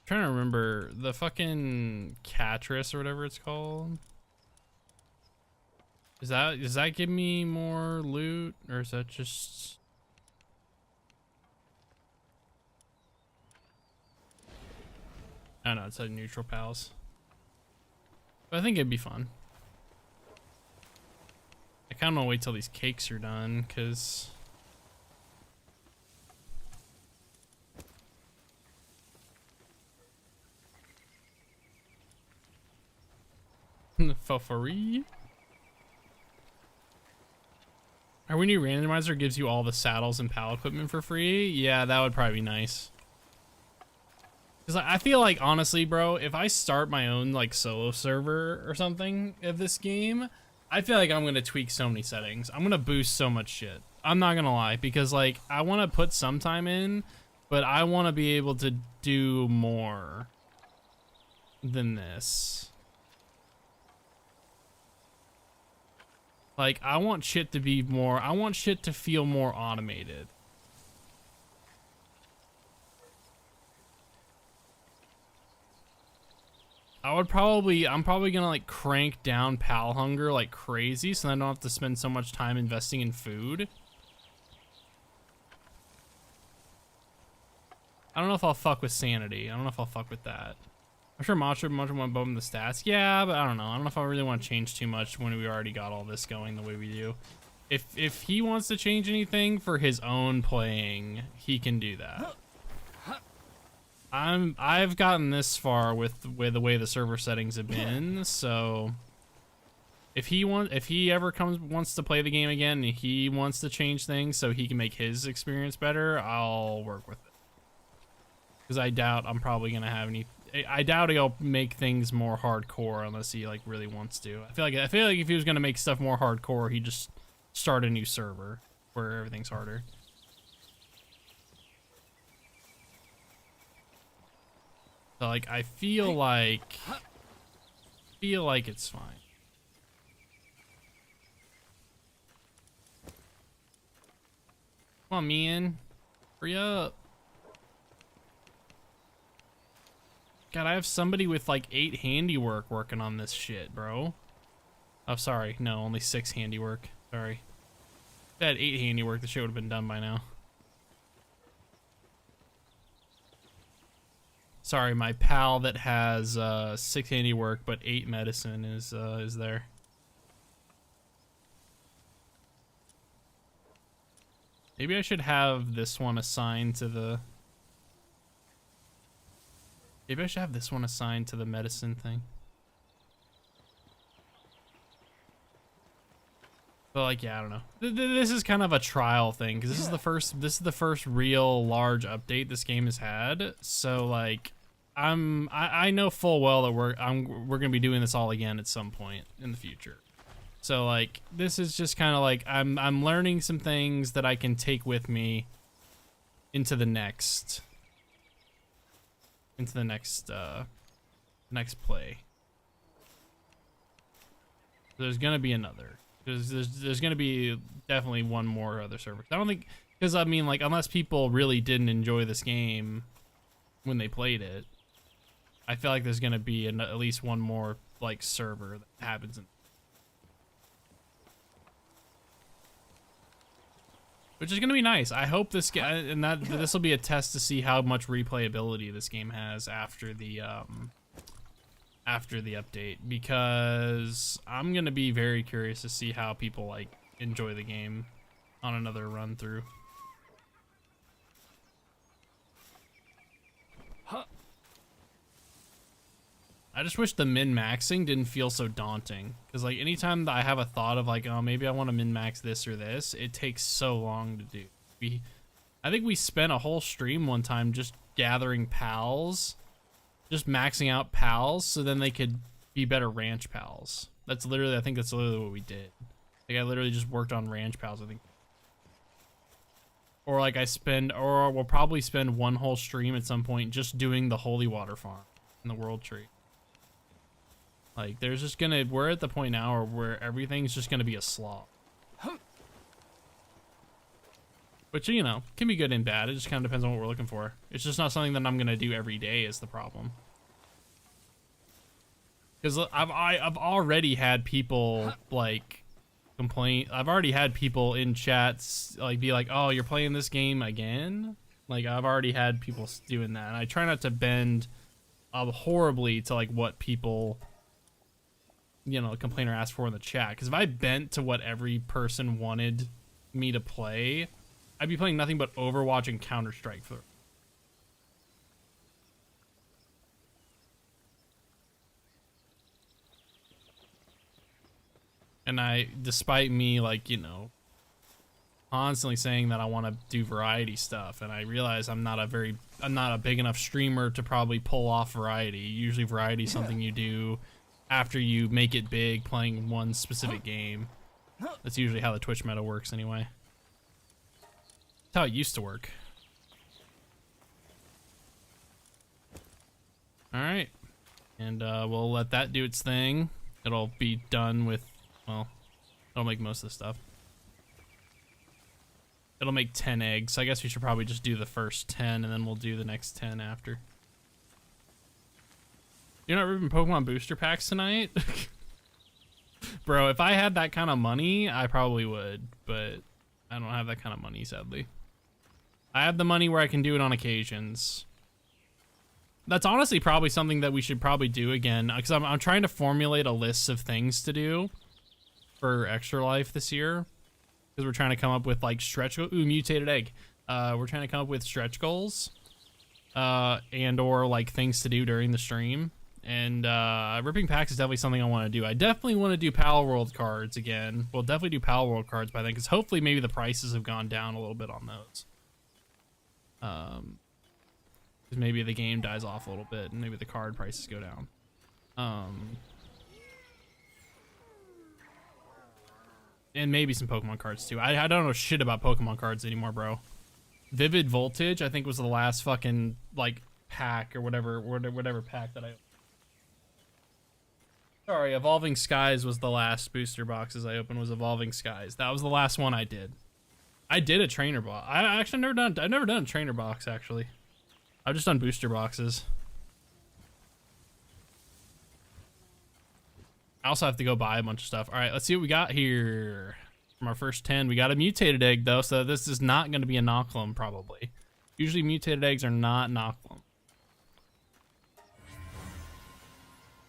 trying to remember the fucking Catris or whatever it's called. Does that give me more loot, or is that just... I don't know, it's like neutral pals. But I think it'd be fun. I kind of want to wait till these cakes are done, because... Fuffery. Our new randomizer gives you all the saddles and pal equipment for free. Yeah, that would probably be nice. Because I feel like, honestly, bro, if I start my own like solo server or something of this game, I feel like I'm going to tweak so many settings. I'm going to boost so much shit. I'm not going to lie, because like I want to put some time in, but I want to be able to do more than this. Like, I want shit to be more, I want shit to feel more automated. I'm probably gonna like crank down pal hunger like crazy, so I don't have to spend so much time investing in food. I don't know if I'll fuck with sanity. I don't know if I'll fuck with that. I'm sure Macho want to bump the stats. Yeah, but I don't know. I don't know if I really want to change too much when we already got all this going the way we do. If he wants to change anything for his own playing, he can do that. I've gotten this far with the way the server settings have been, so if he ever wants to play the game again and he wants to change things so he can make his experience better, I'll work with it. Because I doubt I'm probably gonna have any. I doubt he'll make things more hardcore unless he like really wants to. I feel like if he was gonna make stuff more hardcore, he'd just start a new server where everything's harder. So like I feel like it's fine. Come on, man. Hurry up. God, I have somebody with like 8 handiwork working on this shit, bro. Oh, sorry. No, only 6 handiwork. Sorry. If I had 8 handiwork, the shit would have been done by now. Sorry, my pal that has 6 handiwork but 8 medicine is there. Maybe I should have this one assigned to the... Maybe I should have this one assigned to the medicine thing. But like, yeah, I don't know. This is kind of a trial thing because this is the first real large update this game has had. So like, I know full well that we're gonna be doing this all again at some point in the future. So like, this is just kind of like I'm learning some things that I can take with me into the next next play. There's gonna be another. There's gonna be definitely one more other server. I don't think, because I mean, like, unless people really didn't enjoy this game when they played it, I feel like there's gonna be at least one more like server that happens in. Which is gonna be nice. I hope this and that this will be a test to see how much replayability this game has after the update, because I'm gonna be very curious to see how people like enjoy the game on another run through. I just wish the min-maxing didn't feel so daunting, because like anytime that I have a thought of like, oh, maybe I want to min-max this or this, it takes so long to do. I think we spent a whole stream one time just gathering pals, just maxing out pals so then they could be better ranch pals. I think that's literally what we did. Like, I literally just worked on ranch pals, I think. Or like we'll probably spend one whole stream at some point just doing the holy water farm in the world tree. Like, we're at the point now where everything's just gonna be a slog. Which, you know, can be good and bad. It just kind of depends on what we're looking for. It's just not something that I'm gonna do every day is the problem. Because I've already had people like complain. I've already had people in chats like be like, "Oh, you're playing this game again?" Like, I've already had people doing that, and I try not to bend horribly to like what people, you know, complain or ask for in the chat. Because if I bent to what every person wanted me to play, I'd be playing nothing but Overwatch and Counter-Strike for. And despite me, like, you know, constantly saying that I want to do variety stuff, and I realize I'm not a big enough streamer to probably pull off variety. Usually variety is something you do after you make it big playing one specific game. That's usually how the Twitch meta works anyway. That's how it used to work. Alright. And we'll let that do its thing. It'll be done with, well, it'll make most of the stuff. It'll make 10 eggs. I guess we should probably just do the first 10 and then we'll do the next 10 after. You're not ripping Pokemon booster packs tonight? Bro, if I had that kind of money, I probably would, but I don't have that kind of money, sadly. I have the money where I can do it on occasions. That's honestly probably something that we should probably do again, because I'm trying to formulate a list of things to do for Extra Life this year, because we're trying to come up with like stretch goals. Ooh, mutated egg. We're trying to come up with stretch goals, and or like things to do during the stream. And ripping packs is definitely something I want to do. I definitely want to do Pal World cards again. We'll definitely do Pal World cards by then, because hopefully maybe the prices have gone down a little bit on those. Because maybe the game dies off a little bit, and maybe the card prices go down. And maybe some Pokemon cards too. I don't know shit about Pokemon cards anymore, bro. Vivid Voltage, I think, was the last fucking like pack or whatever pack that I. Sorry, Evolving Skies was the last booster boxes I opened. Was Evolving Skies. That was the last one I did. I did a trainer box. I've never done a trainer box actually. I've just done booster boxes. I also have to go buy a bunch of stuff. All right, let's see what we got here. From our first 10, we got a mutated egg though, so this is not going to be a Knocklum probably. Usually mutated eggs are not Knocklum.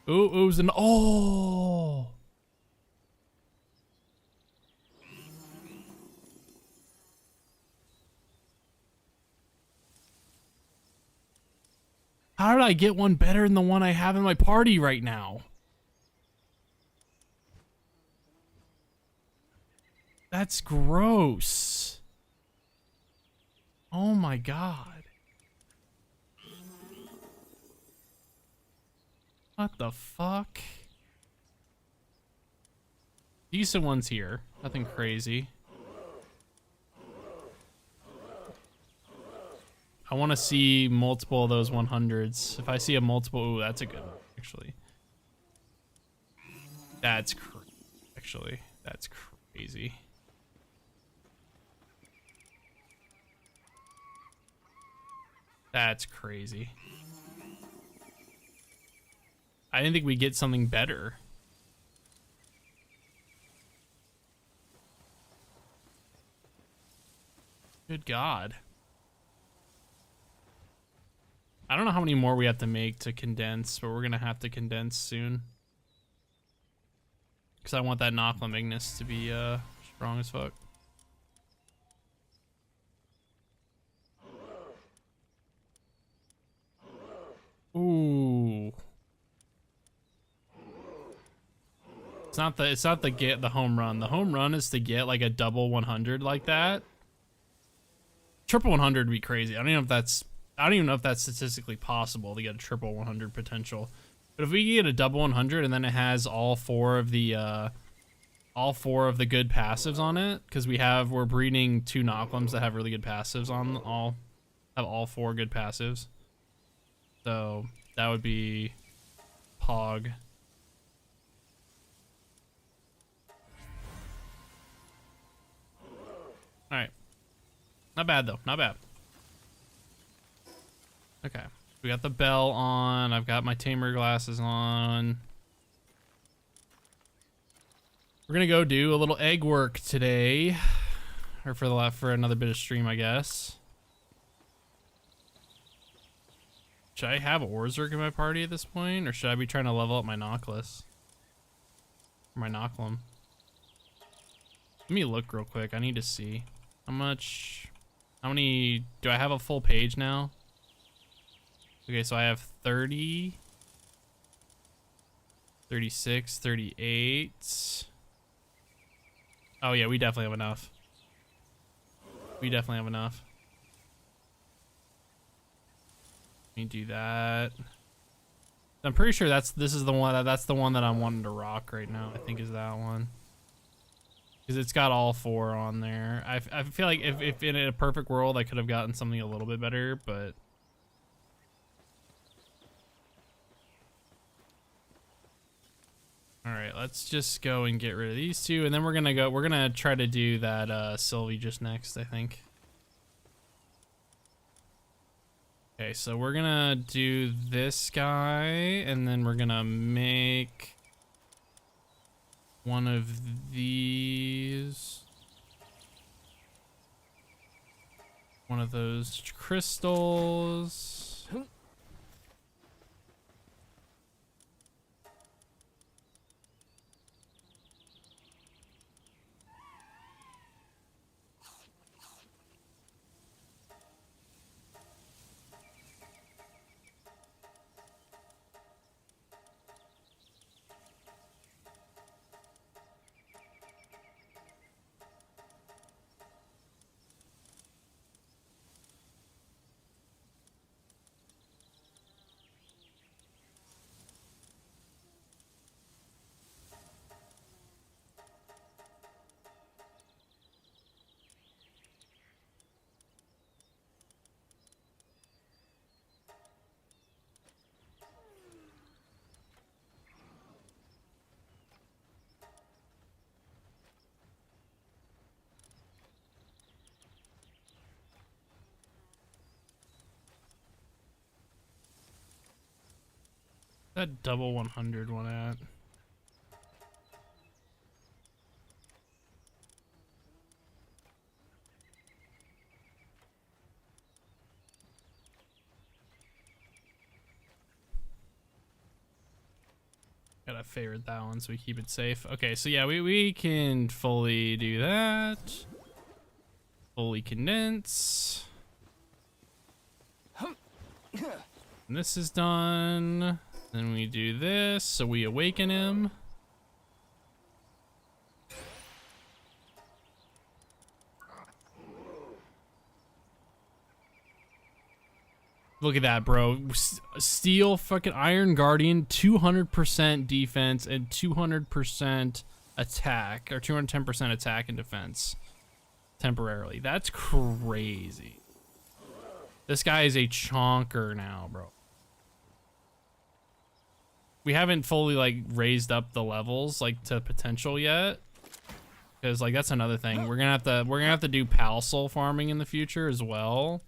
Ooh, it was an oh. How did I get one better than the one I have in my party right now? That's gross. Oh my god. What the fuck? Decent ones here. Nothing crazy. I want to see multiple of those 100s. If I see a multiple, ooh, that's a good one, actually. That's actually, that's crazy. That's crazy. I didn't think we'd get something better. Good God. I don't know how many more we have to make to condense, but we're gonna have to condense soon. Because I want that Knocklum Ignis to be strong as fuck. Ooh. It's not the get the home run. The home run is to get like a double 100 like that. Triple 100 would be crazy. I don't even know if that's statistically possible to get a triple 100 potential. But if we get a double 100 and then it has all four of the good passives on it, because we're breeding 2 Knocklums that have really good passives on all 4 good passives. So that would be Pog. All right. Not bad though. Not bad. Okay. We got the bell on. I've got my tamer glasses on. We're gonna go do a little egg work today, or for another bit of stream, I guess. Should I have Orzerk in my party at this point, or should I be trying to level up my Knockless? Or my Knocklum? Let me look real quick. I need to see how many do I have a full page now? Okay, so I have 30, 36, 38. Oh yeah, we definitely have enough. We definitely have enough. Let me do that. I'm pretty sure that's the one that I'm wanting to rock right now. I think is that one. Because it's got all 4 on there. I feel like if in a perfect world I could have gotten something a little bit better, but all right, let's just go and get rid of these 2, and then we're gonna try to do that Sylvie just next, I think. Okay, so we're gonna do this guy, and then we're gonna make one of these. One of those crystals. That double 100 one at. Gotta favorite that one so we keep it safe. Okay, so yeah, we can fully do that. Fully condense. And this is done. Then we do this, so we awaken him. Look at that, bro. Steel fucking Iron Guardian, 200% defense and 200% attack, or 210% attack and defense temporarily. That's crazy. This guy is a chonker now, bro. We haven't fully like raised up the levels like to potential yet, because like that's another thing. We're gonna have to do pal soul farming in the future as well.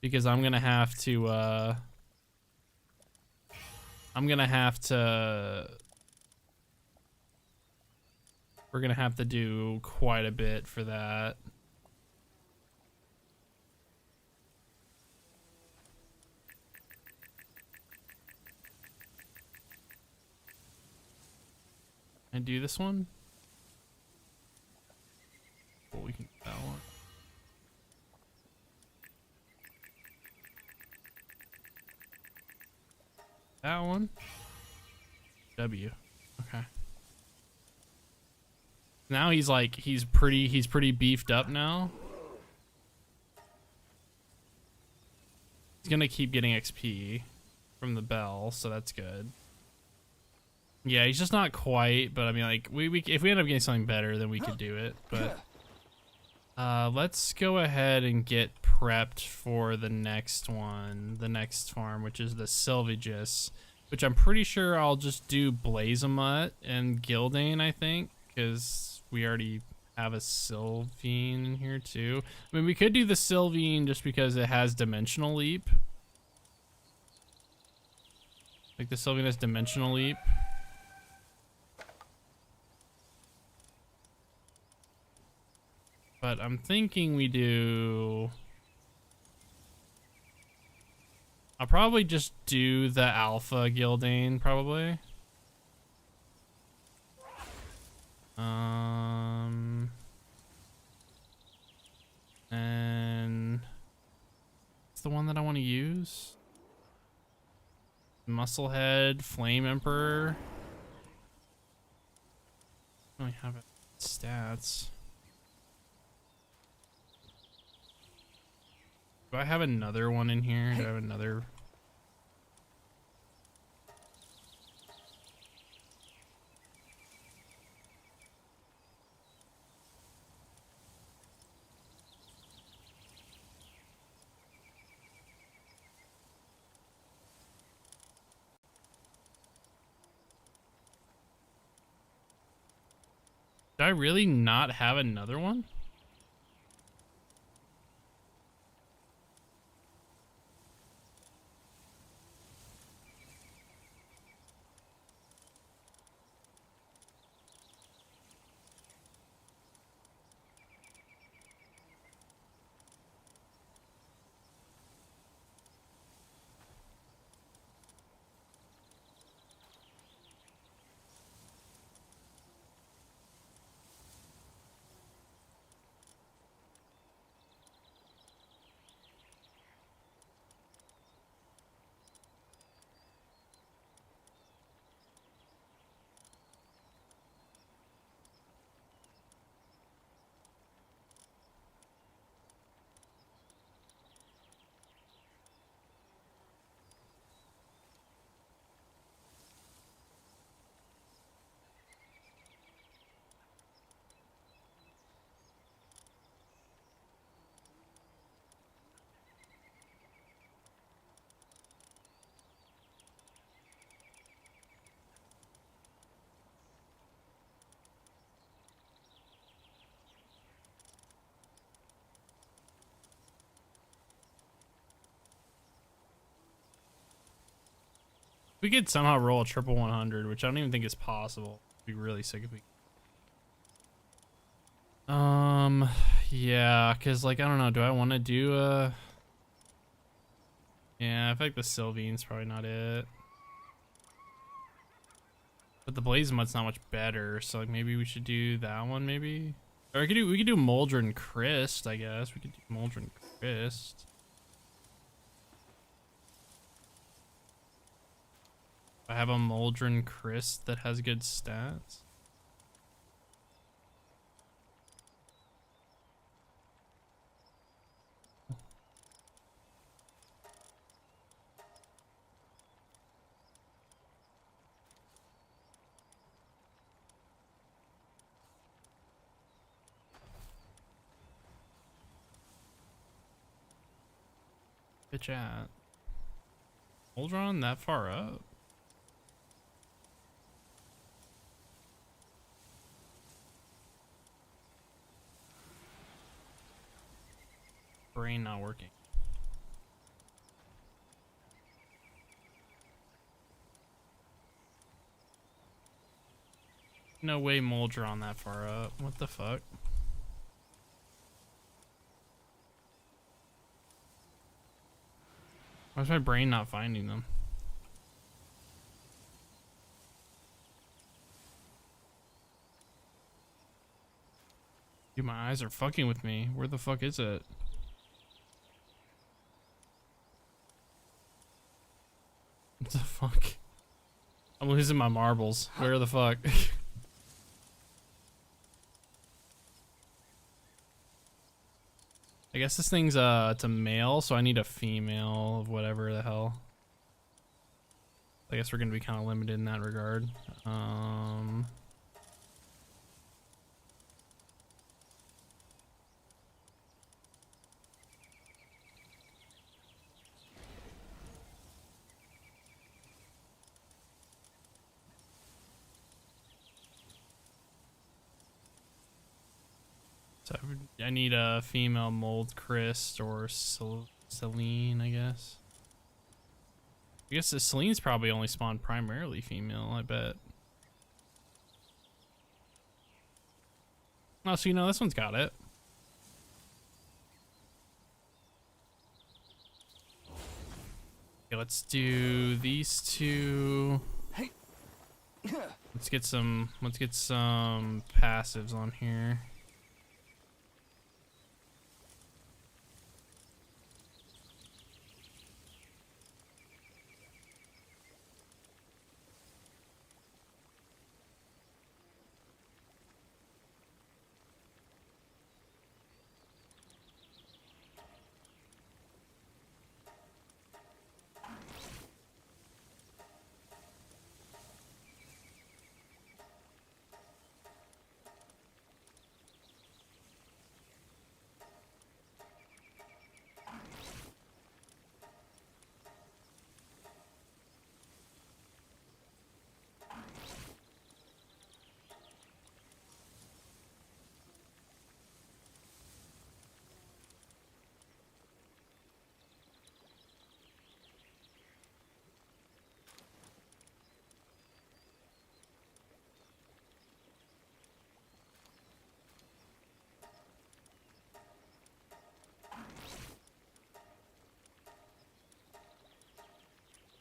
Because I'm gonna have to we're gonna have to do quite a bit for that. And do this one? Well, we can do that one. That one. W. Okay. Now he's like he's pretty beefed up now. He's gonna keep getting XP from the bell, so that's good. Yeah, he's just not quite, but I mean like we if we end up getting something better then we could do it. But let's go ahead and get prepped for the next one, the next farm, which is the Sylvagus, which I'm pretty sure I'll just do Blazamut and Gildane, I think, because we already have a Sylvine in here too. I mean, we could do the Sylvine just because it has Dimensional Leap. Like the Sylvine has Dimensional Leap. But I'm thinking we do... I'll probably just do the Alpha Gildane, probably. And... it's the one that I want to use. Musclehead, Flame Emperor. I don't really have stats. Do I have another one in here? Do I have another? Do I really not have another one? We could somehow roll a triple 100, which I don't even think is possible. It'd be really sick if we... yeah, because, like, I don't know. Do I want to do a... yeah, I feel like the Sylvine's probably not it. But the Blaze Mud's not much better, so like maybe we should do that one maybe. Or we could do Moldrin Christ, I guess. We could do Moldrin Christ. I have a Moldrin Christ that has good stats. Bitch at Moldron that far up. Brain not working. No way Moldron that far up. What the fuck? Why is my brain not finding them? Dude, my eyes are fucking with me. Where the fuck is it? What the fuck? I'm losing my marbles. Where the fuck? I guess this thing's it's a male, so I need a female of whatever the hell. I guess we're gonna be kind of limited in that regard. So I need a female mold Christ or Celine, I guess. I guess the Celine's probably only spawned primarily female, I bet. Oh, so you know this one's got it. Okay, let's do these two. Let's get some passives on here.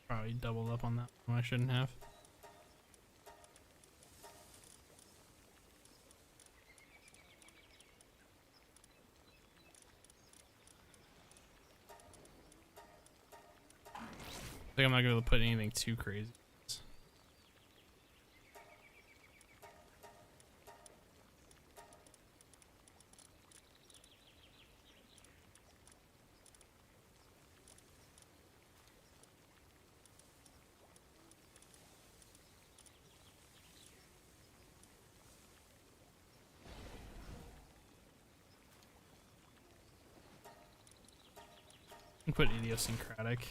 Probably doubled up on that one. I shouldn't have. I think I'm not gonna be able to put anything too crazy. Put idiosyncratic.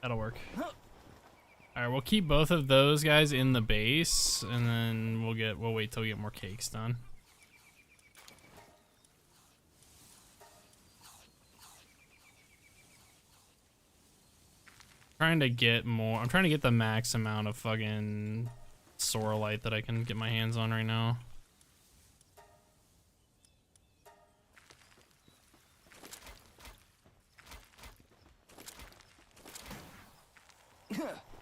That'll work. Alright, we'll keep both of those guys in the base, and then we'll wait till we get more cakes done. I'm trying to get the max amount of fucking Sorrelite that I can get my hands on right now.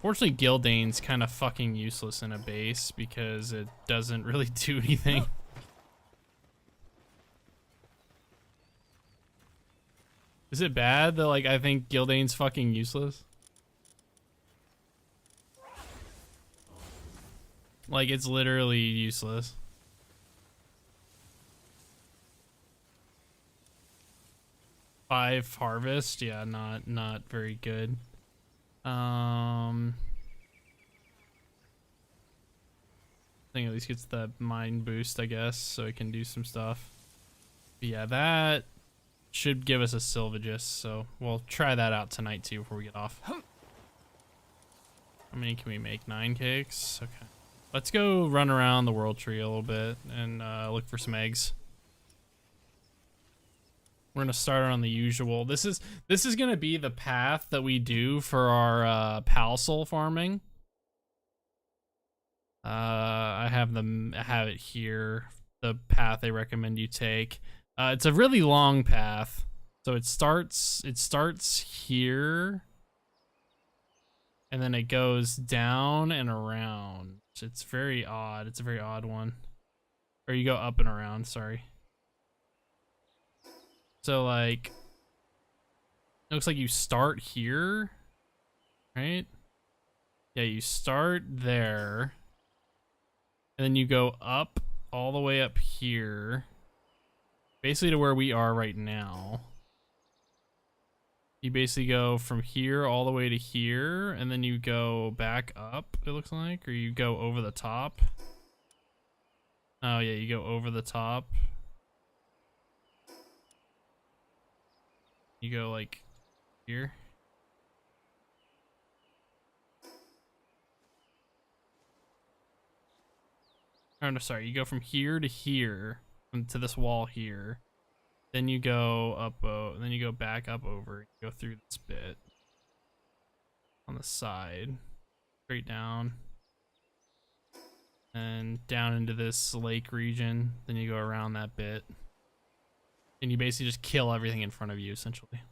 Fortunately, Gildane's kind of fucking useless in a base because it doesn't really do anything. Is it bad that, like, I think Gildane's fucking useless? Like, it's literally useless. Five harvest, yeah, not very good. I think at least gets the mine boost, I guess, so it can do some stuff. But yeah, that should give us a Sylvagus, so we'll try that out tonight too before we get off. How many can we make? 9 cakes? Okay. Let's go run around the world tree a little bit and look for some eggs. We're gonna start on the usual. This is gonna be the path that we do for our Palsol farming. I have it here. The path they recommend you take. It's a really long path, so it starts here, and then it goes down and around. It's very odd. It's a very odd one. Or you go up and around. Sorry. So, like, it looks like you start here, right? Yeah, you start there, and then you go up all the way up here, basically to where we are right now. You basically go from here all the way to here, and then you go back up, it looks like, or you go over the top. Oh, yeah, you go over the top. You go like here. Oh no, sorry. You go from here to here, to this wall here. Then you go up, then you go back up over. You go through this bit on the side, straight down, and down into this lake region. Then you go around that bit. And you basically just kill everything in front of you, essentially.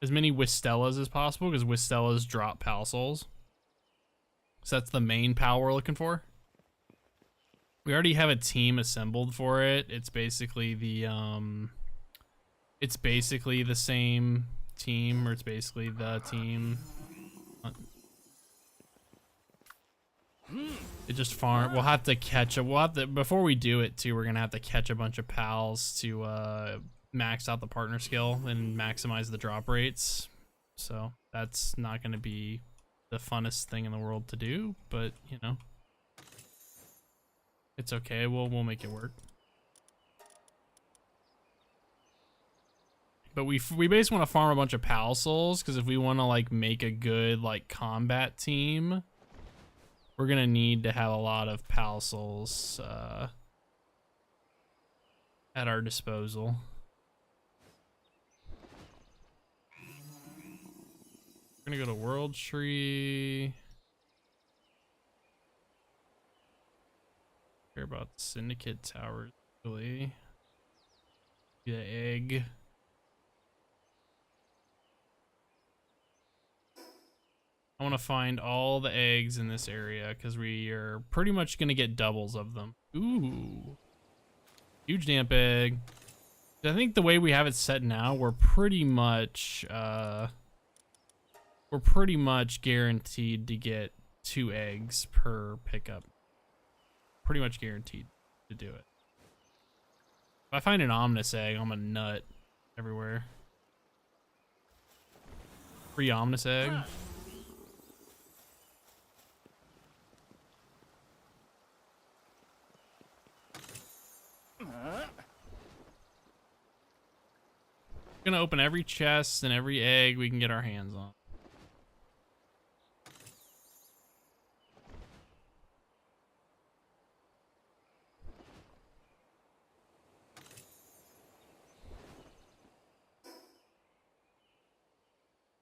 As many Wistellas as possible, because Wistellas drop Palsols. So that's the main PAL we're looking for. We already have a team assembled for it. It's basically the same team, or it's basically the team. It just farm. We'll have to catch a. Before we do it too. We're gonna have to catch a bunch of pals to max out the partner skill and maximize the drop rates. So that's not gonna be the funnest thing in the world to do, but you know, it's okay. We'll make it work. But we basically want to farm a bunch of pal souls, because if we want to like make a good like combat team, we're gonna need to have a lot of pal souls at our disposal. We're gonna go to World Tree. Care about the Syndicate Towers, really. The egg. I want to find all the eggs in this area because we are pretty much going to get doubles of them. Ooh. Huge damp egg. I think the way we have it set now, we're pretty much guaranteed to get 2 eggs per pickup. Pretty much guaranteed to do it. If I find an Omnis egg, I'm a nut everywhere. Free Omnis egg. Gonna open every chest and every egg we can get our hands on.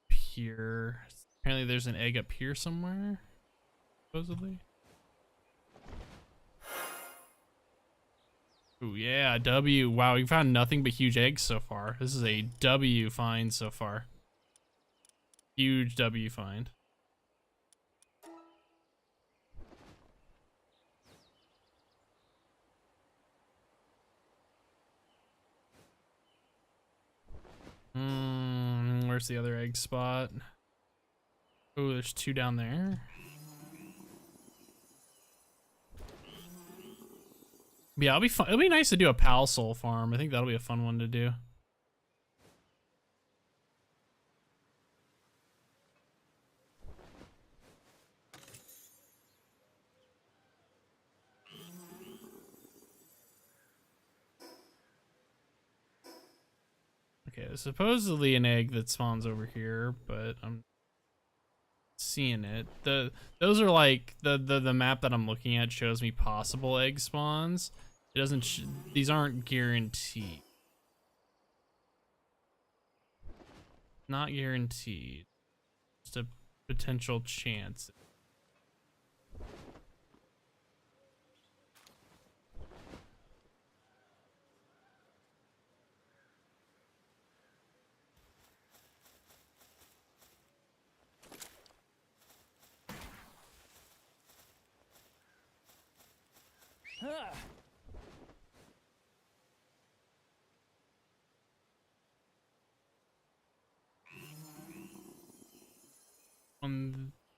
Here, apparently there's an egg up here somewhere, supposedly. Ooh, yeah, W. Wow, we found nothing but huge eggs so far. This is a W find so far. Huge W find. where's the other egg spot? Oh, there's 2 down there. Yeah, it'll be fun. It'll be nice to do a Pal Soul farm. I think that'll be a fun one to do. Okay, there's supposedly an egg that spawns over here, but I'm seeing it. Those are like the map that I'm looking at shows me possible egg spawns. It doesn't. These aren't guaranteed. Not guaranteed. Just a potential chance.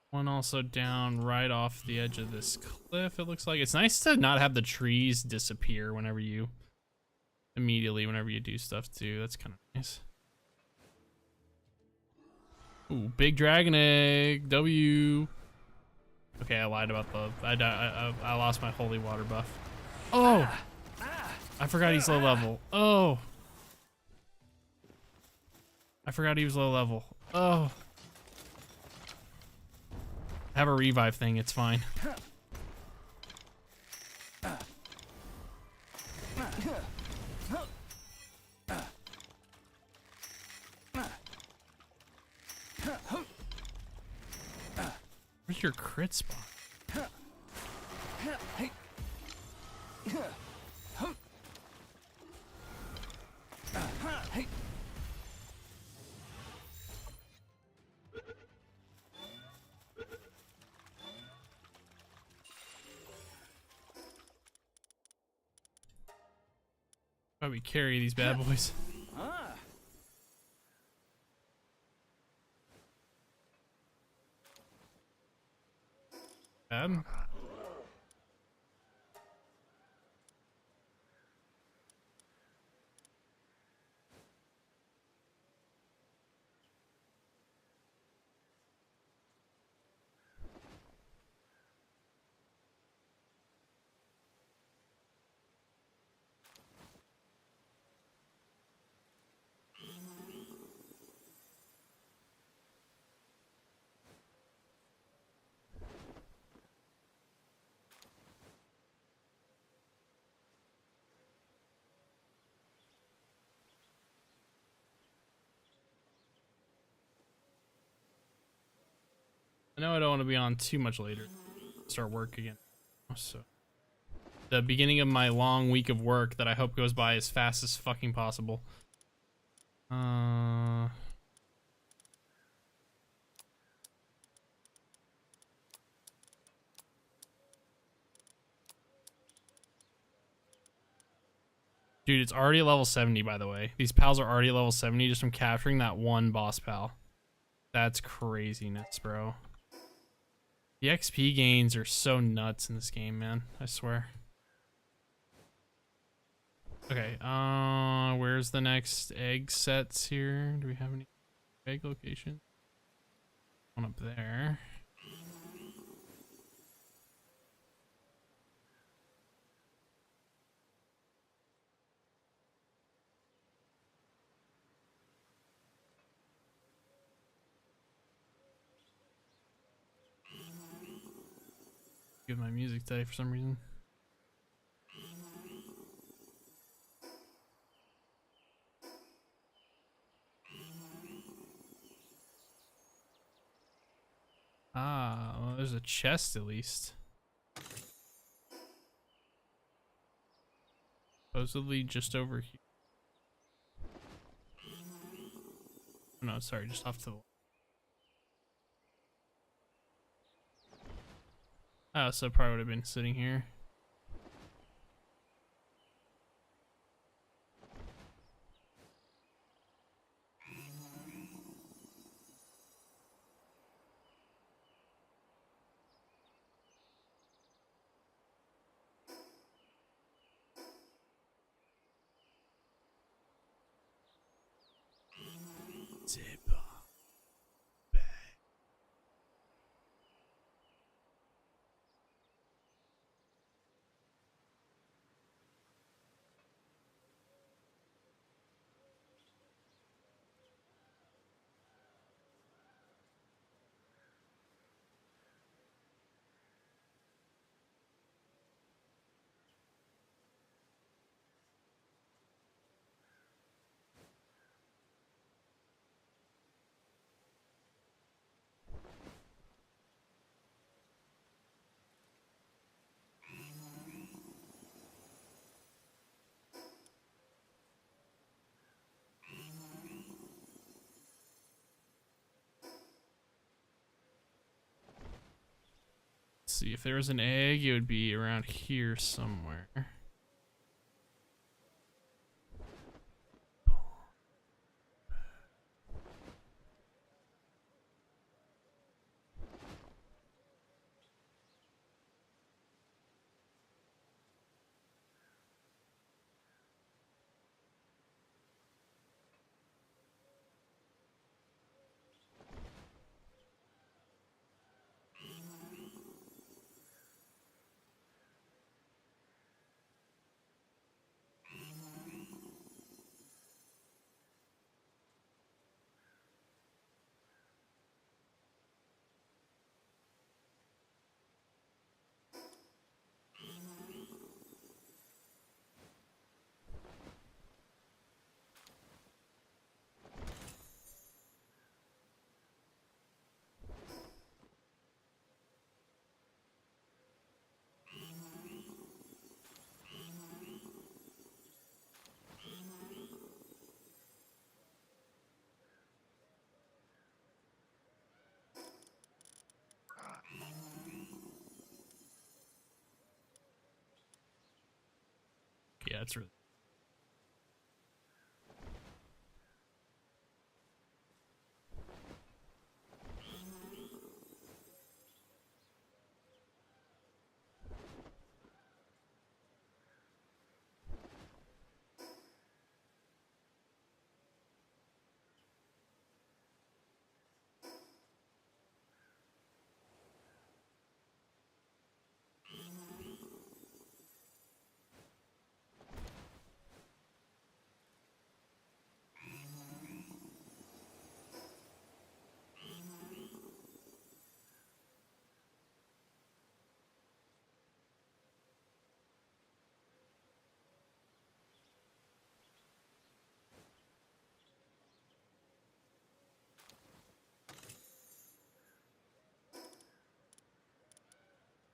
One also down right off the edge of this cliff, it looks like. It's nice to not have the trees disappear whenever you do stuff too. That's kind of nice. Ooh, big dragon egg. W. Okay, I lied about the. I lost my holy water buff. Oh, I forgot he's low level. Oh, I forgot he was low level. Oh. I have a revive thing, it's fine. Where's your crit spot? Why we carry these bad boys? Bad. I know I don't want to be on too much later. Start work again. So, the beginning of my long week of work that I hope goes by as fast as fucking possible. Dude, it's already at level 70, by the way. These pals are already at level 70 just from capturing that one boss pal. That's craziness, bro. The XP gains are so nuts in this game, man. I swear. Okay, where's the next egg sets here? Do we have any egg locations? One up there. Give my music today for some reason. Ah, well, there's a chest at least. Supposedly just over here. Oh, no, sorry, just off to the left. Oh, so it probably would have been sitting here. see, if there was an egg, it would be around here somewhere. Yeah, it's really.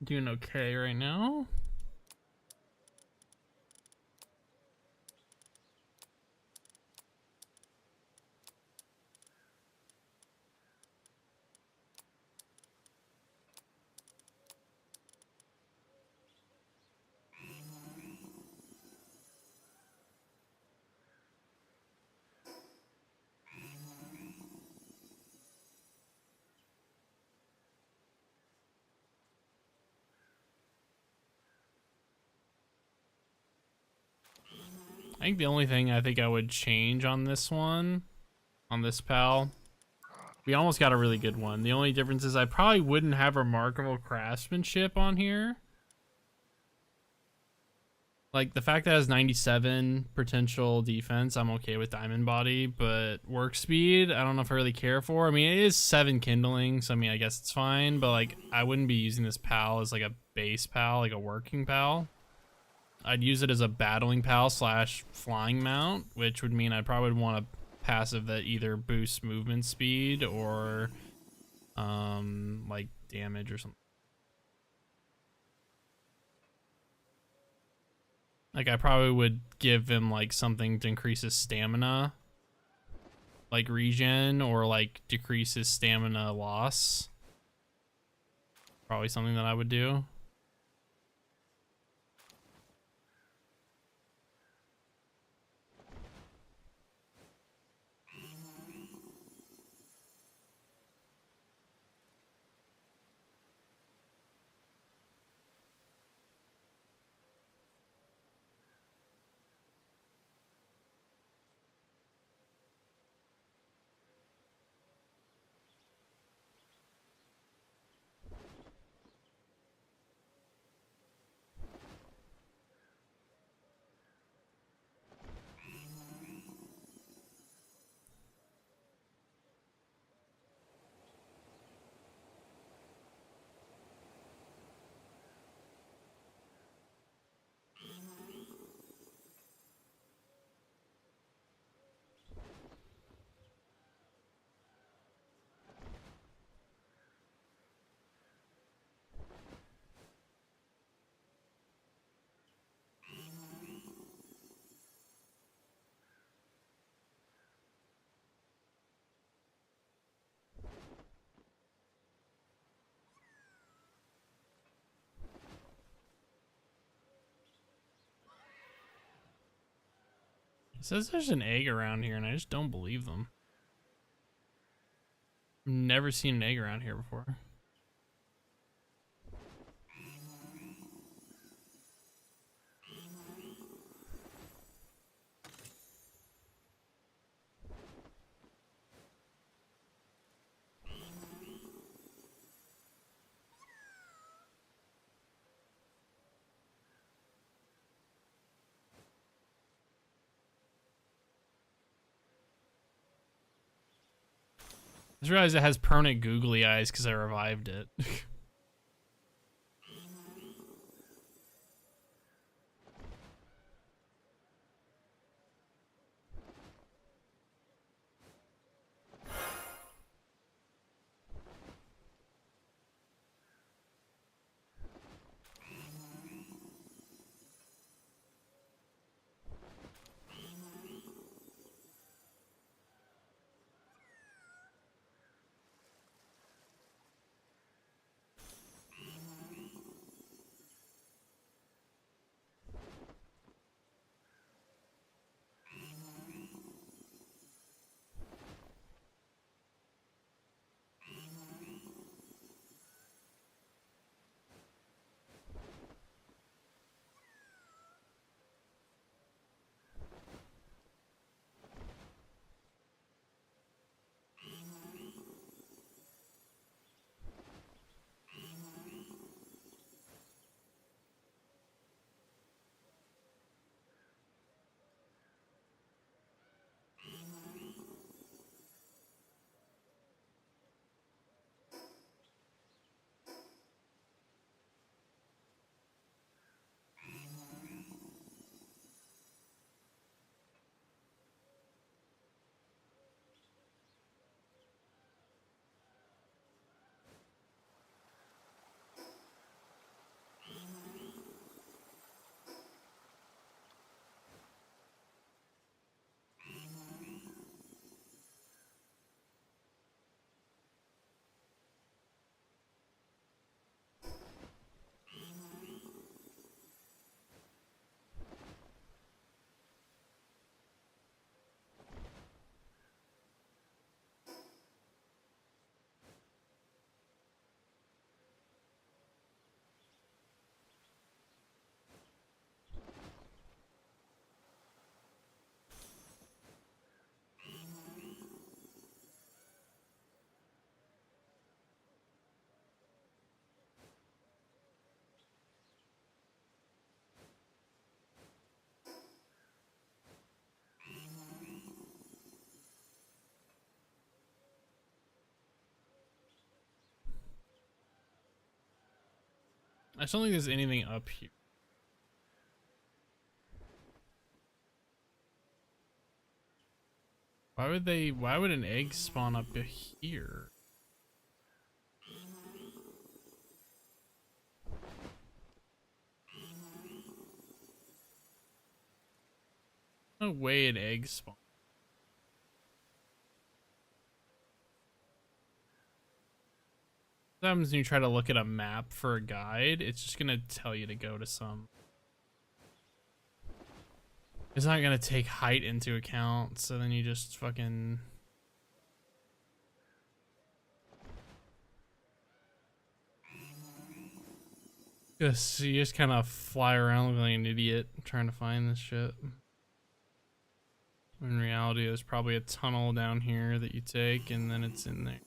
Doing okay right now. I think the only thing I think I would change on this one, on this pal, we almost got a really good one. The only difference is I probably wouldn't have remarkable craftsmanship on here. Like the fact that it has 97 potential defense, I'm okay with diamond body, but work speed, I don't know if I really care for. I mean, it is 7 kindling, so I mean, I guess it's fine, but like I wouldn't be using this pal as like a base pal, like a working pal. I'd use it as a battling pal slash flying mount, which would mean I'd probably want a passive that either boosts movement speed or like damage or something. Like I probably would give him like something to increase his stamina, like regen, or like decrease his stamina loss. Probably something that I would do. It says there's an egg around here, and I just don't believe them. I've never seen an egg around here before. I just realized it has permanent googly eyes because I revived it. I just don't think there's anything up here. Why would an egg spawn up here? No way an egg spawn. Sometimes when you try to look at a map for a guide, it's just gonna tell you to go to some. It's not gonna take height into account, so then you just fucking. You just kind of fly around looking like an idiot trying to find this shit. In reality, there's probably a tunnel down here that you take, and then it's in there.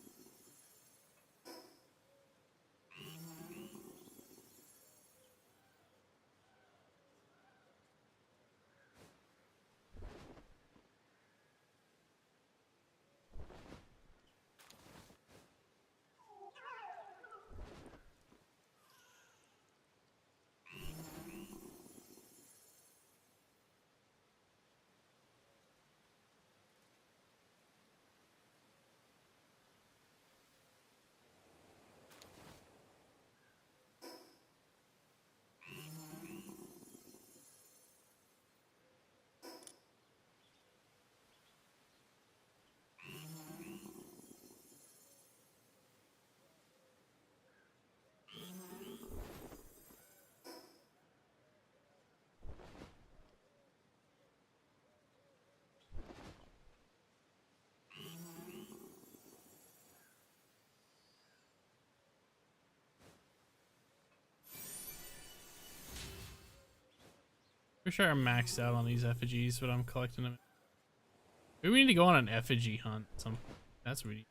For sure I'm maxed out on these effigies, but I'm collecting them. Maybe we need to go on an effigy hunt. That's what we need.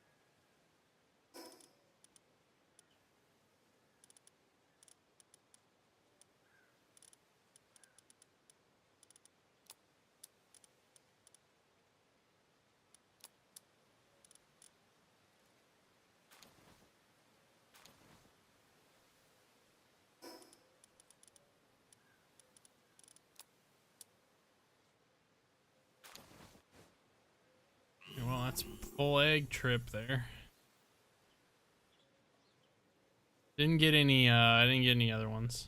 Well, that's full egg trip there. Didn't get any, I didn't get any other ones.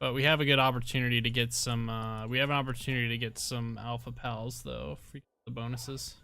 But we have a good opportunity to get some, we have an opportunity to get some alpha pals though, for the bonuses.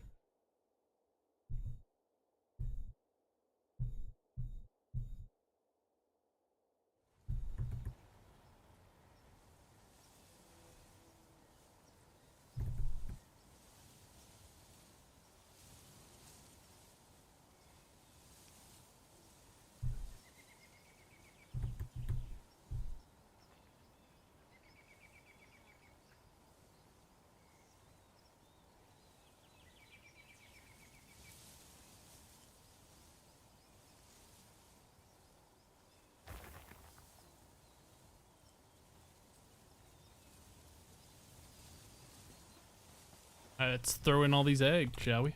Let's throw in all these eggs, shall we?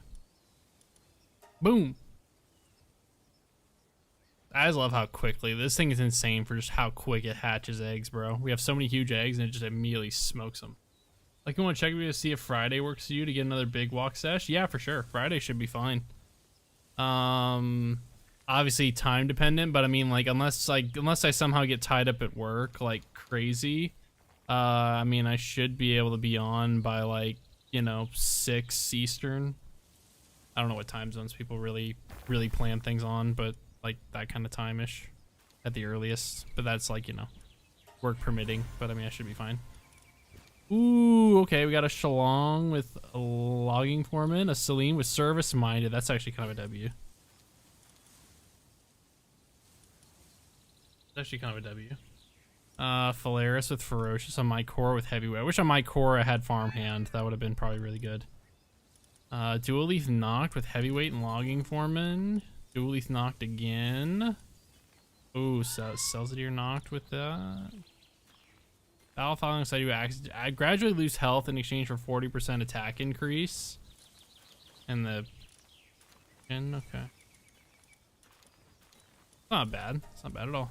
Boom. I just love how quickly this thing is insane for just how quick it hatches eggs, bro. We have so many huge eggs and it just immediately smokes them. Like, you want to check with me to see if Friday works for you to get another big walk sesh? Yeah, for sure. Friday should be fine. Obviously time dependent, but I mean, like, unless I somehow get tied up at work like crazy, I mean, I should be able to be on by, like, you know, 6 Eastern. I don't know what time zones people really plan things on, but like that kind of time-ish at the earliest. But that's, like, you know, work permitting, but I mean, I should be fine. Ooh, okay, we got a Shalong with a logging foreman, a Celine with service minded. That's actually kind of a W. It's actually kind of a W. Phalaris with ferocious, on my core with heavyweight. I wish on my core I had farmhand. That would have been probably really good. Dual leaf knocked with heavyweight and logging foreman. Dual leaf knocked again. Ooh, so Celsidir knocked with that. Battle following side you I gradually lose health in exchange for 40% attack increase. And the okay. Not bad. It's not bad at all.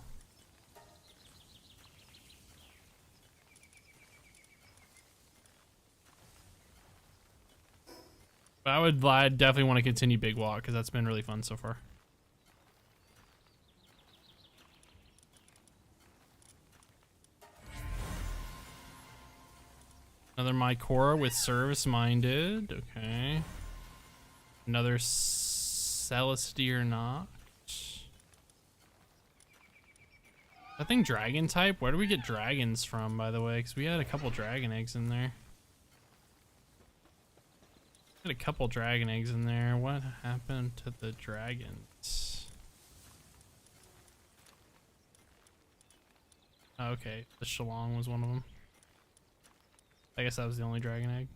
But I definitely want to continue Big Walk because that's been really fun so far. Another Mycora with service minded. Okay. Another Celestier knocked. I think dragon type. Where do we get dragons from, by the way? Because we had a couple dragon eggs in there. Had a couple dragon eggs in there. What happened to the dragons? Okay, the Shalong was one of them. I guess that was the only dragon egg.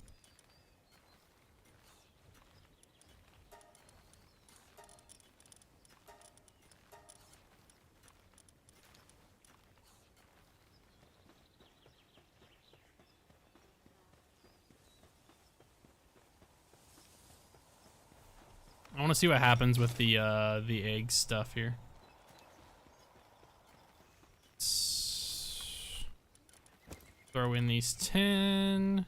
I want to see what happens with the egg stuff here. Let's throw in these 10.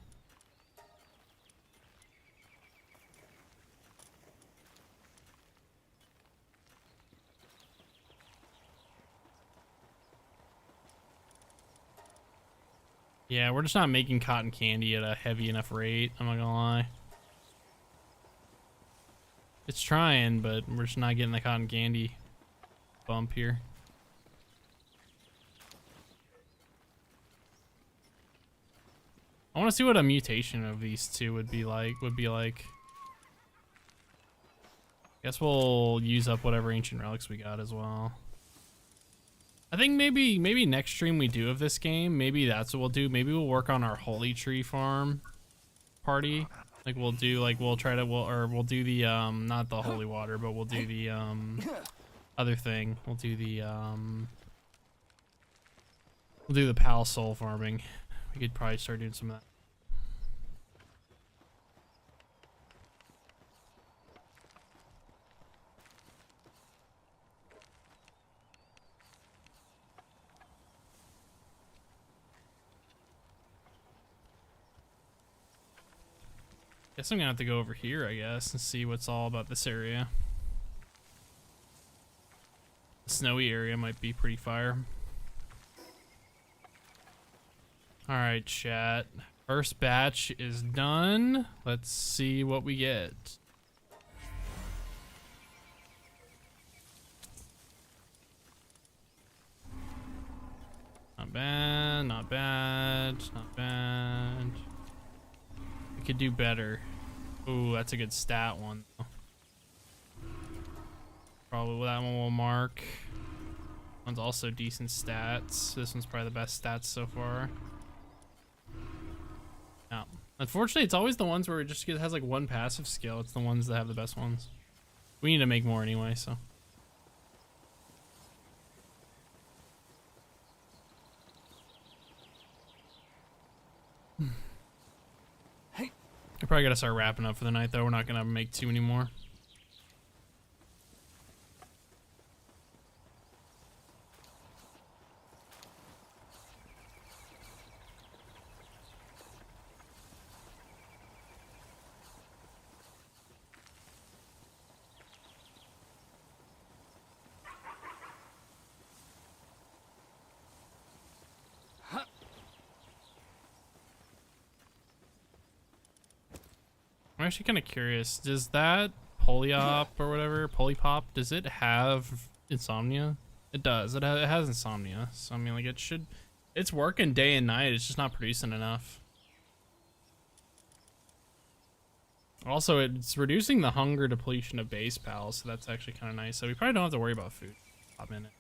Yeah, we're just not making cotton candy at a heavy enough rate, I'm not gonna lie. It's trying, but we're just not getting the cotton candy bump here. I want to see what a mutation of these two would be like. Guess we'll use up whatever ancient relics we got as well. I think maybe next stream we do of this game, maybe that's what we'll do. Maybe we'll work on our holy tree farm party. Like we'll do we'll do the not the holy water, but we'll do the other thing. We'll do the pal soul farming. We could probably start doing some of that. Guess I'm gonna have to go over here, I guess, and see what's all about this area. The snowy area might be pretty fire. Alright, chat. First batch is done. Let's see what we get. Not bad, not bad, not bad. We could do better. Ooh, that's a good stat one, though. Probably that one will mark. One's also decent stats. This one's probably the best stats so far. Yeah. Unfortunately, it's always the ones where it just has like one passive skill. It's the ones that have the best ones. We need to make more anyway, so. I probably gotta start wrapping up for the night, though. We're not gonna make too many more. I'm actually kind of curious. Does that Polyop or whatever, Polypop, does it have insomnia? It does. It has insomnia. So I mean, like it should. It's working day and night. It's just not producing enough. Also, it's reducing the hunger depletion of base pals, so that's actually kind of nice. So we probably don't have to worry about food. Hot minute.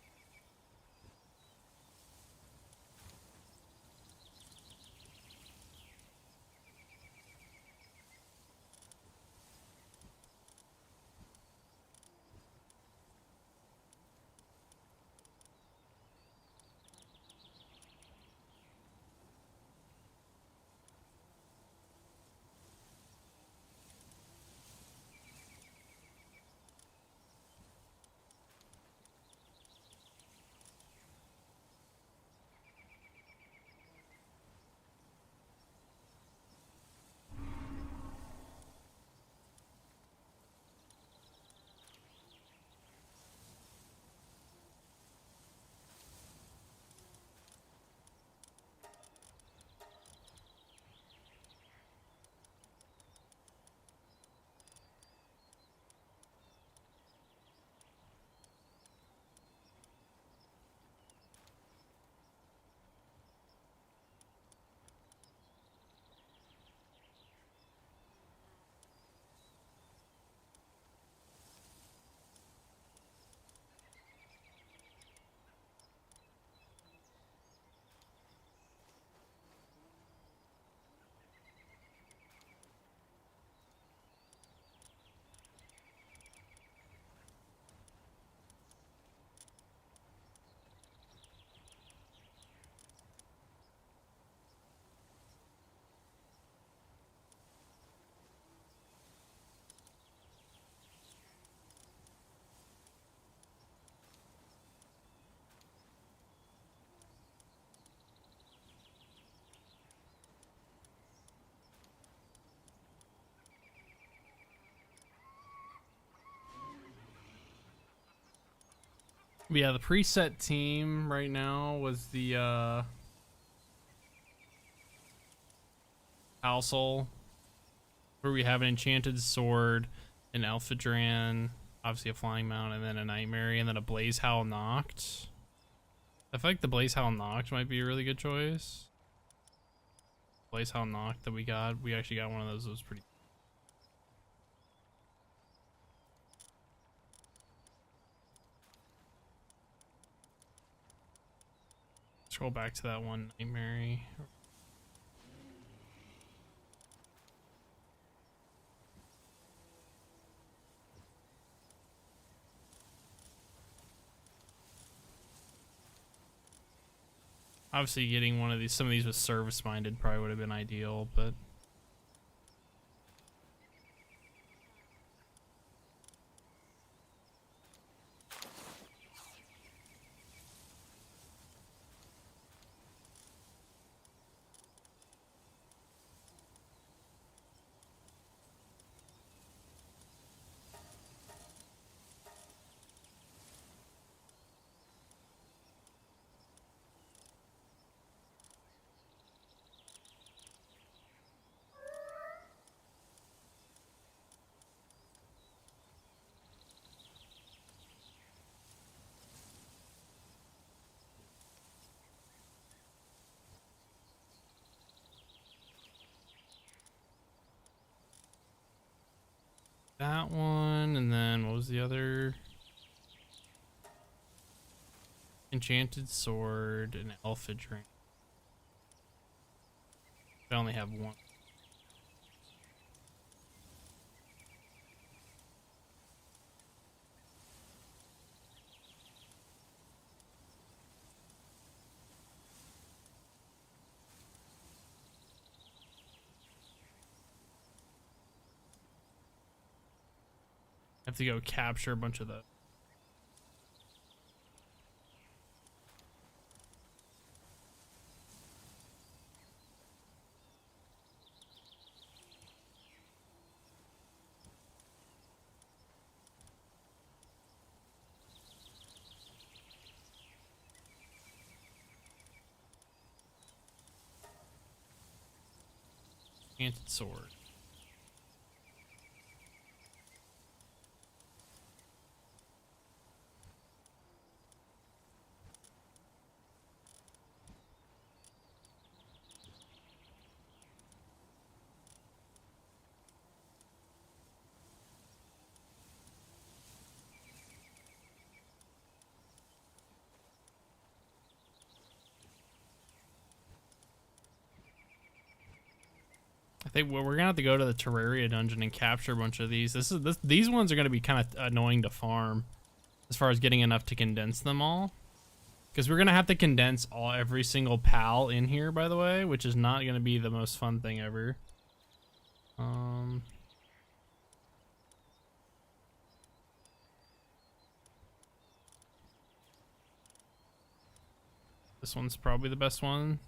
But yeah, the preset team right now was the Soul, where we have an enchanted sword, an Alphadran, obviously a flying mount, and then a Nightmare, and then a Blaze Howl Noct. I feel like the Blaze Howl Noct might be a really good choice. Blaze Howl Noct that we actually got one of those. It was pretty. Scroll back to that one nightmare. Obviously, getting one of these, some of these with service-minded probably would have been ideal, but. That one, and then what was the other? Enchanted sword and elfage ring. I only have one. I have to go capture a bunch of those. Enchanted sword. I think we're gonna have to go to the Terraria dungeon and capture a bunch of these. These ones are gonna be kind of annoying to farm, as far as getting enough to condense them all, because we're gonna have to condense every single pal in here, by the way, which is not gonna be the most fun thing ever. This one's probably the best one.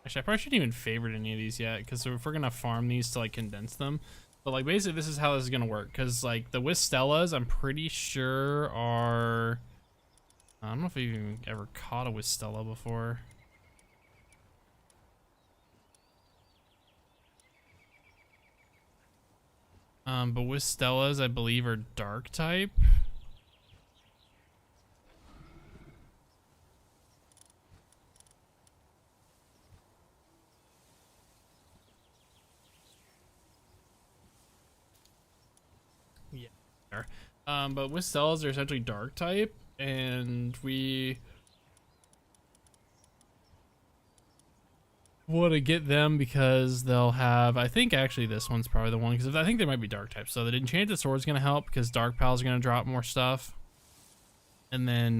Actually, I probably shouldn't even favorite any of these yet, because if we're gonna farm these to like condense them, but like basically this is how this is gonna work. Because like the Wistellas, I'm pretty sure are, I don't know if I've even ever caught a Wistella before. But Wistellas, I believe, are dark type. Yeah. But Wistellas are essentially dark type, and we want to get them because they'll have, I think actually this one's probably the one, because I think they might be dark types. So the enchanted sword's gonna help because dark pals are gonna drop more stuff. And then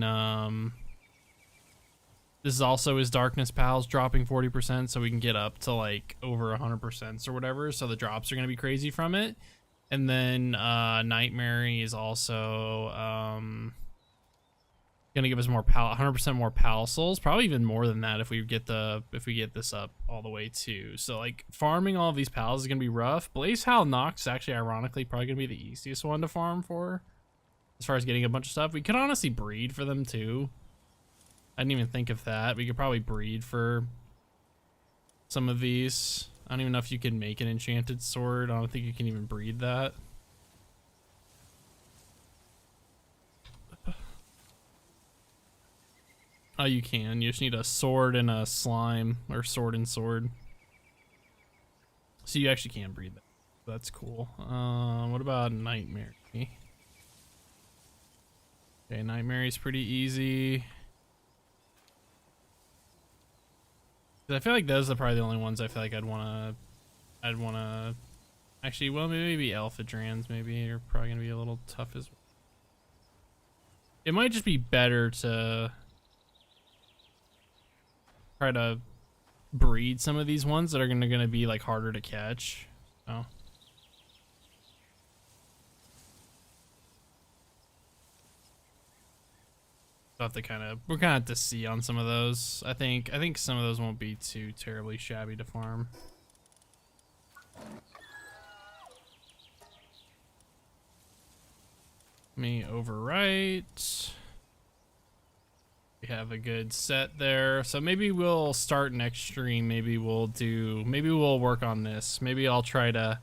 this is also his darkness pals dropping 40%, so we can get up to like over 100% or whatever. So the drops are gonna be crazy from it. And then Nightmare is also gonna give us more 100% more pal souls, probably even more than that if we get this up all the way too. So like farming all of these pals is gonna be rough. Blaze Howl Nox is actually ironically probably gonna be the easiest one to farm for, as far as getting a bunch of stuff. We could honestly breed for them too. I didn't even think of that. We could probably breed for some of these. I don't even know if you can make an enchanted sword. I don't think you can even breed that. Oh, you can. You just need a sword and a slime, or sword and sword. So you actually can breed that. That's cool. What about Nightmare? Okay, Nightmare's pretty easy. I feel like those are probably the only ones I feel like I'd wanna actually, well, maybe Alpha Drans maybe are probably gonna be a little tough as well. It might just be better to try to breed some of these ones that are gonna be like harder to catch. So. We'll have to we're gonna have to see on some of those. I think some of those won't be too terribly shabby to farm. Let me overwrite. We have a good set there. So maybe we'll start next stream. Maybe we'll work on this. Maybe we'll try to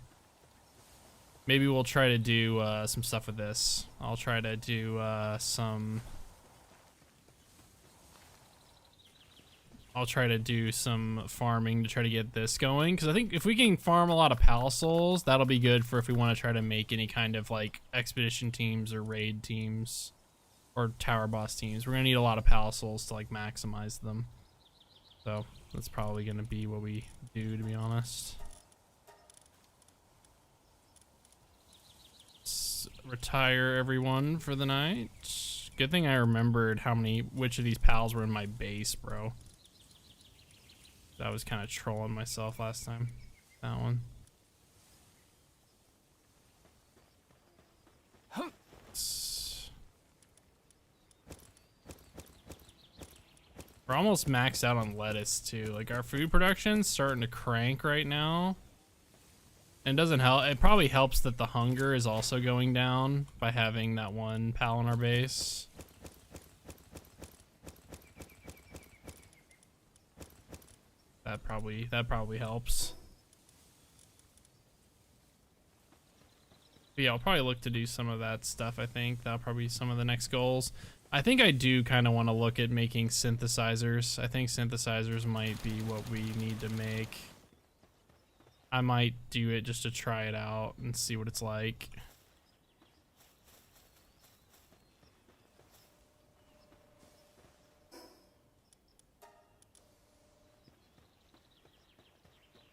do some stuff with this. I'll try to do some farming to try to get this going, because I think if we can farm a lot of Pal Souls, that'll be good for if we want to try to make any kind of like expedition teams or raid teams or tower boss teams. We're gonna need a lot of Pal Souls to like maximize them. So that's probably gonna be what we do, to be honest. Retire everyone for the night. Good thing I remembered which of these pals were in my base, bro. I was kind of trolling myself last time. That one. We're almost maxed out on lettuce too. Like our food production's starting to crank right now. And it doesn't help. It probably helps that the hunger is also going down by having that one pal in our base. That probably helps. But yeah, I'll probably look to do some of that stuff. I think that'll probably be some of the next goals. I think I do kind of want to look at making synthesizers. I think synthesizers might be what we need to make. I might do it just to try it out and see what it's like.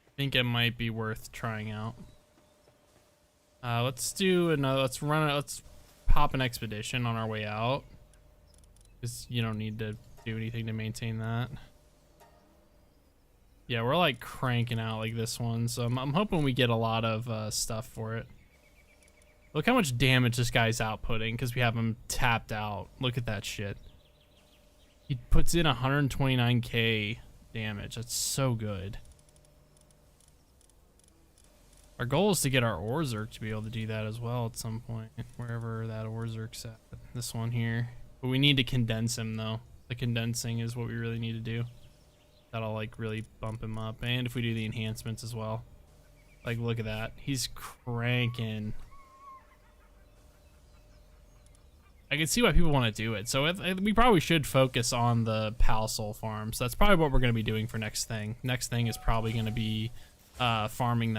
I think it might be worth trying out. Let's pop an expedition on our way out, because you don't need to do anything to maintain that. Yeah, we're like cranking out like this one, so I'm hoping we get a lot of stuff for it. Look how much damage this guy's outputting because we have him tapped out. Look at that shit. He puts in 129k damage. That's so good. Our goal is to get our Orzerk to be able to do that as well at some point, wherever that Orzerk's at. This one here. But we need to condense him though. The condensing is what we really need to do. That'll like really bump him up. And if we do the enhancements as well. Like look at that. He's cranking. I can see why people want to do it. So we probably should focus on the Pal Soul farms. That's probably what we're going to be doing for next thing. Next thing is probably going to be farming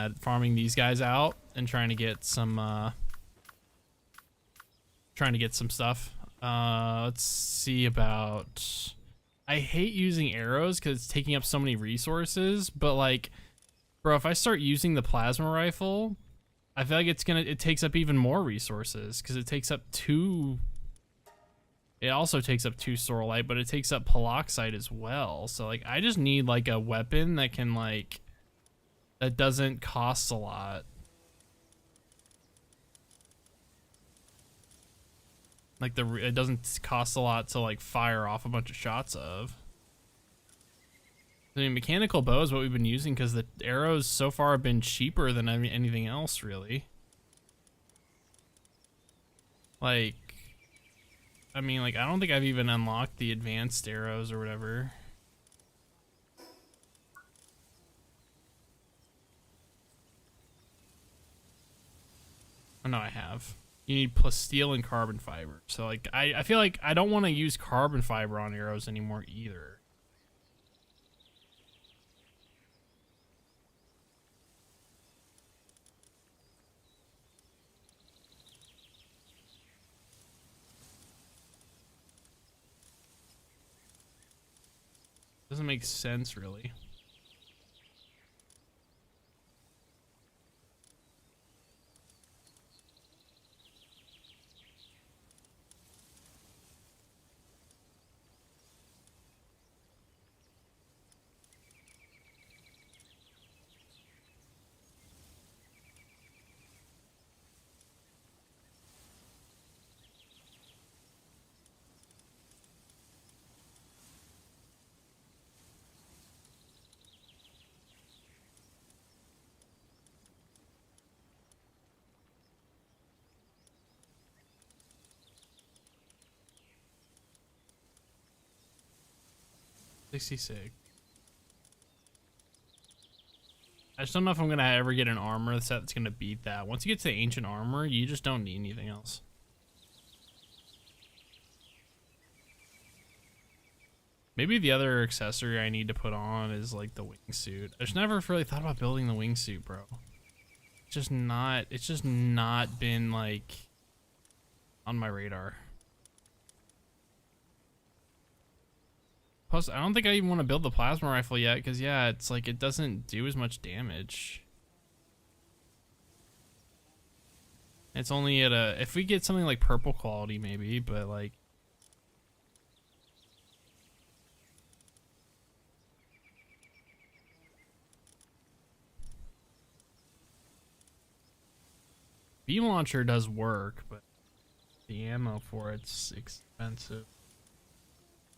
these guys out and trying to get some stuff. Let's see about. I hate using arrows because it's taking up so many resources, but like, bro, if I start using the plasma rifle, I feel like it takes up even more resources because it takes up two. It also takes up 2 Sorolite, but it takes up Peloxite as well. So like, I just need like a weapon that can like, that doesn't cost a lot. Like it doesn't cost a lot to like fire off a bunch of shots of. I mean, mechanical bow is what we've been using because the arrows so far have been cheaper than anything else, really. Like, I mean, like, I don't think I've even unlocked the advanced arrows or whatever. Oh, no, I have. You need plus steel and carbon fiber. So, like, I feel like I don't want to use carbon fiber on arrows anymore either. make sense really. $66. I just don't know if I'm gonna ever get an armor set that's gonna beat that. Once you get to the ancient armor, you just don't need anything else. Maybe the other accessory I need to put on is like the wingsuit. I just never really thought about building the wingsuit, bro. It's just not been like on my radar. Plus, I don't think I even want to build the plasma rifle yet, because yeah, it's like it doesn't do as much damage. It's only at a, if we get something like purple quality maybe, but like beam launcher does work, but the ammo for it's expensive.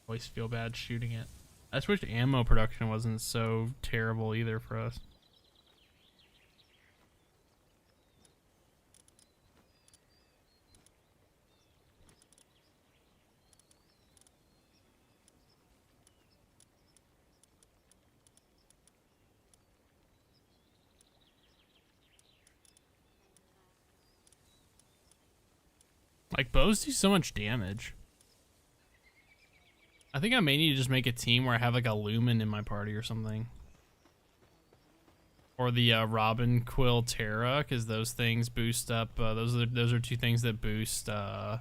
Always feel bad shooting it. I just wish ammo production wasn't so terrible either for us. Like, bows do so much damage. I think I may need to just make a team where I have like a Lumen in my party or something. Or the Robin Quill Terra, because those things boost up, those are two things that boost, they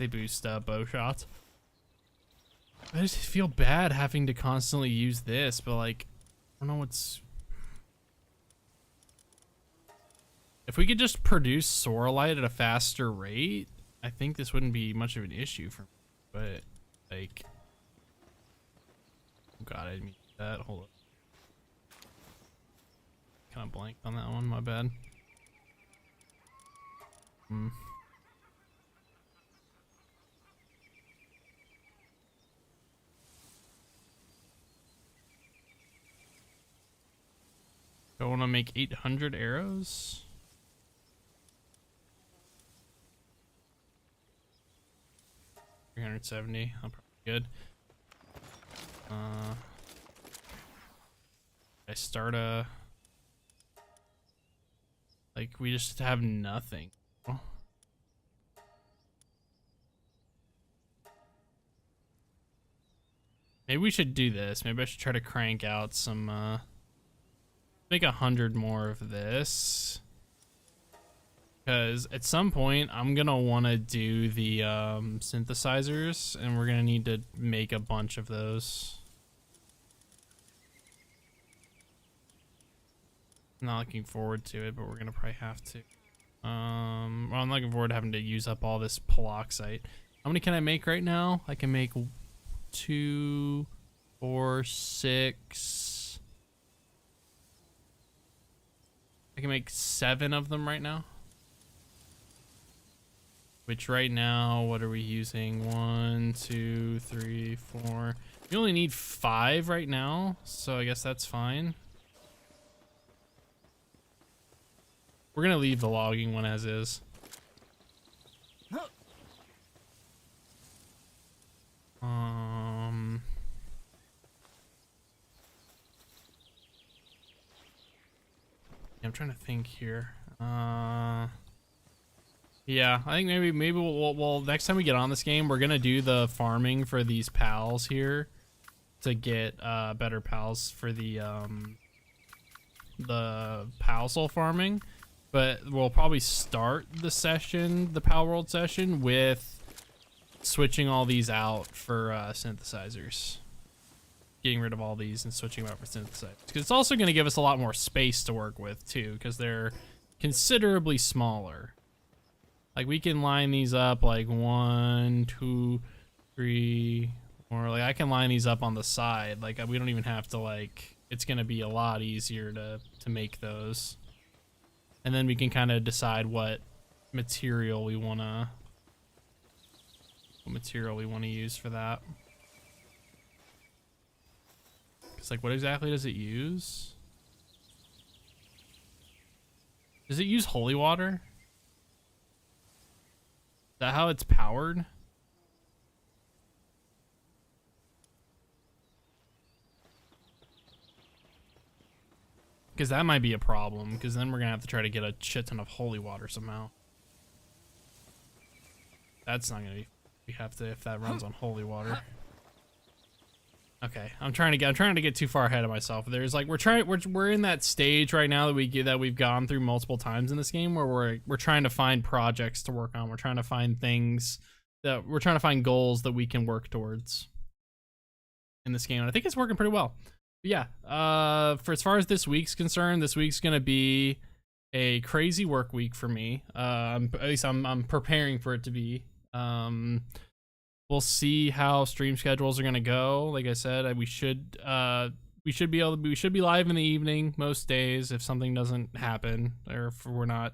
boost bow shots. I just feel bad having to constantly use this, but like, I don't know what's... If we could just produce Sorelight at a faster rate, I think this wouldn't be much of an issue for me. But, like... Oh god, I didn't mean that. Hold up. Kind of blanked on that one, my bad. I want to make 800 arrows. $370. I'm probably good. I start a... Like, we just have nothing. Oh. Maybe we should do this. Maybe I should try to crank out some, make 100 more of this. Because at some point, I'm going to want to do the synthesizers, and we're going to need to make a bunch of those. Not looking forward to it, but we're going to probably have to. Well, I'm looking forward to having to use up all this peroxite. How many can I make right now? I can make 2, 4, 6. I can make 7 of them right now. Which right now, what are we using? 1, 2, 3, 4. We only need 5 right now, so I guess that's fine. We're gonna leave the logging one as is. Yeah, I'm trying to think here. Yeah, I think maybe we'll next time we get on this game, we're gonna do the farming for these pals here to get better pals for the pal soul farming. But we'll probably start the session, the Pal World session, with switching all these out for synthesizers. getting rid of all these and switching them out for synthesizers. Because it's also going to give us a lot more space to work with too, because they're considerably smaller. Like we can line these up like 1, 2, 3, or like I can line these up on the side. Like we don't even have to like, it's going to be a lot easier to make those. And then we can kind of decide what material we want to use for that. It's like, what exactly does it use? Does it use holy water? Is that how it's powered? Because that might be a problem, because then we're gonna have to try to get a shit ton of holy water somehow. That's not gonna be, we have to, if that runs on holy water. Okay, I'm trying to get too far ahead of myself. There's like we're in that stage right now that we've gone through multiple times in this game where we're trying to find projects to work on. We're trying to find things that we're trying to find goals that we can work towards in this game. And I think it's working pretty well. But yeah, for as far as this week's concerned, this week's gonna be a crazy work week for me. At least I'm preparing for it to be. We'll see how stream schedules are gonna go. Like I said, we should be live in the evening most days if something doesn't happen or if we're not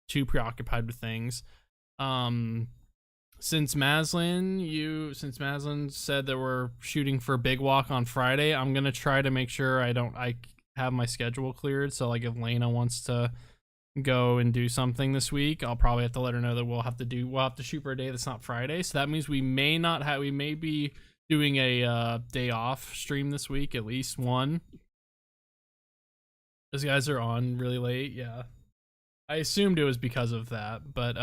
too preoccupied with things. Since Maslin said that we're shooting for Big Walk on Friday, I'm gonna try to make sure I have my schedule cleared. So like if Lena wants to go and do something this week, I'll probably have to let her know that we'll have to shoot for a day that's not Friday. So that means we may be doing a day off stream this week, at least one. Those guys are on really late. Yeah, I assumed it was because of that, but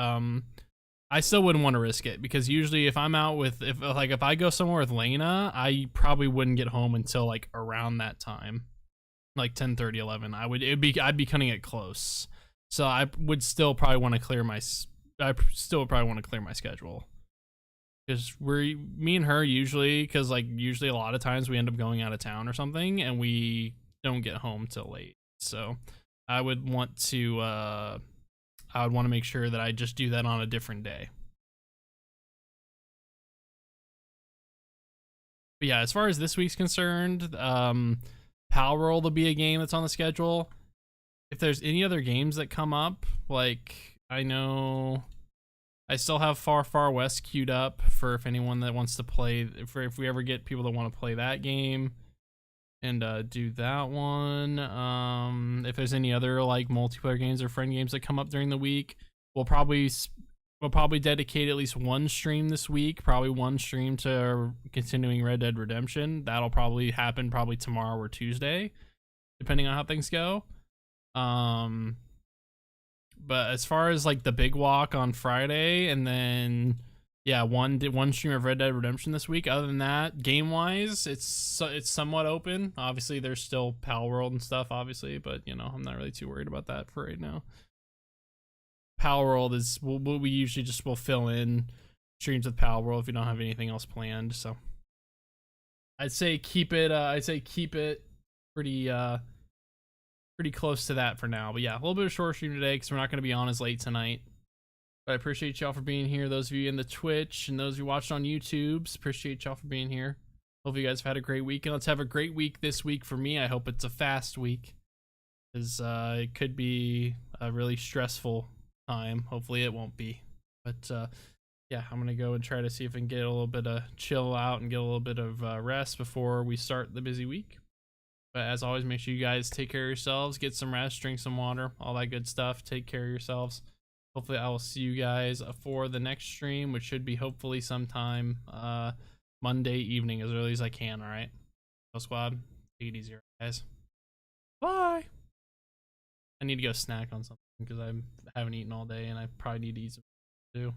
I still wouldn't want to risk it, because usually if I'm out with, if I go somewhere with Lena, I probably wouldn't get home until like around that time, like 10:30, 11. I'd be cutting it close. So I would still probably want to clear my schedule, because me and her usually, because like usually a lot of times we end up going out of town or something and we don't get home till late. So I would want to make sure that I just do that on a different day. But yeah, as far as this week's concerned, Power World will be a game that's on the schedule. If there's any other games that come up, like I know I still have Far Far West queued up for if anyone that wants to play, if we ever get people that want to play that game and do that one. If there's any other like multiplayer games or friend games that come up during the week, we'll probably dedicate at least one stream this week, probably one stream to continuing Red Dead Redemption. That'll probably happen tomorrow or Tuesday, depending on how things go. But as far as like the Big Walk on Friday, and then yeah, one stream of Red Dead Redemption this week. Other than that, game wise, it's somewhat open. Obviously, there's still Pal World and stuff, obviously, but you know, I'm not really too worried about that for right now. Pal World is we usually just will fill in streams with Pal World if we don't have anything else planned. So I'd say keep it pretty close to that for now. But yeah, a little bit of short stream today because we're not going to be on as late tonight. But I appreciate y'all for being here. Those of you in the Twitch and those of you watching on YouTube, appreciate y'all for being here. Hope you guys have had a great week, and let's have a great week this week for me. I hope it's a fast week, because it could be a really stressful time. Hopefully it won't be. But yeah, I'm gonna go and try to see if I can get a little bit of chill out and get a little bit of rest before we start the busy week. But as always, make sure you guys take care of yourselves, get some rest, drink some water, all that good stuff. Take care of yourselves. Hopefully I will see you guys for the next stream, which should be hopefully sometime Monday evening, as early as I can. All right, squad, take it easy, guys. Bye. I need to go snack on something because I haven't eaten all day, and I probably need to eat some too.